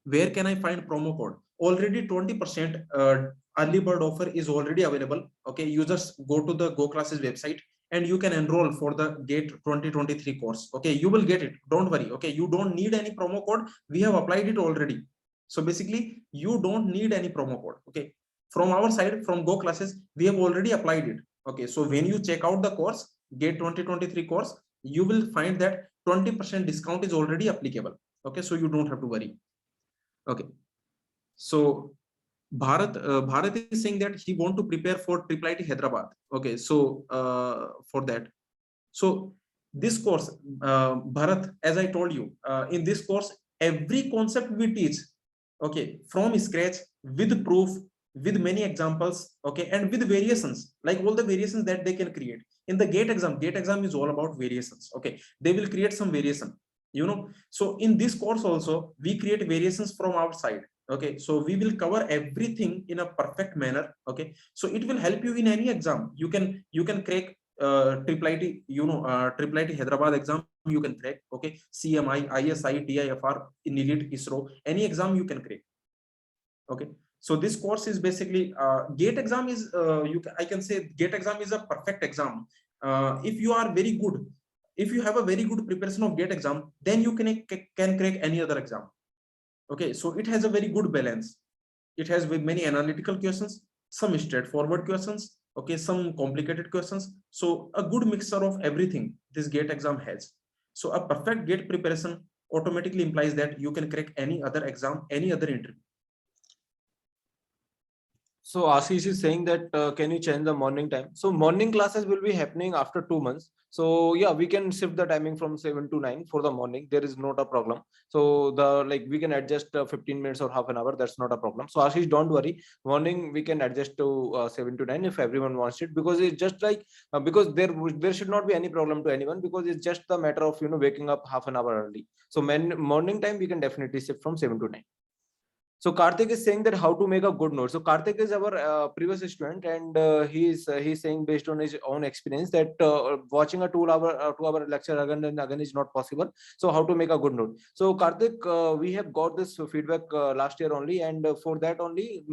where can I find promo code? Already 20% early bird offer is already available. Okay, you just go to the Go Classes website and you can enroll for the GATE 2023 course. Okay, you will get it. Don't worry. Okay, you don't need any promo code. We have applied it already. So basically, you don't need any promo code. Okay, from our side, from Go Classes, we have already applied it. Okay, so when you check out the course, GATE 2023 course, you will find that 20% discount is already applicable. Okay, so you don't have to worry. Okay, so Bharat is saying that he want to prepare for Triple IT Hyderabad. Okay, so for that, so this course, Bharat, as I told you, in this course, every concept we teach, okay, from scratch, with proof, with many examples, okay, and with variations, like all the variations that they can create. In the GATE exam is all about variations. Okay, they will create some variation. So in this course also we create variations from our side. Okay, so we will cover everything in a perfect manner. Okay, so it will help you in any exam. You can crack Triple IT, Triple IT Hyderabad exam you can crack. Okay, CMI, ISI, TIFR, NEET, ISRO, any exam you can crack. Okay, so this course is basically GATE exam is I can say GATE exam is a perfect exam. If you are very good, if you have a very good preparation of GATE exam, then you can crack any other exam. Okay, so it has a very good balance. It has with many analytical questions, some straightforward questions, okay, some complicated questions. So a good mixture of everything this GATE exam has. So a perfect GATE preparation automatically implies that you can crack any other exam, any other interview.
So Ashish is saying that can you change the morning time? So morning classes will be happening after 2 months. So yeah, we can shift the timing from 7 to 9 for the morning. There is not a problem. So we can adjust 15 minutes or half an hour. That's not a problem. So Ashish, don't worry. Morning we can adjust to 7 to 9 if everyone wants it, because it's just like because there should not be any problem to anyone, because it's just the matter of waking up half an hour early. So morning time we can definitely shift from 7 to 9. So Karthik is saying that how to make a good note. So Karthik is our previous student, and he's saying based on his own experience that watching a 2 hour lecture again and again is not possible. So how to make a good note? So Karthik, we have got this feedback last year only, and for that only,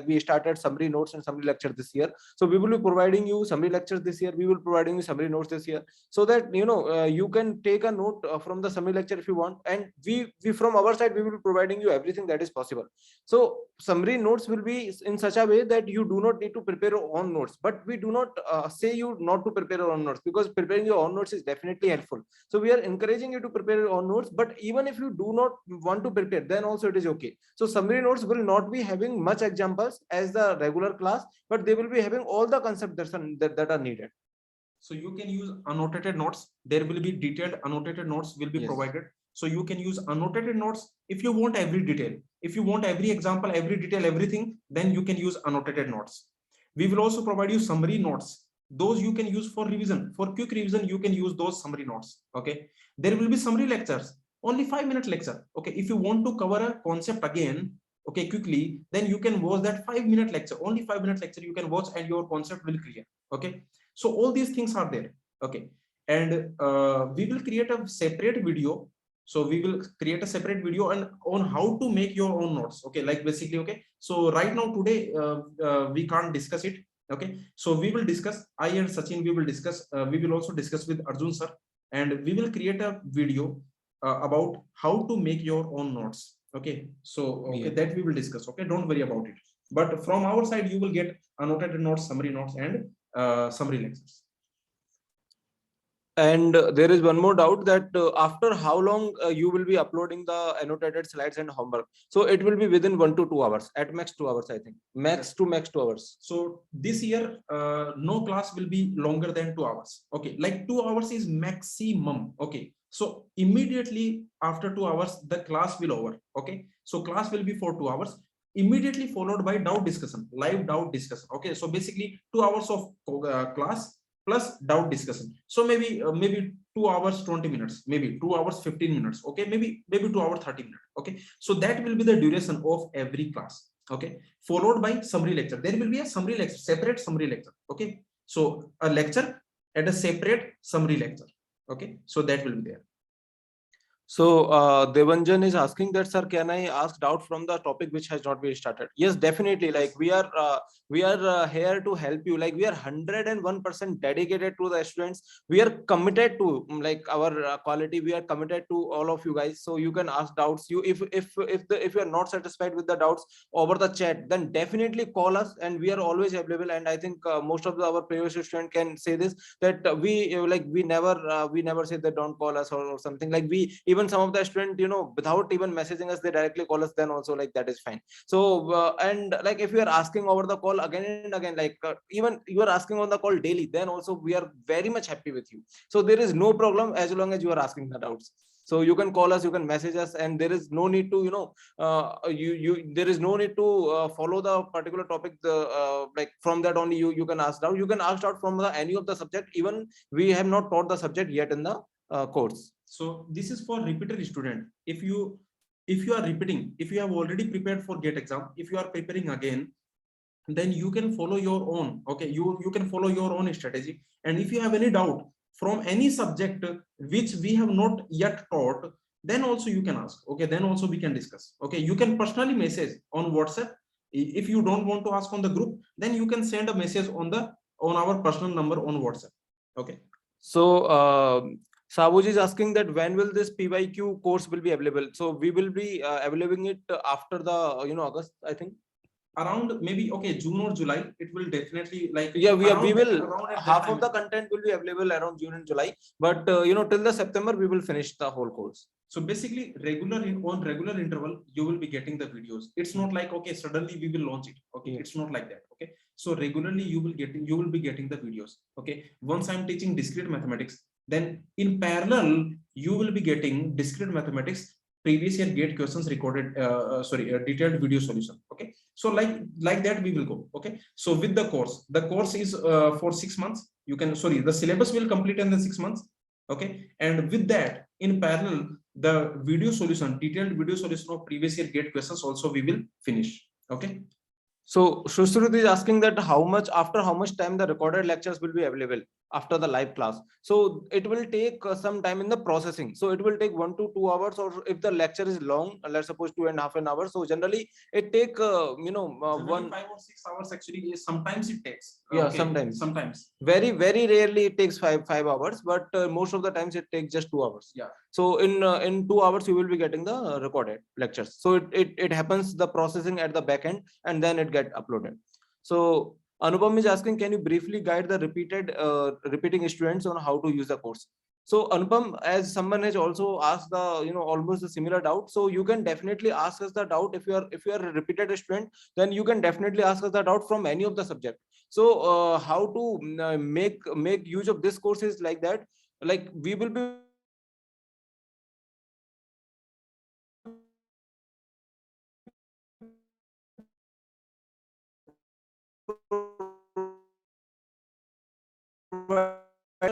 we started summary notes and summary lecture this year. So we will be providing you summary lectures this year. We will be providing you summary notes this year, so that you can take a note from the summary lecture if you want, and we from our side we will be providing you everything that is possible. So summary notes will be in such a way that you do not need to prepare your own notes, but we do not say you not to prepare your own notes, because preparing your own notes is definitely helpful. So we are encouraging you to prepare your own notes, but even if you do not want to prepare, then also it is okay. So summary notes will not be having much examples as the regular class, but they will be having all the concepts that are needed.
So you can use annotated notes. There will be detailed annotated notes will be provided. So you can use annotated notes if you want every detail. If you want every example, every detail, everything, then you can use annotated notes. We will also provide you summary notes. Those you can use for revision. For quick revision, you can use those summary notes. Okay. There will be summary lectures, only 5-minute lecture. Okay. If you want to cover a concept again, okay, quickly, then you can watch that 5-minute lecture. Only 5-minute lecture you can watch, and your concept will clear. Okay. So all these things are there. Okay. And we will create a separate video. So we will create a separate video on how to make your own notes. Okay, like basically, okay. So right now today we can't discuss it. Okay, so we will discuss. I and Sachin we will discuss. We will also discuss with Arjun sir, and we will create a video about how to make your own notes. Okay, so that we will discuss. Okay, don't worry about it. But from our side, you will get annotated notes, summary notes, and summary lectures.
And there is one more doubt that after how long you will be uploading the annotated slides and homework. So it will be within 1 to 2 hours, at max 2 hours, I think. Max 2 hours.
So this year, no class will be longer than 2 hours. Okay, like 2 hours is maximum. Okay, so immediately after 2 hours, the class will over. Okay, so class will be for 2 hours, immediately followed by doubt discussion, live doubt discussion. Okay, so basically 2 hours of class plus doubt discussion. So maybe 2 hours 20 minutes, maybe 2 hours 15 minutes. Okay, maybe 2 hours 30 minutes. Okay, so that will be the duration of every class. Okay, followed by summary lecture. There will be a summary lecture, separate summary lecture. Okay, so a lecture and a separate summary lecture. Okay, so that will be there.
So Devanjan is asking that, sir, can I ask doubt from the topic which has not been started? Yes, definitely. Like we are here to help you. Like we are 101% dedicated to the students. We are committed to like our quality. We are committed to all of you guys. So you can ask doubts. You if you are not satisfied with the doubts over the chat, then definitely call us, and we are always available. And I think most of our previous students can say this, that we never say that don't call us or something. Like even some of the students, without even messaging us, they directly call us, then also like that is fine. So and like if you are asking over the call again and again, like even you are asking on the call daily, then also we are very much happy with you. So there is no problem as long as you are asking the doubts. So you can call us, you can message us, and there is no need to there is no need to follow the particular topic. Like from that only you can ask doubt. You can ask doubt from any of the subject. Even we have not taught the subject yet in the course.
So this is for repeated student. If you are repeating, if you have already prepared for GATE exam, if you are preparing again, then you can follow your own. Okay, you can follow your own strategy. And if you have any doubt from any subject which we have not yet taught, then also you can ask. Okay, then also we can discuss. Okay, you can personally message on WhatsApp. If you don't want to ask on the group, then you can send a message on our personal number on WhatsApp. Okay.
So Sabuji is asking that when will this PYQ course will be available? So we will be available it after the August, I think.
around maybe okay June or July, it will definitely like
Yeah, we
around
will
around at that
half
time
of the content will be available around June and July, but till the September we will finish the whole course.
So basically on regular interval you will be getting the videos. It's not like okay suddenly we will launch it, okay.
Yeah.
It's not like that, okay. So regularly you will be getting the videos, okay. Once I'm teaching discrete mathematics, then in parallel you will be getting discrete mathematics previous year gate questions recorded detailed video solution, okay. So like that we will go, okay. So with the course is for 6 months. You can the syllabus will complete in the 6 months, okay. And with that in parallel the video solution, detailed video solution of previous year gate questions also we will finish, okay.
So Shushruti is asking that after how much time the recorded lectures will be available after the live class. So it will take some time in the processing. So it will take 1 to 2 hours, or if the lecture is long, let's suppose 2.5 an hour. So generally it take
Generally 5 or 6 hours actually. Sometimes it takes.
Yeah,
okay. Sometimes.
Very rarely it takes 5 hours, but most of the times it takes just 2 hours.
Yeah.
So in 2 hours you will be getting the recorded lectures. So it happens the processing at the back end, and then it get uploaded. So Anupam is asking, can you briefly guide the repeating students on how to use the course? So Anupam, as someone has also asked the almost a similar doubt, so you can definitely ask us the doubt. If you are a repeated student, then you can definitely ask us the doubt from any of the subject. So how to make use of this course is like that, like we will be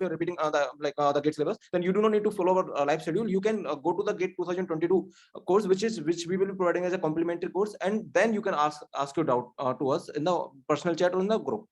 you're repeating the gate syllabus, then you do not need to follow our live schedule. You can go to the gate 2022 course, which we will be providing as a complimentary course, and then you can ask your doubt to us in the personal chat or in the group.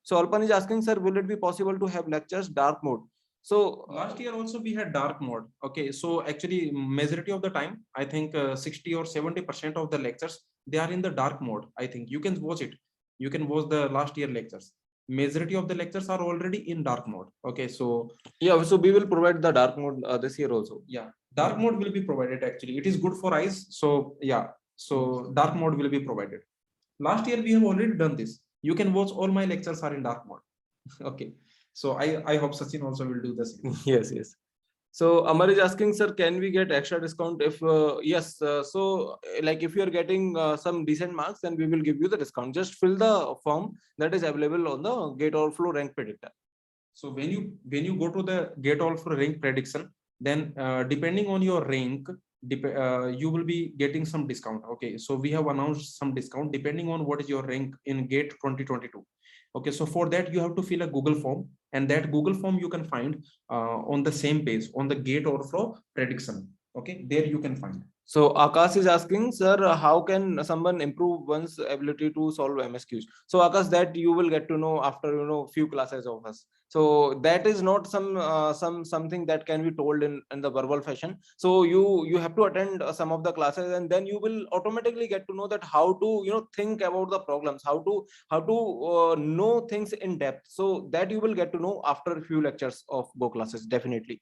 So Alpan is asking, sir, will it be possible to have lectures dark mode? So
last year also we had dark mode, okay. So actually majority of the time I think 60 or 70% of the lectures they are in the dark mode. I think you can watch it, you can watch the last year lectures. Majority of the lectures are already in dark mode, okay. So
yeah, so we will provide the dark mode this year also.
Yeah, dark mode will be provided. Actually it is good for eyes, so yeah, so dark mode will be provided. Last year we have already done this. You can watch all my lectures are in dark mode. Okay, so I hope Sachin also will do the same.
Yes. So Amar is asking, sir, can we get extra discount if yes? So like if you are getting some decent marks, then we will give you the discount. Just fill the form that is available on the Gate Overflow rank predictor.
So when you go to the Gate Overflow rank prediction, then depending on your rank, you will be getting some discount. Okay, so we have announced some discount depending on what is your rank in Gate 2022. Okay, so for that you have to fill a Google form, and that Google form you can find on the same page on the Gate Overflow prediction. Okay, there you can find.
So Akash is asking, sir, how can someone improve one's ability to solve MSQs? So Akash, that you will get to know after few classes of us. So that is not something that can be told in the verbal fashion. So you have to attend some of the classes, and then you will automatically get to know that how to think about the problems, how to know things in depth. So that you will get to know after a few lectures of Go classes, definitely.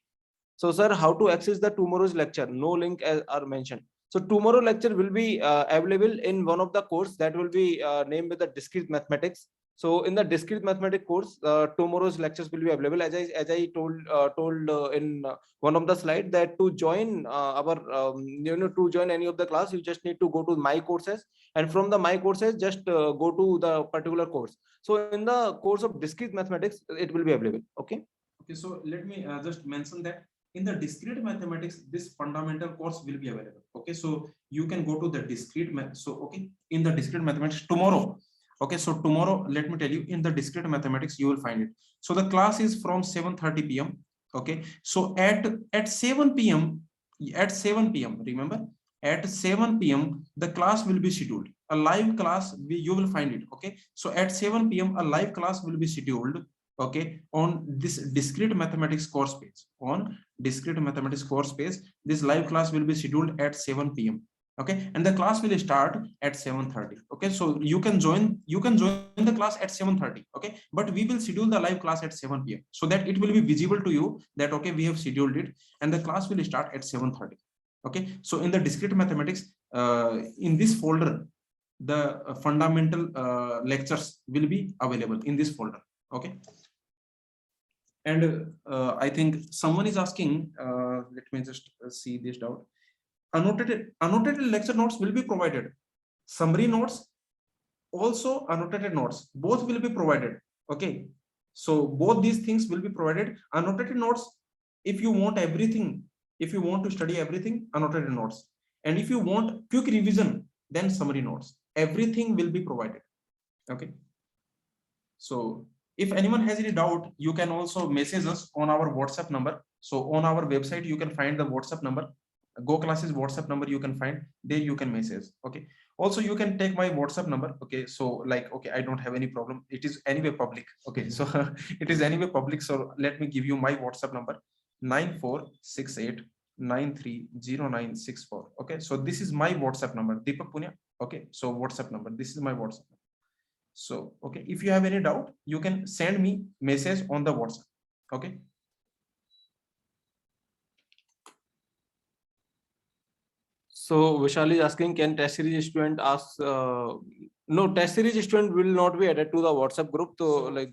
So, sir, how to access the tomorrow's lecture? No link are mentioned. So, tomorrow lecture will be available in one of the course that will be named with the discrete mathematics. So, in the discrete mathematics course, tomorrow's lectures will be available. As I told in one of the slide, that to join to join any of the class, you just need to go to my courses, and from the my courses, just go to the particular course. So, in the course of discrete mathematics, it will be available. Okay.
Okay, so let me just mention that in the discrete mathematics, this fundamental course will be available. Okay, so you can go to the discrete math. So okay, in the discrete mathematics tomorrow. Okay, so tomorrow, let me tell you, in the discrete mathematics you will find it. So the class is from 7:30 p.m. Okay, so at 7 p.m. remember, at 7 p.m. the class will be scheduled. A live class you will find it. Okay, so at 7 p.m. a live class will be scheduled. Okay, on this discrete mathematics course page. On discrete mathematics course page, this live class will be scheduled at 7 p.m. Okay, and the class will start at 7:30. Okay, so you can join the class at 7:30. Okay, but we will schedule the live class at 7 p.m. so that it will be visible to you that okay, we have scheduled it, and the class will start at 7:30. Okay, so in the discrete mathematics, in this folder, the fundamental lectures will be available in this folder. Okay. And I think someone is asking, let me just see this doubt. Annotated lecture notes will be provided. Summary notes, also annotated notes, both will be provided. Okay. So both these things will be provided. Annotated notes, if you want everything, if you want to study everything, annotated notes. And if you want quick revision, then summary notes. Everything will be provided. Okay. So if anyone has any doubt, you can also message us on our WhatsApp number. So on our website, you can find the WhatsApp number, Go Classes WhatsApp number you can find there, you can message. Okay. Also, you can take my WhatsApp number. Okay. So like, okay, I don't have any problem. It is anyway public. Okay. So it is anyway public. So let me give you my WhatsApp number, 9468930964. Okay. So this is my WhatsApp number, Deepak Punya. Okay. So WhatsApp number, this is my WhatsApp number. So, okay, if you have any doubt, you can send me message on the WhatsApp. Okay.
So Vishal is asking, can test series student ask? No, test series student will not be added to the WhatsApp group. So like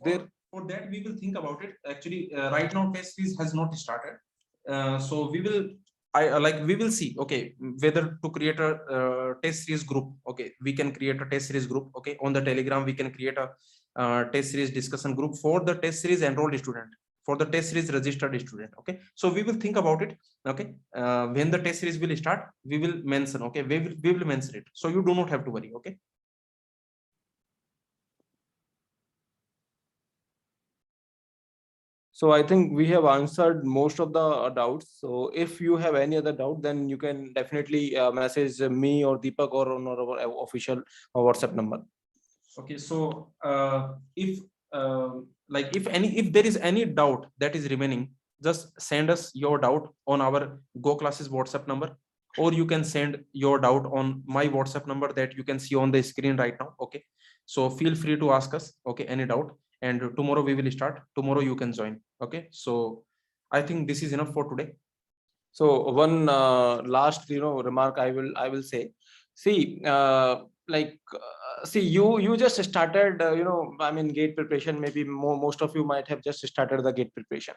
for that, we will think about it. Actually, right now test series has not started. So we will, we will see, okay, whether to create a test series group. Okay, we can create a test series group. Okay, on the Telegram, we can create a test series discussion group for the test series enrolled student, for the test series registered student. Okay, so we will think about it. Okay, when the test series will start, we will mention. Okay, we will mention it. So you do not have to worry. Okay.
So I think we have answered most of the doubts. So if you have any other doubt, then you can definitely message me or Deepak or on our official WhatsApp number.
Okay, so if there is any doubt that is remaining, just send us your doubt on our Go Classes WhatsApp number, or you can send your doubt on my WhatsApp number that you can see on the screen right now. Okay, so feel free to ask us, okay, any doubt, and tomorrow we will start. Tomorrow you can join. Okay, so I think this is enough for today.
So one last remark I will say. See, see, you just started I mean gate preparation. Maybe most of you might have just started the gate preparation,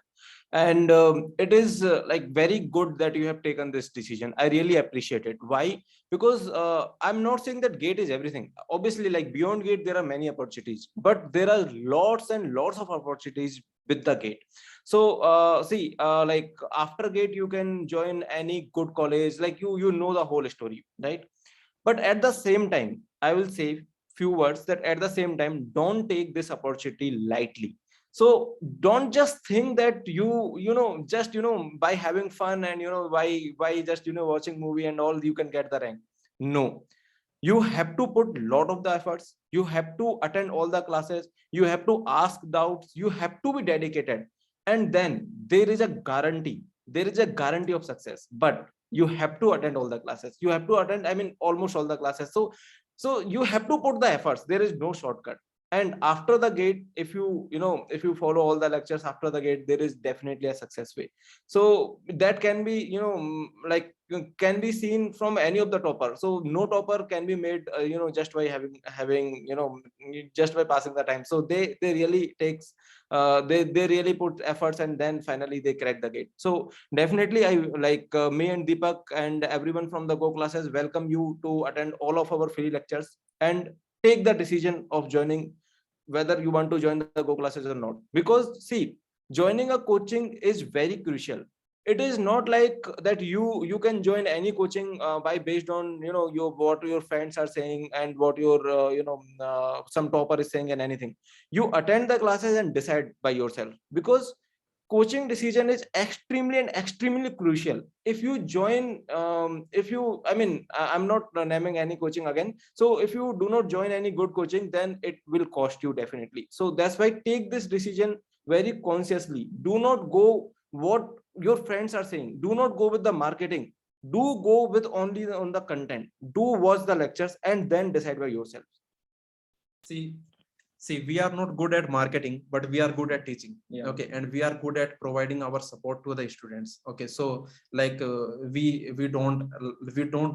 and it is like very good that you have taken this decision. I really appreciate it. Why? Because I'm not saying that gate is everything. Obviously, like beyond gate there are many opportunities, but there are lots and lots of opportunities with the gate. So see, like after gate you can join any good college, like you know the whole story, right? But at the same time, I will say few words that at the same time, don't take this opportunity lightly. So don't just think that just by having fun and by just watching movie and all you can get the rank. No, you have to put a lot of the efforts. You have to attend all the classes. You have to ask doubts. You have to be dedicated, and then there is a guarantee. There is a guarantee of success. But you have to attend all the classes. You have to attend, I mean, almost all the classes. So you have to put the efforts. There is no shortcut. And after the gate, if you follow all the lectures after the gate, there is definitely a success way. So that can be like can be seen from any of the topper. So no topper can be made just by having just by passing the time. So they really takes they really put efforts, and then finally they crack the gate. So definitely I like me and Deepak and everyone from the Go Classes welcome you to attend all of our free lectures and take the decision of joining, whether you want to join the Go Classes or not. Because see, joining a coaching is very crucial. It is not like that you can join any coaching by based on what your friends are saying and what your some topper is saying and anything. You attend the classes and decide by yourself, because coaching decision is extremely and extremely crucial. If you join if you I mean I'm not naming any coaching again. So if you do not join any good coaching, then it will cost you definitely. So that's why take this decision very consciously. Do not go what your friends are saying. Do not go with the marketing. Do go with only on the content. Do watch the lectures and then decide by yourself.
See, see, we are not good at marketing, but we are good at teaching.
Yeah.
Okay, and we are good at providing our support to the students. Okay, so like we don't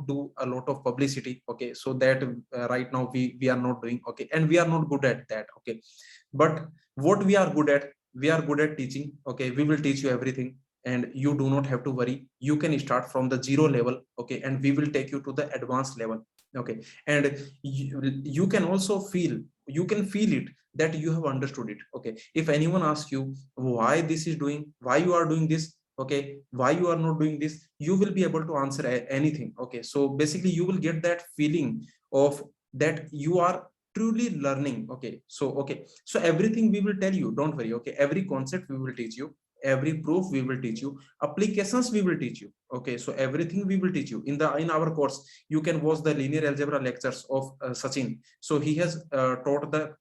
do a lot of publicity. Okay, so that right now we are not doing. Okay, and we are not good at that. Okay, but what we are good at, we are good at teaching. Okay, we will teach you everything, and you do not have to worry. You can start from the 0 level. Okay, and we will take you to the advanced level. Okay, and you can also feel, you can feel it that you have understood it. Okay, if anyone asks you why this is doing, why you are doing this, okay, why you are not doing this, you will be able to answer anything. Okay, so basically you will get that feeling of that you are truly learning. Okay, so okay, so everything we will tell you, don't worry. Okay, every concept we will teach you, every proof we will teach you, applications we will teach you. Okay, so everything we will teach you in our course. You can watch the linear algebra lectures of Sachin. So he has taught the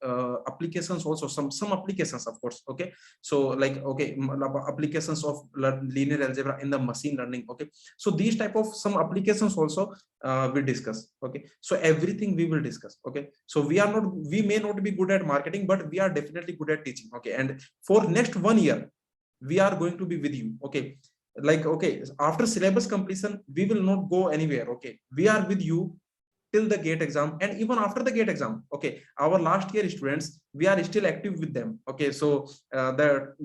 applications also, some applications, of course. Okay, so like, okay, applications of linear algebra in the machine learning. Okay, so these type of some applications also we discuss. Okay, so everything we will discuss. Okay, so we may not be good at marketing, but we are definitely good at teaching. Okay, and for next 1 year we are going to be with you. Okay, like, okay, after syllabus completion we will not go anywhere. Okay, we are with you till the gate exam, and even after the gate exam. Okay, our last year students, we are still active with them. Okay, so the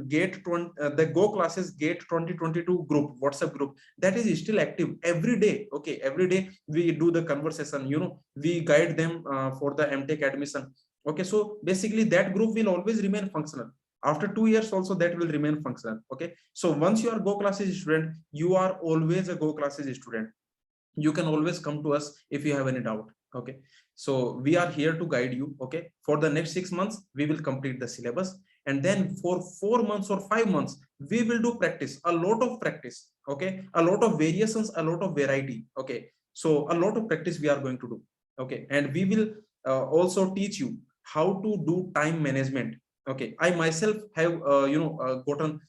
Go Classes Gate 2022 group, WhatsApp group, that is still active every day. Okay, every day we do the conversation, we guide them for the MTech admission. Okay, so basically that group will always remain functional. After 2 years also that will remain functional. Okay, so once you are Go Classes student, you are always a Go Classes student. You can always come to us if you have any doubt. Okay, so we are here to guide you. Okay, for the next 6 months we will complete the syllabus, and then for 4 months or 5 months we will do practice, a lot of practice. Okay, a lot of variations, a lot of variety. Okay, so a lot of practice we are going to do. Okay, and we will also teach you how to do time management. Okay, I myself have gotten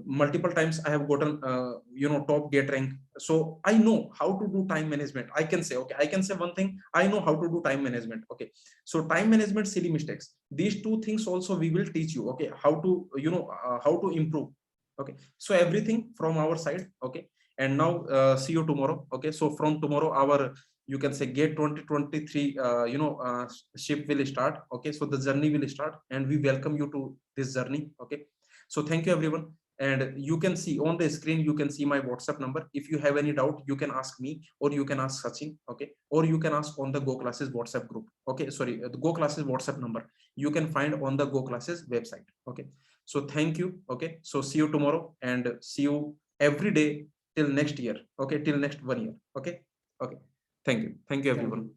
multiple times, I have gotten top gate rank. So I know how to do time management. I can say, okay, I can say one thing, I know how to do time management. Okay, so time management, silly mistakes, these two things also we will teach you. Okay, how to how to improve. Okay, so everything from our side. Okay, and now see you tomorrow. Okay, so from tomorrow our, you can say, gate 2023 ship will start. Okay, so the journey will start, and we welcome you to this journey. Okay, so thank you everyone. And you can see on the screen, you can see my WhatsApp number. If you have any doubt, you can ask me, or you can ask Sachin. Okay, or you can ask on the Go Classes WhatsApp group. Okay, sorry, the Go Classes WhatsApp number you can find on the Go Classes website. Okay, so thank you. Okay, so see you tomorrow, and see you every day till next year. Okay, till next 1 year. Okay, okay, thank you everyone.